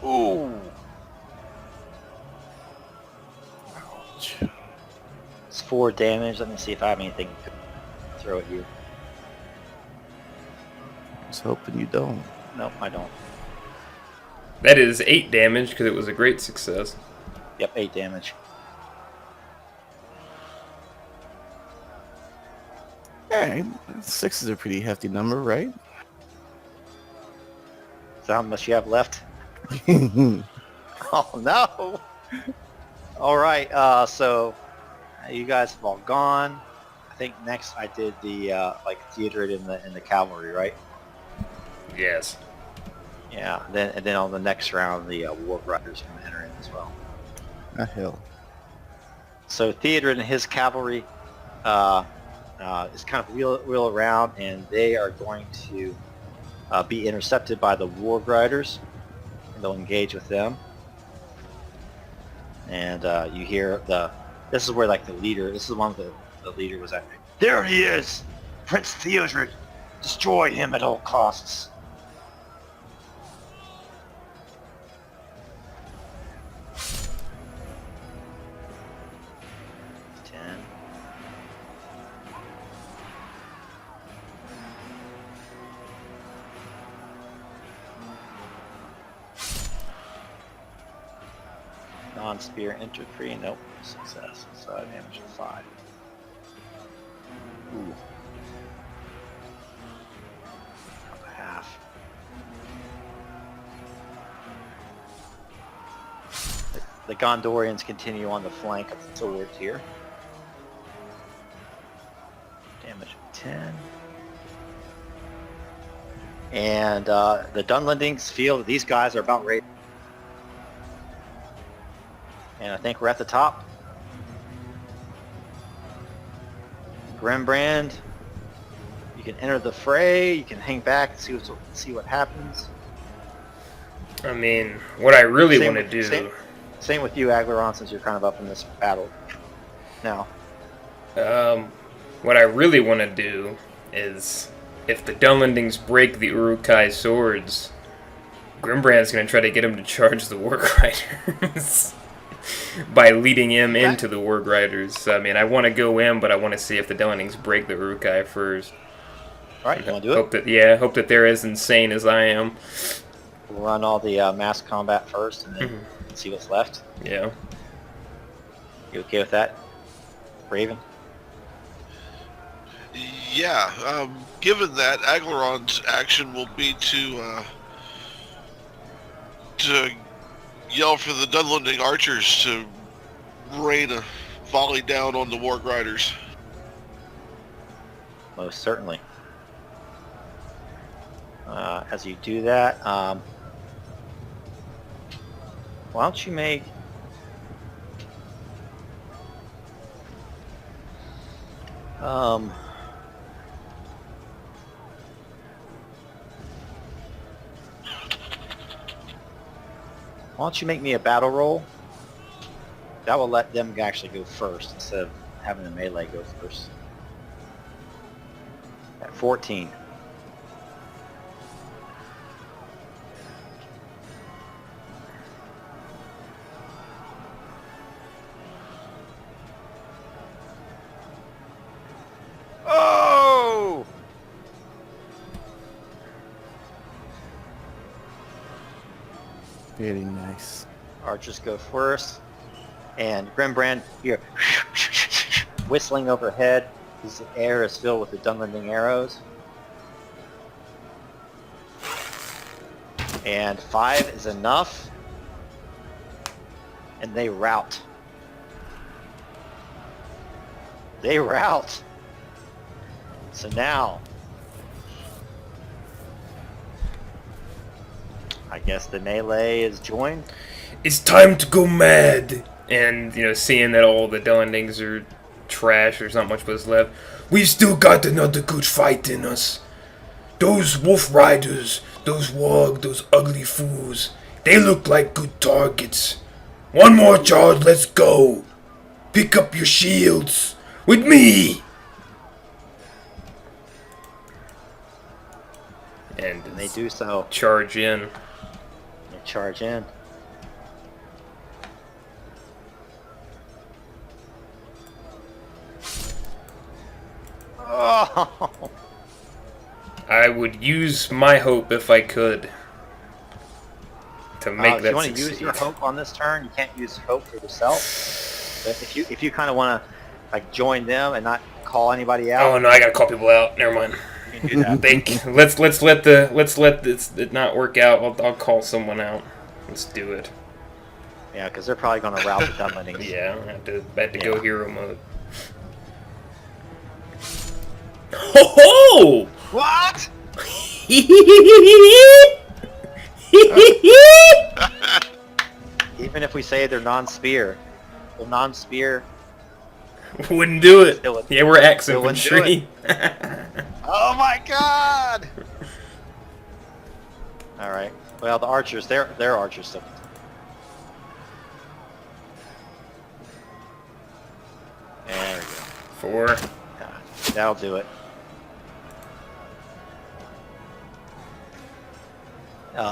Ooh. Ouch. It's 4 damage. Let me see if I have anything to throw at you. I was hoping you don't. Nope, I don't. That is 8 damage because it was a great success. Yep, 8 damage. Hey, 6 is a pretty hefty number, right? So how much you have left? Oh no! Alright, so you guys have all gone. I think next I did the like theater in the cavalry, right? Yes. Yeah. Then on the next round, the war riders can enter in as well. A hill. So theater and his cavalry is kind of wheel around, and they are going to be intercepted by the war riders, and they'll engage with them. And you hear this is where like the leader, this is the one the leader was at. There he is! Prince Theodred! Destroy him at all costs! Non-spear infantry, nope. Success. So damage of 5. Ooh. Half. The Gondorians continue on the flank of the swords here. Damage of 10. And the Dunlandings feel that these guys are about ready. And I think we're at the top. Grimbrand, you can enter the fray. You can hang back and see what happens. I mean, what I really want to do... Same with you, Aglaron, since you're kind of up in this battle now. What I really want to do is, if the Dunlandings break the Uruk-hai swords, Grimbrand's going to try to get him to charge the Warg Riders. By leading him into the Warg Riders. I mean, I want to go in, but I want to see if the Dunlandings break the Uruk-hai first. Alright, you want to do it? Hope that they're as insane as I am. We'll run all the mass combat first, and then see what's left. Yeah. You okay with that, Raven? Yeah, given that, Aglaron's action will be to yell for the Dunlanding archers to rain a volley down on the Warg Riders. Most certainly. As you do that, why don't you make... why don't you make me a battle roll? That will let them actually go first instead of having the melee go first. At 14. Very nice. Archers go first. And Grimbrand, you're whistling overhead. The air is filled with the Dunlanding arrows. And 5 is enough. And they rout. They rout. So now, I guess the melee is joined. It's time to go mad. And, you know, seeing that all the Dunlandings are trash, there's not much what's left. We've still got another good fight in us. Those wolf riders, those warg, those ugly fools, they look like good targets. One more charge, let's go. Pick up your shields. With me. And And they do so. charge in. They charge in. Oh! I would use my hope if I could to make If that you want to succeed. use your hope on this turn, you can't use hope for yourself. But if you kind of want to like join them and not call anybody out, Oh no, I gotta call people out. Never mind. you can do that. Let's let it not work out. I'll call someone out. Let's do it. Yeah, because they're probably going to rout the Dunlandings. Yeah, I had to Yeah. go hero mode. Ho ho! What? Even if we say they're non-spear, well, non-spear. Wouldn't do it. Still wouldn't- Yeah, we're axe still wouldn't do infantry. Oh my God! All right. Well, the archers, they're archers. So. There we go. 4. God, that'll do it.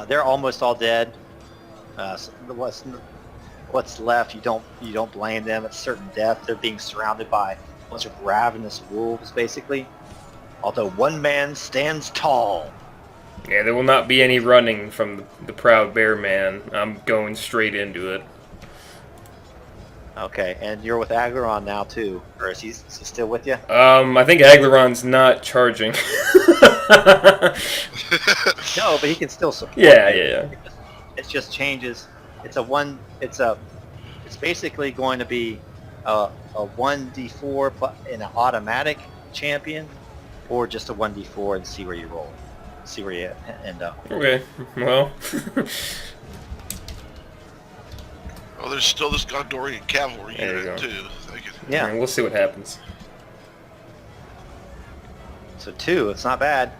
They're almost all dead. So what's left? You don't blame them. It's certain death. They're being surrounded by a bunch of ravenous wolves, basically. Although one man stands tall. Yeah, there will not be any running from the proud bear man. I'm going straight into it. Okay, and you're with Agleron now too, or is he still with you? I think Agleron's not charging. No, but he can still support. Yeah, you. yeah. It just changes. It's basically going to be a 1d4 in an automatic champion, or just a 1d4 and see where you roll, see where you end up. Okay, well. Oh, there's still this Gondorian cavalry There you unit go. too. They could- Yeah. We'll see what happens. So 2, it's not bad.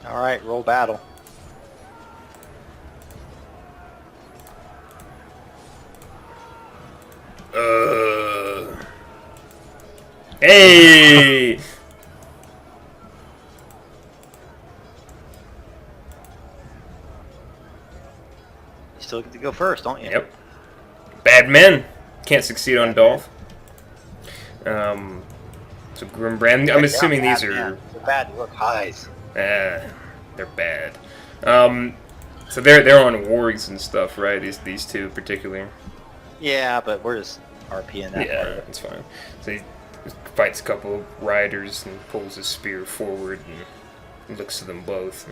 All right, roll battle. Hey! You still get to go first, don't you? Yep. Bad men can't succeed on Dolph. So Grimbrand. I'm assuming these are. They're bad look highs. They're bad. So they're on wargs and stuff, right? These two particularly. Yeah, but we're just RPing that Yeah, part of it. that's fine. So he fights a couple of riders and pulls his spear forward and looks to them both.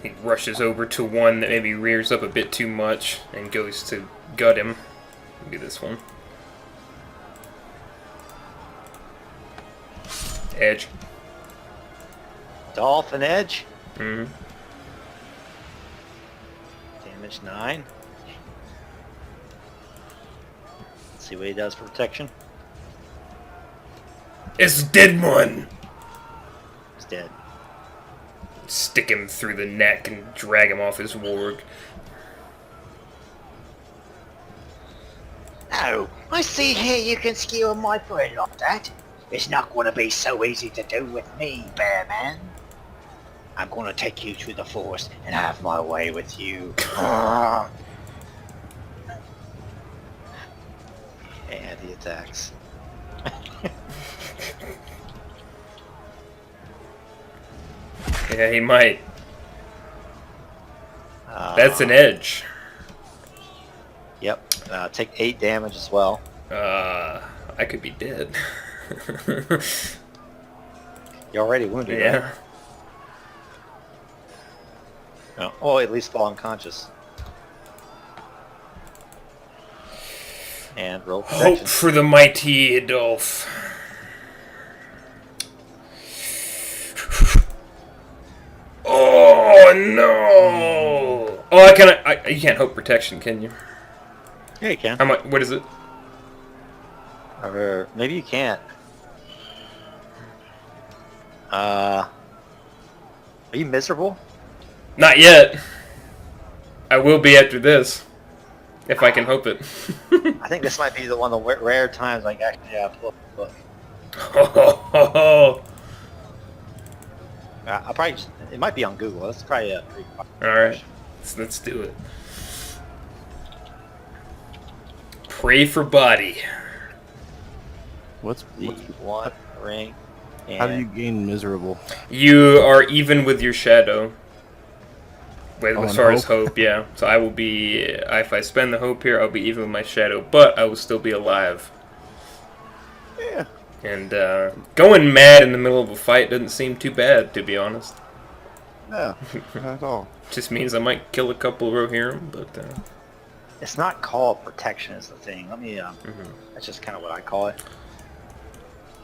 He rushes over to one that maybe rears up a bit too much and goes to gut him. Maybe this one. Edge. Dolphin Edge. Mm-hmm. Damage 9. Let's see what he does for protection. It's a dead one. He's dead. Stick him through the neck and drag him off his warg. Oh, I see here you can skewer my brain like that. It's not going to be so easy to do with me, Bear Man. I'm going to take you to the forest and have my way with you. And he attacks. Yeah, he might. That's an edge. Yep. Take 8 damage as well. I could be dead. You're already wounded, Yeah. right? No. Oh, at least fall unconscious. And roll protection. Hope for the mighty Adolf. Oh no! Oh, you can't hope protection, can you? Yeah, you can. How much? What is it? Or maybe you can't. Are you miserable? Not yet. I will be after this, if I can hope it. I think this might be the one of the rare times I actually pull up the book. I'll probably just, it might be on Google. That's probably a pretty All right, let's do it. Pray for body. What's the one ring. And how do you gain miserable? You are even with your shadow. As far as hope? hope, yeah. So I will be, if I spend the hope here, I'll be even with my shadow, but I will still be alive. Yeah. And going mad in the middle of a fight doesn't seem too bad, to be honest. No, not at all. Just means I might kill a couple Rohirrim, but... It's not called protection is the thing. Let me, that's just kind of what I call it.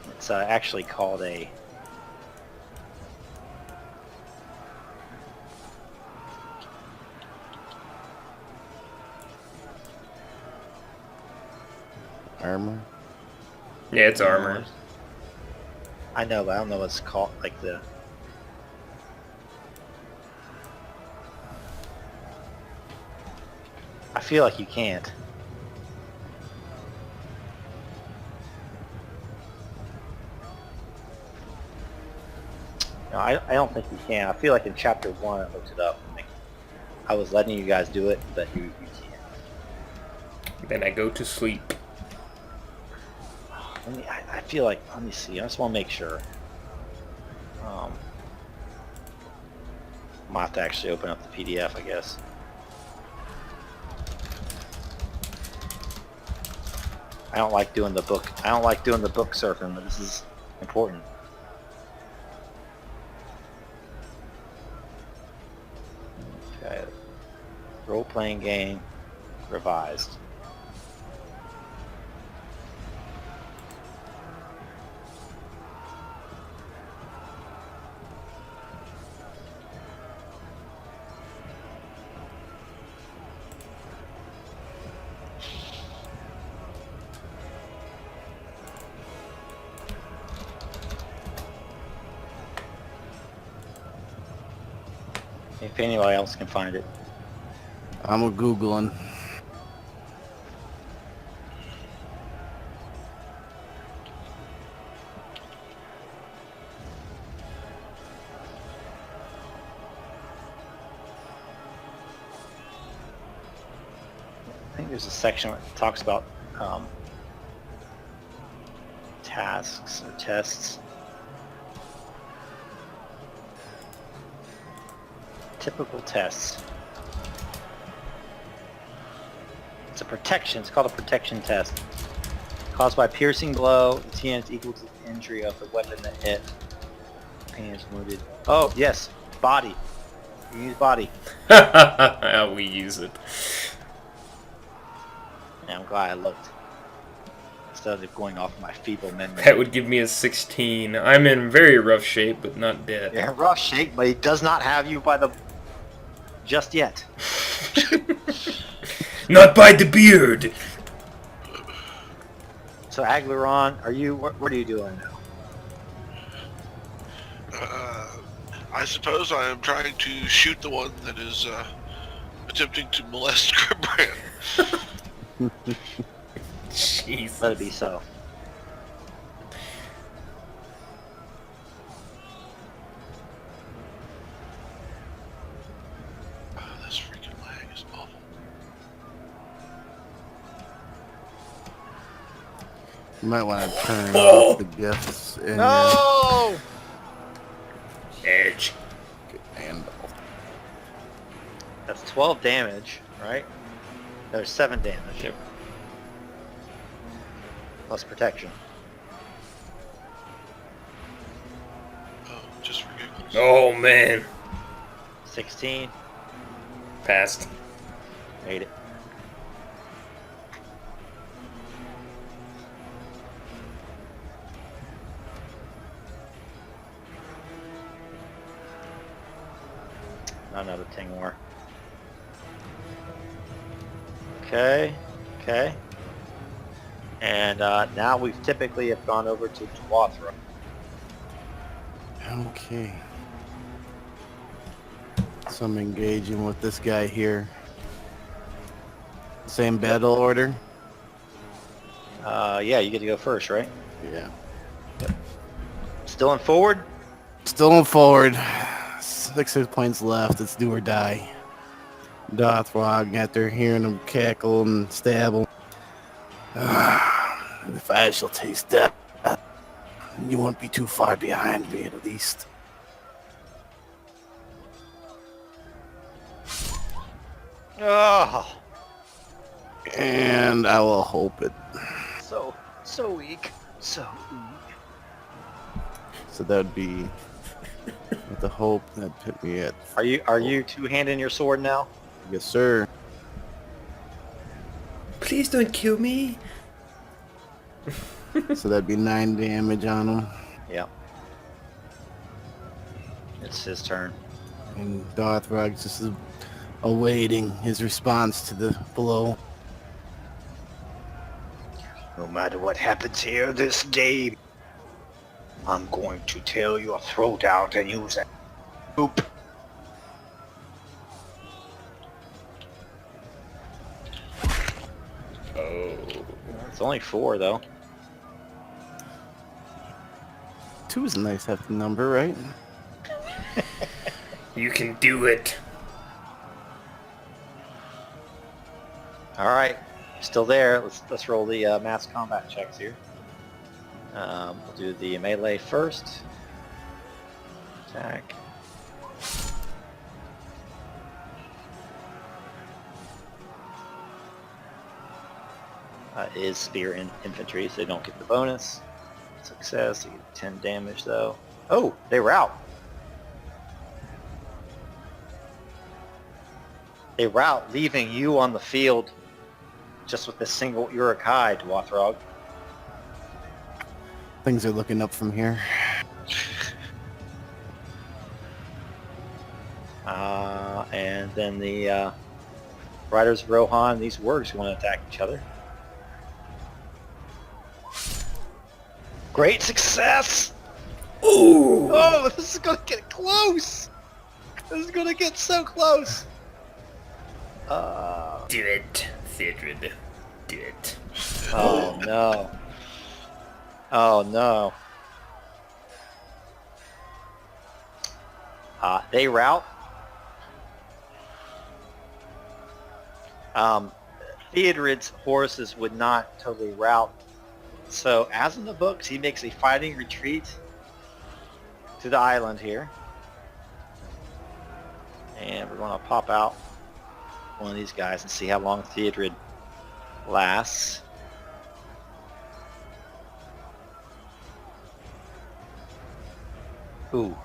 It's actually called a... Armor? Yeah, it's armor. I know, but I don't know what's called, like the... I feel like you can't. No, I don't think you can. I feel like in chapter 1 I looked it up. Like, I was letting you guys do it, but you can't. Then I go to sleep. I feel like, let me see, I just want to make sure. I'm gonna have to actually open up the PDF, I guess. I don't like doing the book surfing, but this is important. Okay. Role-playing game, revised. If anybody else can find it. I'm a Googling. I think there's a section that talks about tasks or tests. Typical tests. It's a protection. It's called a protection test. Caused by piercing blow, the TN is equal to the injury of the weapon that hit. Pain is wounded. Oh, yes. Body. You use body. We use it. Yeah, I'm glad I looked. Instead of going off my feeble memory. That would give me a 16. I'm in very rough shape, but not dead. You're in rough shape, but he does not have you by the... just yet. Not by the beard. So Aglaron, are you... what are you doing now? I suppose I am trying to shoot the one that is attempting to molest Grimbrand. Jeez. Let it be so. You might want to turn off the gifts in No! Edge. your handle. That's 12 damage, right? There's 7 damage. Yep. Plus protection. Oh, just for giggles. Oh man. 16. Passed. Made it. Another 10 more. Okay. Okay. And now we've typically have gone over to Dwathra. Okay. So I'm engaging with this guy here. Same battle order? Yeah, you get to go first, right? Yeah. Still in forward? Still in forward. 6 hit points left. It's do or die. Dothrog, after hearing him cackle and stab him. If I shall taste death, you won't be too far behind me at least. Oh, And I will hope it. so weak. So weak. So that would be with the hope that put me at. Are you two-handing your sword now? Yes, sir. Please don't kill me. So that'd be 9 damage on him. Yeah. It's his turn. And Dothrog just is awaiting his response to the blow. No matter what happens here this game, I'm going to tear your throat out and use that poop. Oh. It's only 4 though. 2 is a nice hefty number, right? You can do it. All right, still there. Let's roll the mass combat checks here. We'll do the melee first. Attack. Is spear in infantry, so they don't get the bonus. Success, you get 10 damage though. Oh, they rout. They rout, leaving you on the field just with a single Urukai, Dwathrog. Things are looking up from here. And then the Riders of Rohan, these wargs want to attack each other. Great success! Ooh. Oh, this is gonna get close! This is gonna get so close! Do it, Theodred. Do it. Oh no. Oh no. They rout. Theodred's horses would not totally rout. So, as in the books, he makes a fighting retreat to the island here. And we're going to pop out one of these guys and see how long Theodred lasts. Ooh.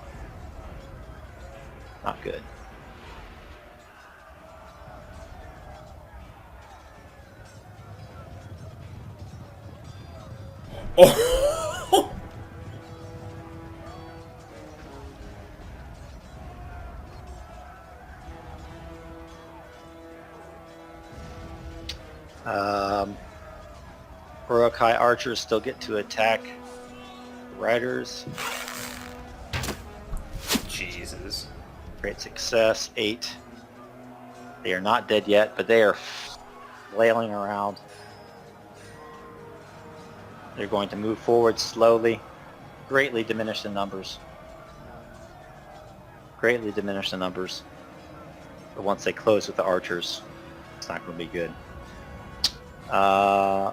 Not good. Oh. Urukai archers still get to attack riders. Jesus. Great success. 8. They are not dead yet, but they are flailing around. They're going to move forward slowly, greatly diminish the numbers. Greatly diminish the numbers. But once they close with the archers, it's not going to be good.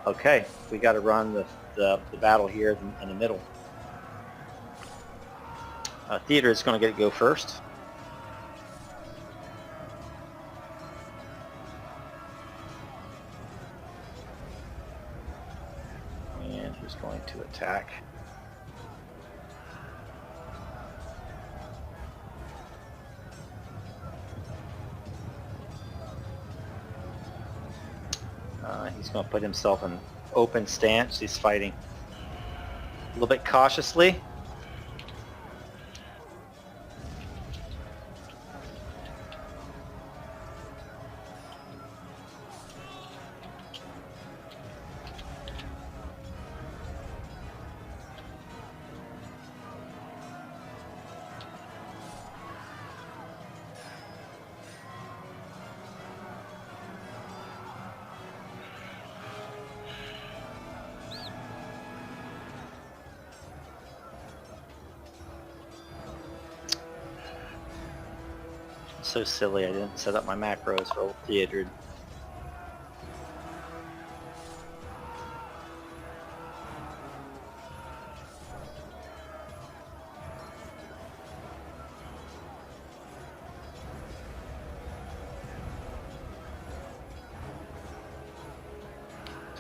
Okay, we got to run the the battle here in the middle. Theater is going to go first. And he's going to attack. He's going to put himself in open stance. He's fighting a little bit cautiously. So silly, I didn't set up my macros for old Theodred.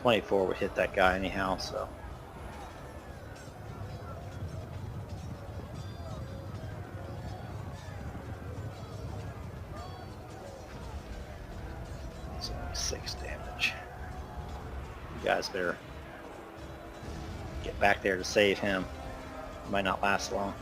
.24 would hit that guy anyhow, so. It's only 6 damage. You guys better get back there to save him. It might not last long.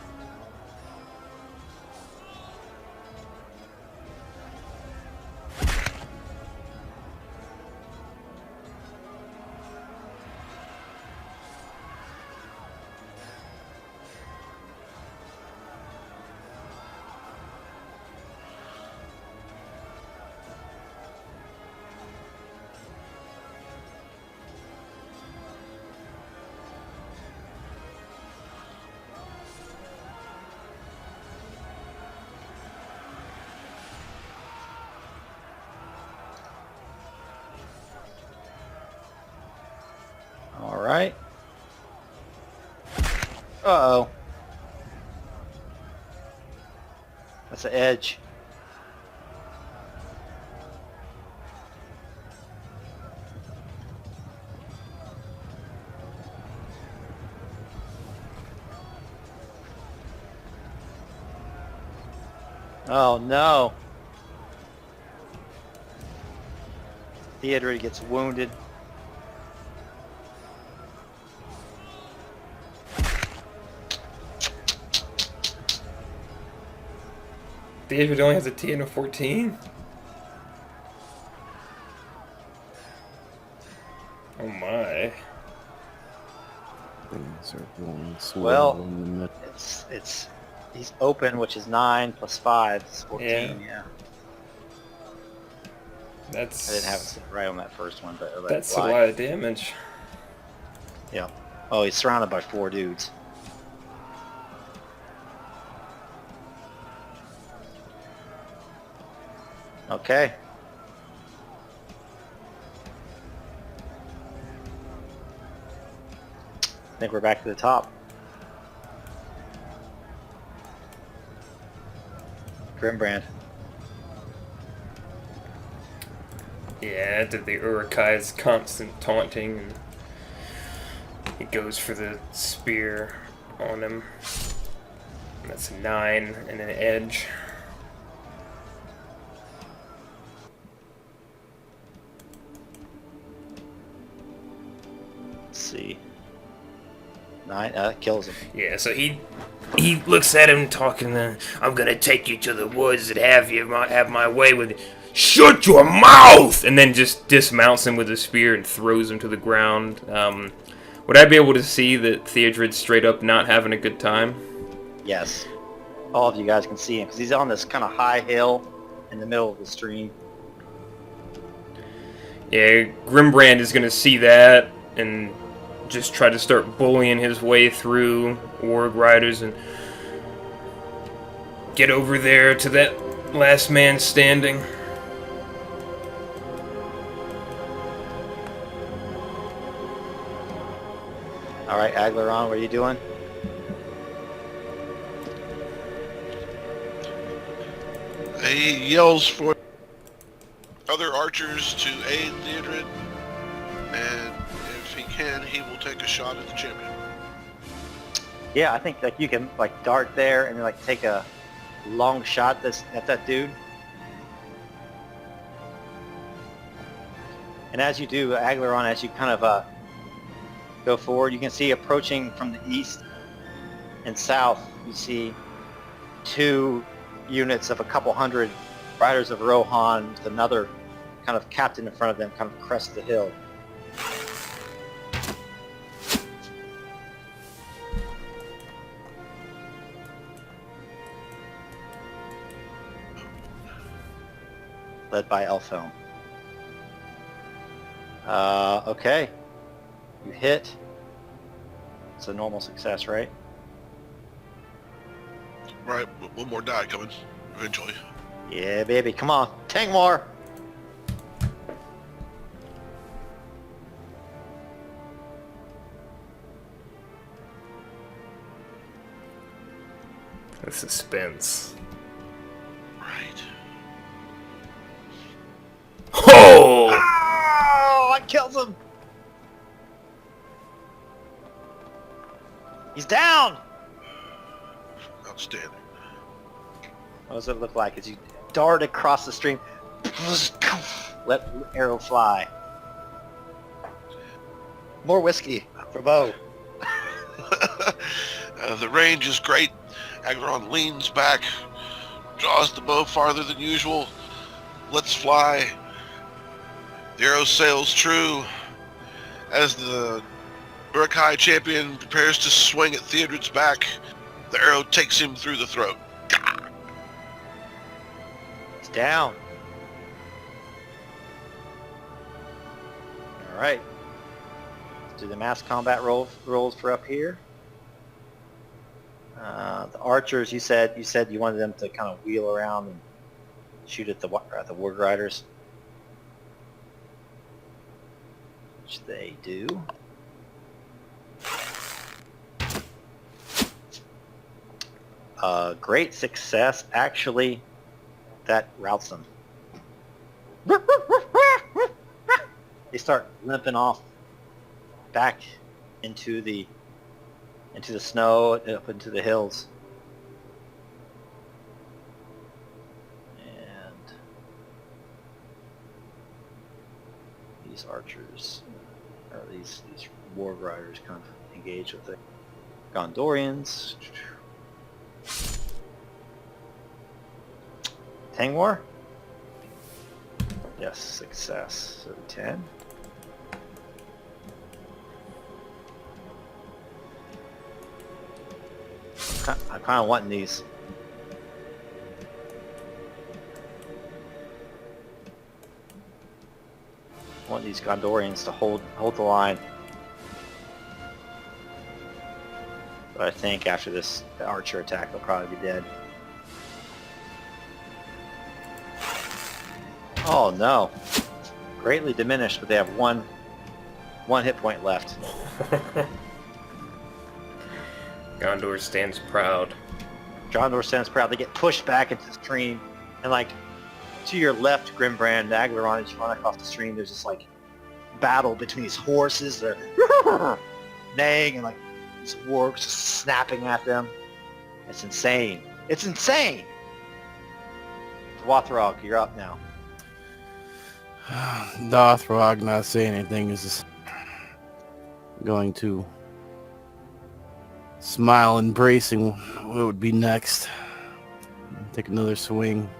Alright. Uh-oh. That's an edge. Oh no. Theodred gets wounded. David only has a TN of 14? Oh my. Things are going slow. Well, it's he's open, which is 9 plus 5 is 14. Yeah. That's. I didn't have it right on that first one, but That's a lot of damage. Yeah. Oh, he's surrounded by 4 dudes. Okay. I think we're back to the top. Grimbrand. Yeah, after the Urukai's constant taunting, and he goes for the spear on him. And that's a 9 and an edge. Let's see. 9, kills him. Yeah, so he looks at him talking, I'm gonna take you to the woods and have my way with it. Shut your mouth! And then just dismounts him with a spear and throws him to the ground. Would I be able to see that Theodred's straight up not having a good time? Yes. All of you guys can see him because he's on this kind of high hill in the middle of the stream. Yeah, Grimbrand is gonna see that and just try to start bullying his way through Warg Riders and get over there to that last man standing. All right, Aglaron, what are you doing? He yells for other archers to aid Theodred, and if he can, he will take a shot at the champion. Yeah, I think like you can like dart there and then like take a long shot at that dude. And as you do, Aglaron, as you kind of go forward, you can see approaching from the east and south, you see 2 units of a couple hundred riders of Rohan with another kind of captain in front of them kind of crest the hill. Led by Elfhelm. Okay. You hit. It's a normal success, right? Right, one more die coming, eventually. Yeah, baby. Come on. Tangmore! The suspense. Right. Oh! Oh, I killed him! He's down! Outstanding. What does it look like as you dart across the stream? Let arrow fly. More whiskey for Bo. The range is great. Agron leans back, draws the bow farther than usual, lets fly. The arrow sails true as the Urukai champion prepares to swing at Theodred's back. The arrow takes him through the throat. It's down. All right. Let's do the mass combat rolls for up here. The archers, you said you wanted them to kind of wheel around and shoot at the Warg Riders, which they do. Great success. Actually, that routs them. They start limping off back into the snow, up into the hills. And these archers, or these Warg Riders, kind of engage with the Gondorians. Tangmore? Yes, success. So 10. I'm kind of wanting these. I want these Gondorians to hold the line. But I think after this archer attack, they'll probably be dead. Oh no! Greatly diminished, but they have one hit point left. Gondor stands proud. Gondor stands proud. They get pushed back into the stream, and like to your left, Grimbrand and Aglaron, as you run across the stream, there's this like battle between these horses. They're neighing and like these wargs just snapping at them. It's insane. It's insane. Dwathrog, you're up now. Dothrog not saying anything is going to smile, embracing what would be next. Take another swing.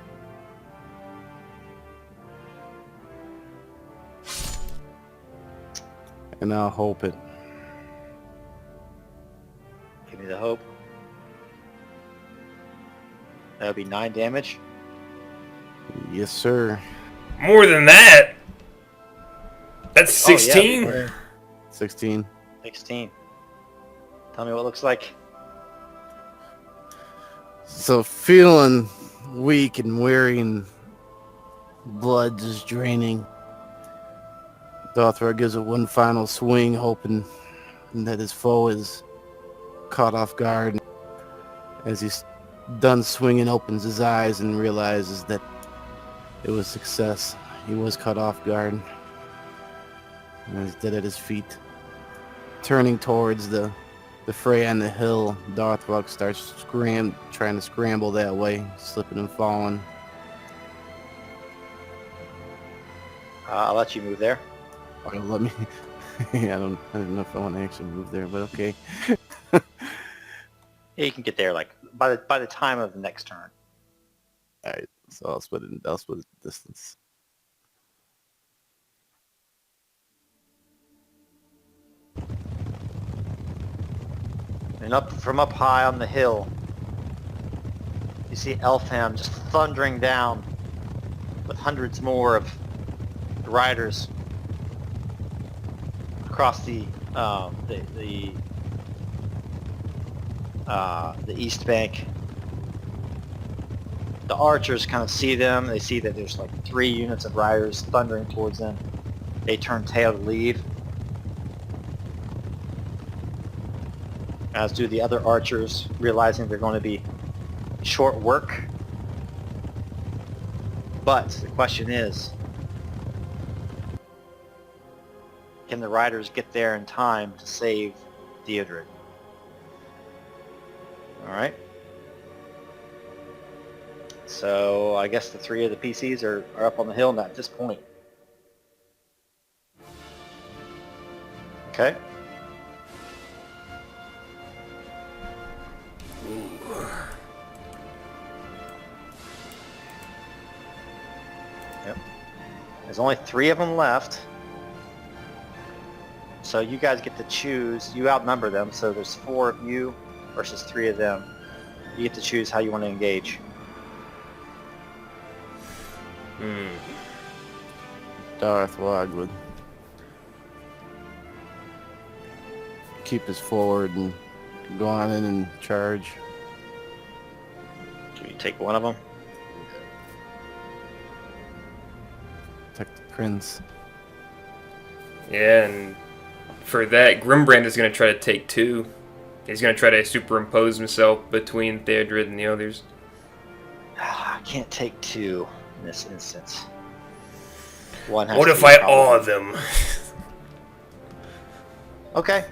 And I'll hope it. Give me the hope. That would be 9 damage. Yes, sir. More than that. That's 16. Oh, yeah. 16. 16. Tell me what it looks like. So feeling weak and weary and blood just draining, Dothrog gives it one final swing, hoping and that his foe is caught off guard. As he's done swinging, opens his eyes and realizes that it was success. He was caught off guard. And he's dead at his feet. Turning towards the fray on the hill, Darthwalk starts trying to scramble that way, slipping and falling. I'll let you move there. Or let me. Yeah, I don't know if I want to actually move there, but okay. Yeah, you can get there like by the time of the next turn. All right, so I'll split the distance. And from up high on the hill, you see Elfham just thundering down with hundreds more of riders across the east bank. The archers kind of see them. They see that there's like 3 units of riders thundering towards them. They turn tail to leave. As do the other archers, realizing they're going to be short work. But the question is, can the riders get there in time to save Theodred? Alright. So I guess the 3 of the PCs are up on the hill now at this point. Okay. Yep. There's only 3 of them left. So you guys get to choose. You outnumber them, so there's 4 of you versus 3 of them. You get to choose how you want to engage. Darthwalk would keep us forward and go on in and charge. Can you take one of them? Protect the prince. Yeah, and for that, Grimbrand is going to try to take 2. He's going to try to superimpose himself between Theodred and the others. I can't take 2 in this instance. One has What to if be I probably- awe them? Okay.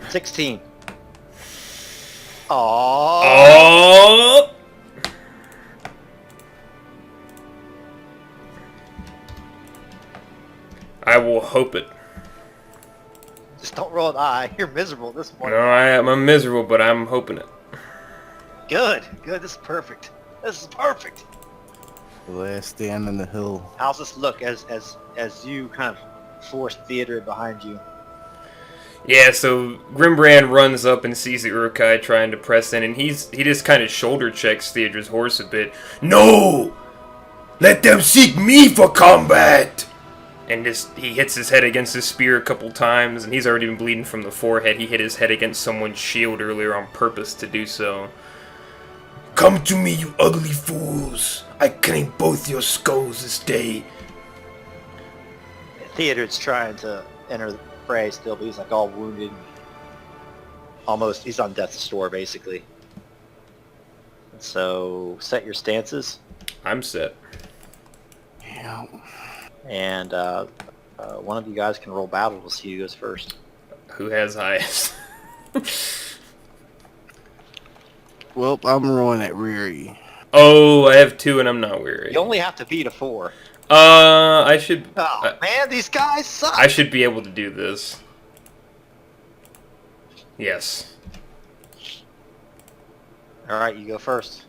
16. Aww. Oh! I will hope it. Just don't roll an eye. You're miserable at this point. No, I'm miserable, but I'm hoping it. Good. Good. This is perfect. This is perfect. The last stand on the hill. How's this look as you kind of force Theodred behind you? Yeah, so Grimbrand runs up and sees the Uruk-hai trying to press in, and he just kind of shoulder checks Theodred's horse a bit. No! Let them seek me for combat! And he hits his head against his spear a couple times, and he's already been bleeding from the forehead. He hit his head against someone's shield earlier on purpose to do so. Come to me, you ugly fools! I claim both your skulls this day. Theodred's trying to enter the fray still, but he's like all wounded. Almost, he's on death's door basically. So set your stances, I'm set. Yeah. and one of you guys can roll battle to see who goes first. Who has highest? Well, I'm rolling at Reary. Oh, I have 2 and I'm not weary. You only have to beat a 4. I should... Oh man, these guys suck! I should be able to do this. Yes. Alright, you go first.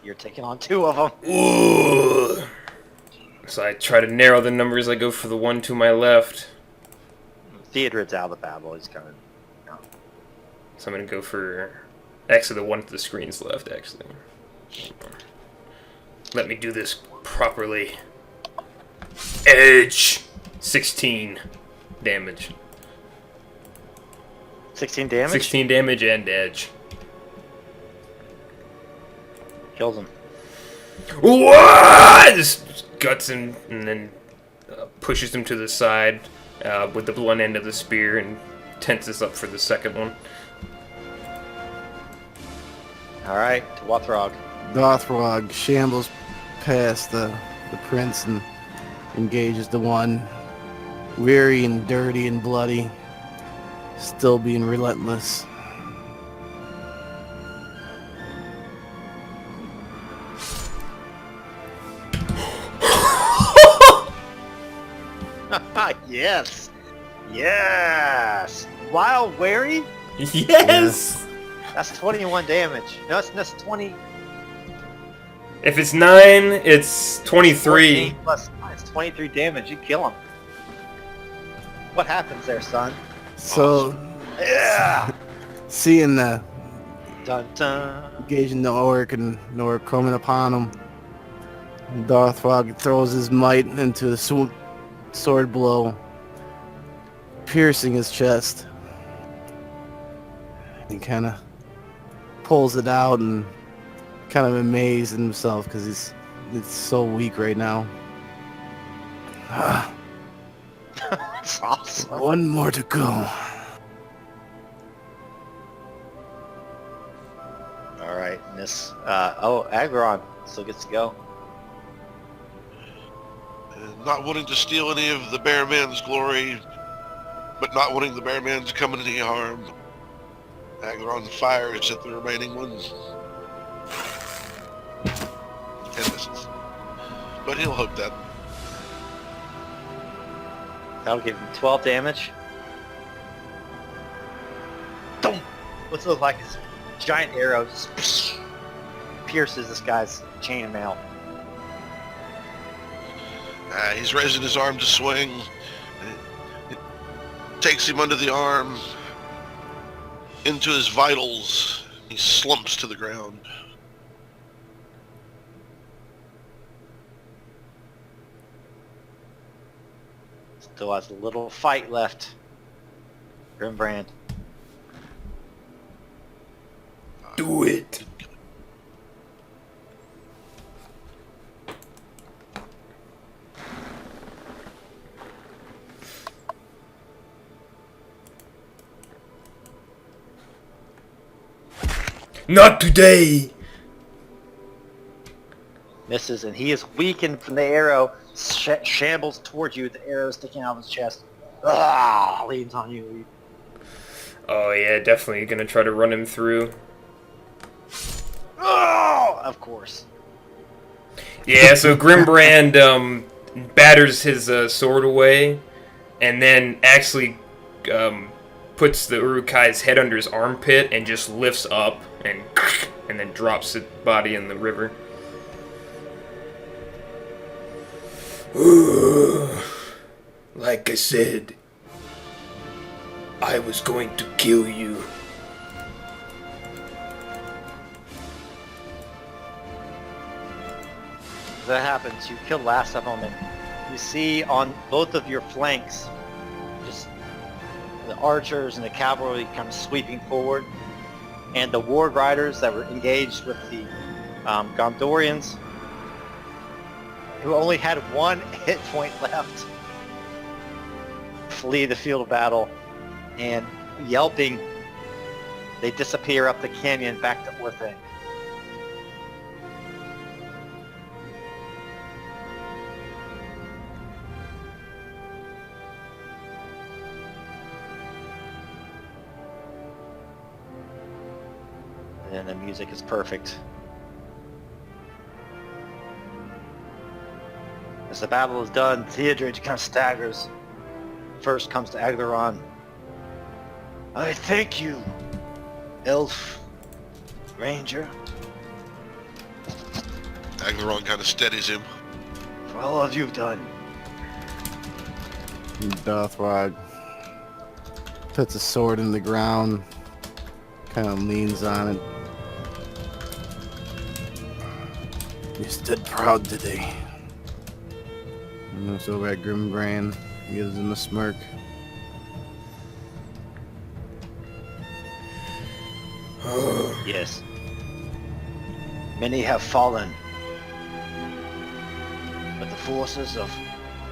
You're taking on 2 of them. Ooh. So I try to narrow the numbers. I go for the one to my left. Theodred's out of the battle. He's kind of... So I'm going to go for... Actually, the one to the screen's left, actually. Let me do this properly. Edge! 16 damage. 16 damage? 16 damage and edge. Kills him. What? Just guts him and then pushes him to the side. with the blunt end of the spear and tenses up for the second one. Alright, to Wathrog. Dothrog shambles past the prince and engages the one, weary and dirty and bloody, still being relentless. Yes! Yes! While wary? Yes! That's 21 damage. No, that's 20. If it's 9, it's 23. 14 plus 9, it's 23 damage. You kill him. What happens there, son? So, Yeah! seeing the Dun dun. engaging the orc and the orc coming upon him, Dothrog throws his might into the sword blow, piercing his chest. He kind of pulls it out and kind of amazed in himself because he's so weak right now. That's awesome. One more to go. Alright, and this, Agron still gets to go. Not wanting to steal any of the bear man's glory, but not wanting the bear man to come in any harm, Agron fires at the remaining ones. And misses. But he'll hope that. That'll give him 12 damage. Don't! What's it look like? This giant arrow just pierces this guy's chainmail. He's raising his arm to swing. It takes him under the arm, into his vitals. He slumps to the ground. Still has a little fight left. Grimbrand. Do it. Not today. Misses, and he is weakened from the arrow. Shambles towards you, the arrow sticking out of his chest. Leans on you. Oh yeah, definitely gonna try to run him through. Oh, of course. Yeah, so Grimbrand batters his sword away, and then actually puts the Urukai's head under his armpit and just lifts up and then drops his body in the river. Like I said, I was going to kill you. That happens. You kill last settlement. You see on both of your flanks, just the archers and the cavalry come sweeping forward, and the war riders that were engaged with the Gondorians, who only had one hit point left, flee the field of battle, and yelping, they disappear up the canyon back to Orthanc. And the music is perfect. As the battle is done, Theodred kind of staggers. First comes to Aglaron. I thank you, elf, ranger, Aglaron kind of steadies him. for all you've done. Dothrog puts a sword in the ground, kind of leans on it. You stood proud today. And looks over at Grimbrand, gives him a smirk. Yes. Many have fallen, but the forces of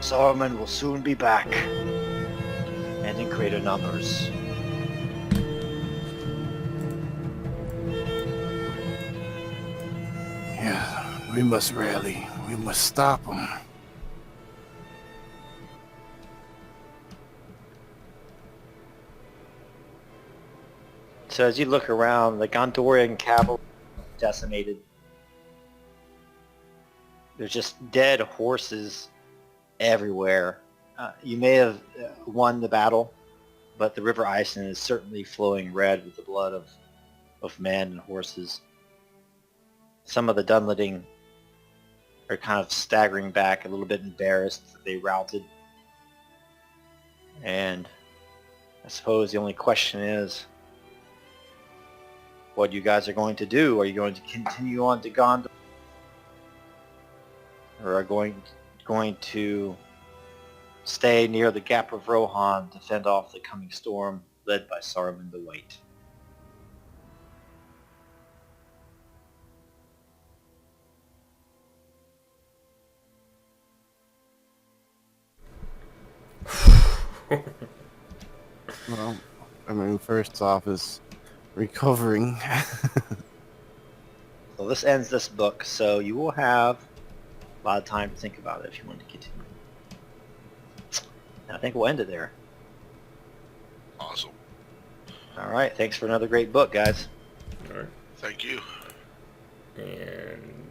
Saruman will soon be back. and in greater numbers. Yeah, we must rally. We must stop them. So as you look around, the Gondorian cavalry decimated. There's just dead horses everywhere. You may have won the battle, but the River Isen is certainly flowing red with the blood of men and horses. Some of the Dunlanding are kind of staggering back, a little bit embarrassed that they routed. And I suppose the only question is what you guys are going to do. Are you going to continue on to Gondor? Or are going to stay near the Gap of Rohan to fend off the coming storm led by Saruman the White? Well, I mean, first off is recovering. So this ends this book, so you will have a lot of time to think about it if you want to continue. And I think we'll end it there. Awesome. Alright, thanks for another great book, guys. All right. Thank you. And